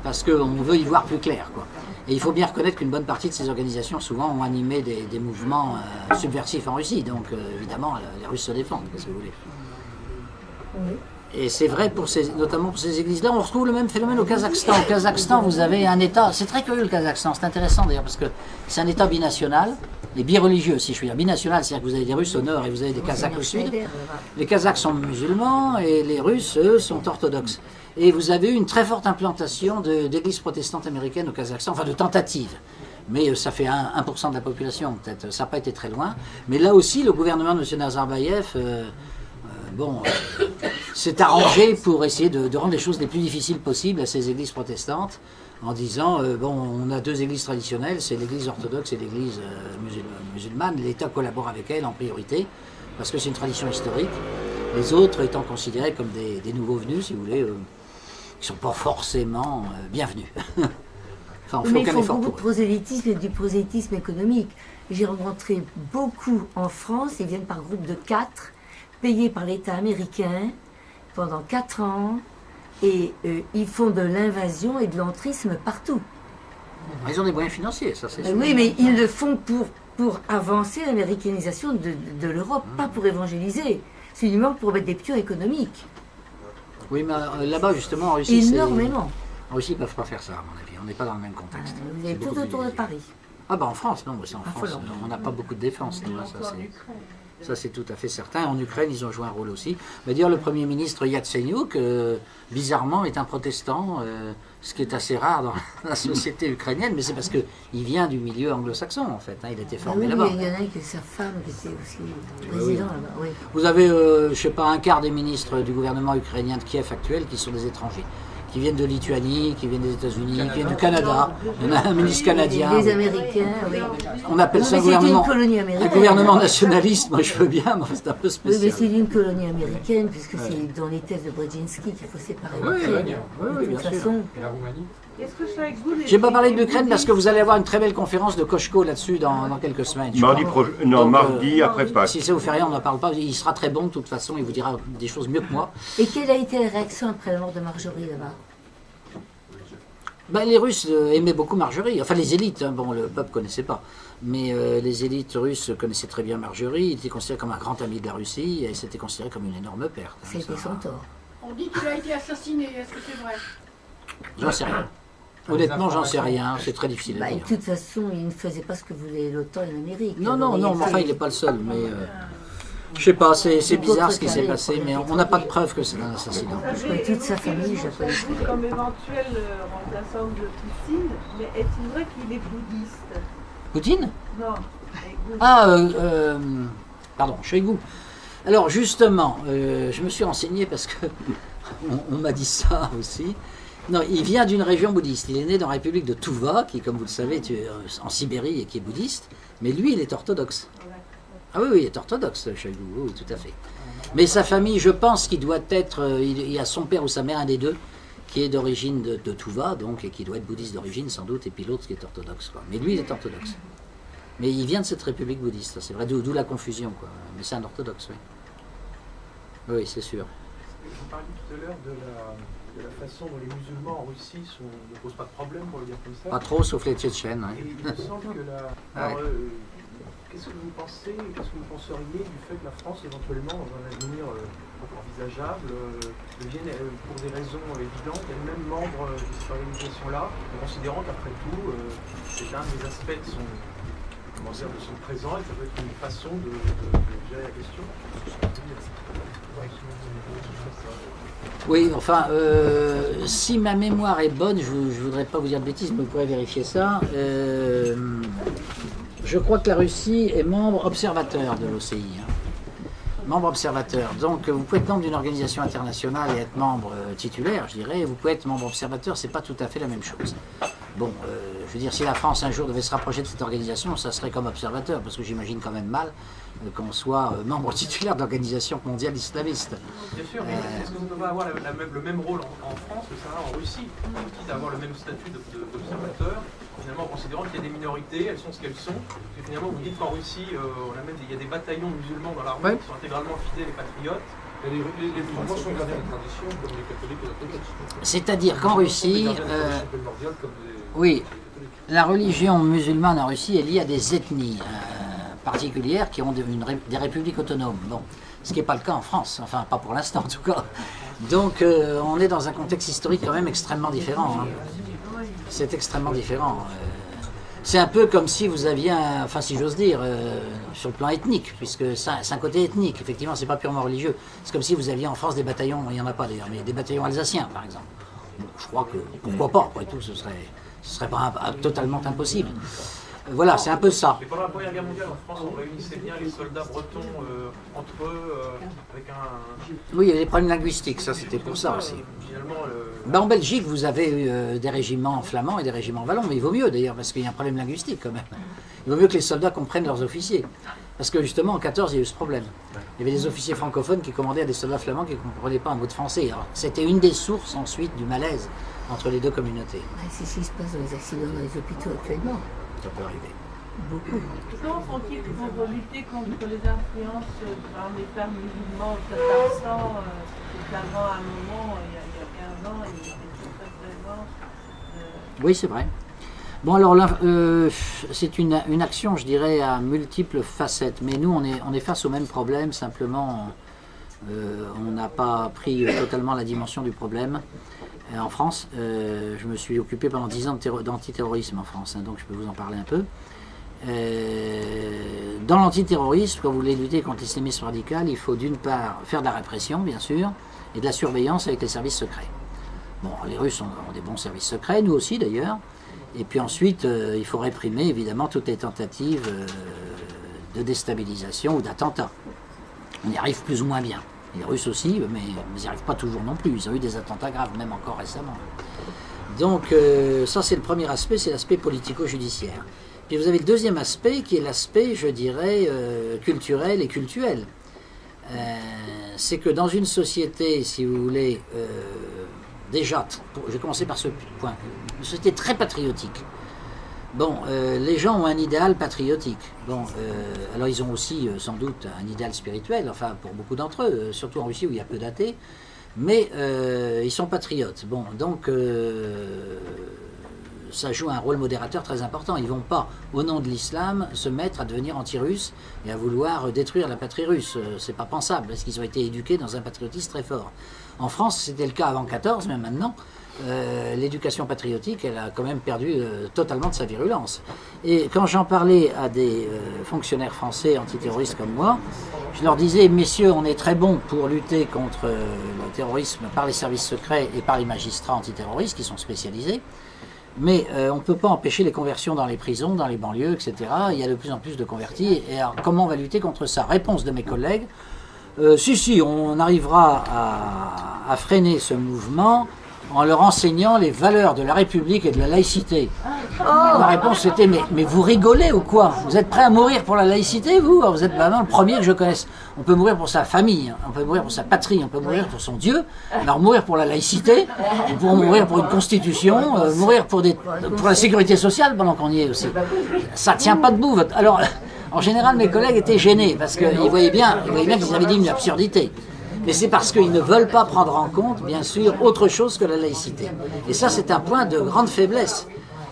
Parce qu'on veut y voir plus clair, quoi. Et il faut bien reconnaître qu'une bonne partie de ces organisations, souvent, ont animé des mouvements subversifs en Russie. Donc, évidemment, les Russes se défendent, qu'est-ce que vous voulez. Oui. Et c'est vrai, notamment pour ces églises-là. On retrouve le même phénomène au Kazakhstan. Au Kazakhstan, vous avez un État... C'est très curieux, le Kazakhstan. C'est intéressant, d'ailleurs, parce que c'est un État binational, et bireligieux, si je puis dire. Binational, c'est-à-dire que vous avez des Russes au nord et vous avez des Kazakhs au sud. Les Kazakhs sont musulmans, et les Russes, eux, sont orthodoxes. Et vous avez eu une très forte implantation d'églises protestantes américaines au Kazakhstan, enfin de tentatives. Mais ça fait 1% de la population, peut-être. Ça n'a pas été très loin. Mais là aussi, le gouvernement de M. Nazarbayev s'est arrangé pour essayer de rendre les choses les plus difficiles possibles à ces églises protestantes, en disant, on a deux églises traditionnelles, c'est l'église orthodoxe et l'église musulmane. L'État collabore avec elles en priorité, parce que c'est une tradition historique. Les autres étant considérés comme des nouveaux venus, si vous voulez, qui ne sont pas forcément bienvenus. Enfin, mais il faut beaucoup de prosélytisme et du prosélytisme économique. J'ai rencontré beaucoup en France, ils viennent par groupe de 4, payés par l'État américain pendant 4 ans, et ils font de l'invasion et de l'entrisme partout. Ils ont des moyens financiers, ça c'est sûr. Oui, mais ils le font pour avancer l'américanisation de l'Europe, pas pour évangéliser. C'est uniquement pour mettre des pions économiques. Oui, mais là-bas, justement, en Russie, énormément. En Russie, ils ne peuvent pas faire ça, à mon avis. On n'est pas dans le même contexte. Vous avez tout autour de Paris. Ah bah en France, non, c'est en France. On n'a pas beaucoup de défense. Ça, c'est tout à fait certain. En Ukraine, ils ont joué un rôle aussi. Mais d'ailleurs, le Premier ministre Yatsenyuk, bizarrement, est un protestant, ce qui est assez rare dans la société ukrainienne, mais c'est parce qu'il vient du milieu anglo-saxon, en fait. Hein, il a été formé là-bas. Il y en a qui sa femme qui était aussi président là-bas. Oui. Vous avez, je ne sais pas, un quart des ministres du gouvernement ukrainien de Kiev actuel qui sont des étrangers. Qui viennent de Lituanie, qui viennent des États-Unis, qui viennent du Canada. Il y en a un ministre canadien. Des Américains, oui. On appelle ça un gouvernement nationaliste. Moi, je veux bien, mais c'est un peu spécial. Oui, mais c'est une colonie américaine, puisque c'est dans les thèses de Brzezinski qu'il faut séparer l'Ukraine. Oui, bien sûr. Et la Roumanie? Je n'ai pas parlé de l'Ukraine parce que vous allez avoir une très belle conférence de Koshko là-dessus dans quelques semaines. Mardi après Pâques. Si ça vous fait rien, on n'en parle pas. Il sera très bon de toute façon, il vous dira des choses mieux que moi. Et quelle a été la réaction après la mort de Marjorie là-bas? Ben, les Russes aimaient beaucoup Marjorie, enfin les élites, hein. Bon, le peuple ne connaissait pas, mais les élites russes connaissaient très bien Marjorie, il était considéré comme un grand ami de la Russie, et c'était considéré comme une énorme perte. Hein, c'était son tort. On dit qu'il a été assassiné, est-ce que c'est vrai? J'en sais rien. Honnêtement, j'en sais rien, c'est très difficile à dire. De toute façon, il ne faisait pas ce que voulait l'OTAN et l'Amérique. Non, mais enfin, il n'est pas le seul, mais... je sais pas, c'est bizarre ce qui s'est passé, mais on n'a pas de preuve que c'est un assassinat. Toute sa famille, je connais. Comme éventuel remplaçant de Poutine, mais est-il vrai qu'il est bouddhiste? Poutine? Non. Pardon, Shoigu. Alors justement, je me suis renseigné parce que on m'a dit ça aussi. Non, il vient d'une région bouddhiste. Il est né dans la République de Touva, qui, comme vous le savez, est en Sibérie et qui est bouddhiste. Mais lui, il est orthodoxe. Ah oui, il est orthodoxe, Shoigu, oui, tout à fait. Mais sa famille, je pense qu'il doit être, il y a son père ou sa mère, un des deux, qui est d'origine de Touva, donc, et qui doit être bouddhiste d'origine, sans doute, et puis l'autre qui est orthodoxe, quoi. Mais lui, il est orthodoxe. Mais il vient de cette république bouddhiste, c'est vrai, d'où la confusion, quoi. Mais c'est un orthodoxe, oui. Oui, c'est sûr. Vous parliez tout à l'heure de la façon dont les musulmans en Russie ne posent pas de problème, pour le dire comme ça. Pas trop, sauf les Tchétchènes. Et il me semble que qu'est-ce que vous pensez, qu'est-ce que vous penseriez du fait que la France, éventuellement, dans un avenir envisageable, devienne, pour des raisons évidentes, elle-même membre de cette organisation-là, en considérant qu'après tout, c'est un des aspects de son, de son présent et que ça peut être une façon de gérer la question. Oui, enfin, si ma mémoire est bonne, je ne voudrais pas vous dire de bêtises, mais vous pourrez vérifier ça. Je crois que la Russie est membre observateur de l'OCI. Membre observateur. Donc, vous pouvez être membre d'une organisation internationale et être membre titulaire, je dirais. Vous pouvez être membre observateur, c'est pas tout à fait la même chose. Bon, je veux dire, si la France un jour devait se rapprocher de cette organisation, ça serait comme observateur, parce que j'imagine quand même mal qu'on soit membre titulaire de l'organisation mondiale islamiste. Bien sûr, mais est-ce que vous pouvez avoir le même rôle en France que ça a en Russie, quitte à avoir le même statut d'observateur, finalement en considérant qu'il y a des minorités, elles sont ce qu'elles sont, et finalement vous dites qu'en Russie, il y a des bataillons musulmans dans l'armée qui sont intégralement fidèles et patriotes. Et les musulmans sont gardés la tradition comme les catholiques et les orthodoxes. C'est-à-dire qu'en Russie, oui, la religion musulmane en Russie est liée à des ethnies particulières qui ont des républiques autonomes. Bon, ce qui n'est pas le cas en France, enfin pas pour l'instant en tout cas. Donc on est dans un contexte historique quand même extrêmement différent. Hein. C'est extrêmement différent. C'est un peu comme si vous aviez, enfin si j'ose dire, sur le plan ethnique, puisque c'est un côté ethnique, effectivement, c'est pas purement religieux. C'est comme si vous aviez en France des bataillons, il n'y en a pas d'ailleurs, mais des bataillons alsaciens par exemple. Bon, je crois que, pourquoi pas, après tout, ce serait pas totalement impossible. Voilà, c'est un peu ça. Mais pendant la Première Guerre mondiale, en France, on réunissait bien les soldats bretons entre eux, avec un... Oui, il y avait des problèmes linguistiques, ça c'était pour ça aussi. Ben, en Belgique, vous avez eu des régiments flamands et des régiments wallons, mais il vaut mieux d'ailleurs, parce qu'il y a un problème linguistique quand même. Il vaut mieux que les soldats comprennent leurs officiers. Parce que justement, en 14, il y a eu ce problème. Il y avait des officiers francophones qui commandaient à des soldats flamands qui ne comprenaient pas un mot de français. C'était une des sources ensuite du malaise entre les deux communautés. C'est ce qui se passe dans les accidents dans les hôpitaux actuellement. Ça peut arriver. Beaucoup. Comment font-ils pour lutter contre les influences par les frères musulmans au Kazakhstan avant un moment, il y a 15 ans, il était très présent. Oui, c'est vrai. Bon, alors c'est une action, je dirais, à multiples facettes. Mais nous, on est face au même problème, simplement, on n'a pas pris totalement la dimension du problème. En France, je me suis occupé pendant 10 ans d'antiterrorisme en France, hein, donc je peux vous en parler un peu. Dans l'antiterrorisme, quand vous voulez lutter contre l'islamisme radical, il faut d'une part faire de la répression, bien sûr, et de la surveillance avec les services secrets. Bon, les Russes ont des bons services secrets, nous aussi d'ailleurs. Et puis ensuite, il faut réprimer évidemment toutes les tentatives de déstabilisation ou d'attentat. On y arrive plus ou moins bien. Les Russes aussi, mais ils n'y arrivent pas toujours non plus. Ils ont eu des attentats graves, même encore récemment. Donc ça, c'est le premier aspect, c'est l'aspect politico-judiciaire. Puis vous avez le deuxième aspect, qui est l'aspect, je dirais, culturel et cultuel. C'est que dans une société, si vous voulez, déjà, je vais commencer par ce point, une société très patriotique. Bon, les gens ont un idéal patriotique. Bon, alors ils ont aussi sans doute un idéal spirituel, enfin pour beaucoup d'entre eux, surtout en Russie où il y a peu d'athées, mais ils sont patriotes. Bon, donc ça joue un rôle modérateur très important. Ils ne vont pas, au nom de l'islam, se mettre à devenir anti-russes et à vouloir détruire la patrie russe. C'est pas pensable, parce qu'ils ont été éduqués dans un patriotisme très fort. En France, c'était le cas avant 14, mais maintenant, l'éducation patriotique, elle a quand même perdu totalement de sa virulence. Et quand j'en parlais à des fonctionnaires français antiterroristes comme moi, je leur disais, messieurs, on est très bons pour lutter contre le terrorisme par les services secrets et par les magistrats antiterroristes qui sont spécialisés, mais on ne peut pas empêcher les conversions dans les prisons, dans les banlieues, etc. Il y a de plus en plus de convertis. Et alors, comment on va lutter contre ça? Réponse de mes collègues, si, on arrivera à freiner ce mouvement en leur enseignant les valeurs de la République et de la laïcité. La réponse était, mais vous rigolez ou quoi? Vous êtes prêts à mourir pour la laïcité, vous? Vous êtes vraiment le premier que je connaisse. On peut mourir pour sa famille, on peut mourir pour sa patrie, on peut mourir pour son Dieu. Alors mourir pour la laïcité, on peut mourir pour une constitution, mourir pour la sécurité sociale pendant qu'on y est aussi. Ça ne tient pas debout. Alors, en général, mes collègues étaient gênés parce qu'ils voyaient bien qu'ils avaient dit une absurdité. Mais c'est parce qu'ils ne veulent pas prendre en compte, bien sûr, autre chose que la laïcité. Et ça, c'est un point de grande faiblesse.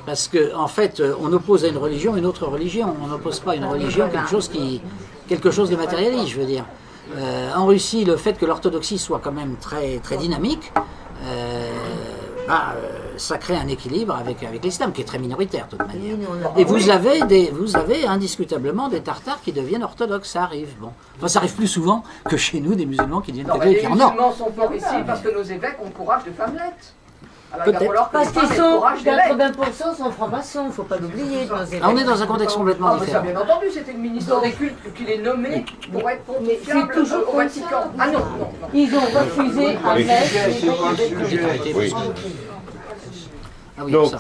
Parce qu'en fait, on oppose à une religion une autre religion. On n'oppose pas à une religion quelque chose de matérialiste, je veux dire. En Russie, le fait que l'orthodoxie soit quand même très, très dynamique, ça crée un équilibre avec l'islam, qui est très minoritaire de toute manière. Et vous avez indiscutablement des Tartares qui deviennent orthodoxes, ça arrive. Bon. Enfin, ça arrive plus souvent que chez nous, des musulmans qui deviennent catholiques. Les musulmans sont forts ici parce que nos évêques encouragent de femmellettes. Peut-être. Parce qu'ils sont 80% sont francs-maçons, il ne faut pas l'oublier. On est dans un contexte complètement différent. Bien entendu, c'était le ministre des cultes qui les nommé pour être pontifiable au Vatican. Ah non. Ils ont refusé à mettre oui. Donc,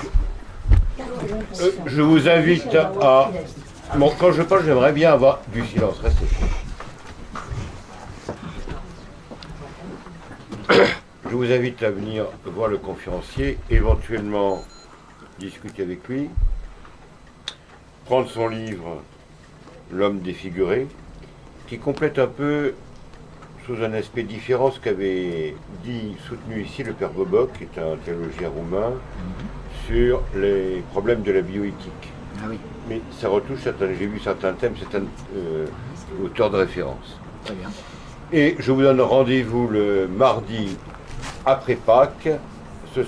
je vous invite à... Bon, quand je parle, j'aimerais bien avoir du silence. Restez. Je vous invite à venir voir le conférencier, éventuellement discuter avec lui, prendre son livre « L'homme défiguré », qui complète un peu, sous un aspect différent, ce qu'avait soutenu ici le père Bobok, qui est un théologien roumain, sur les problèmes de la bioéthique. Ah oui. Mais ça retouche j'ai vu certains thèmes, certains auteurs de référence. Très bien. Et je vous donne rendez-vous le mardi après Pâques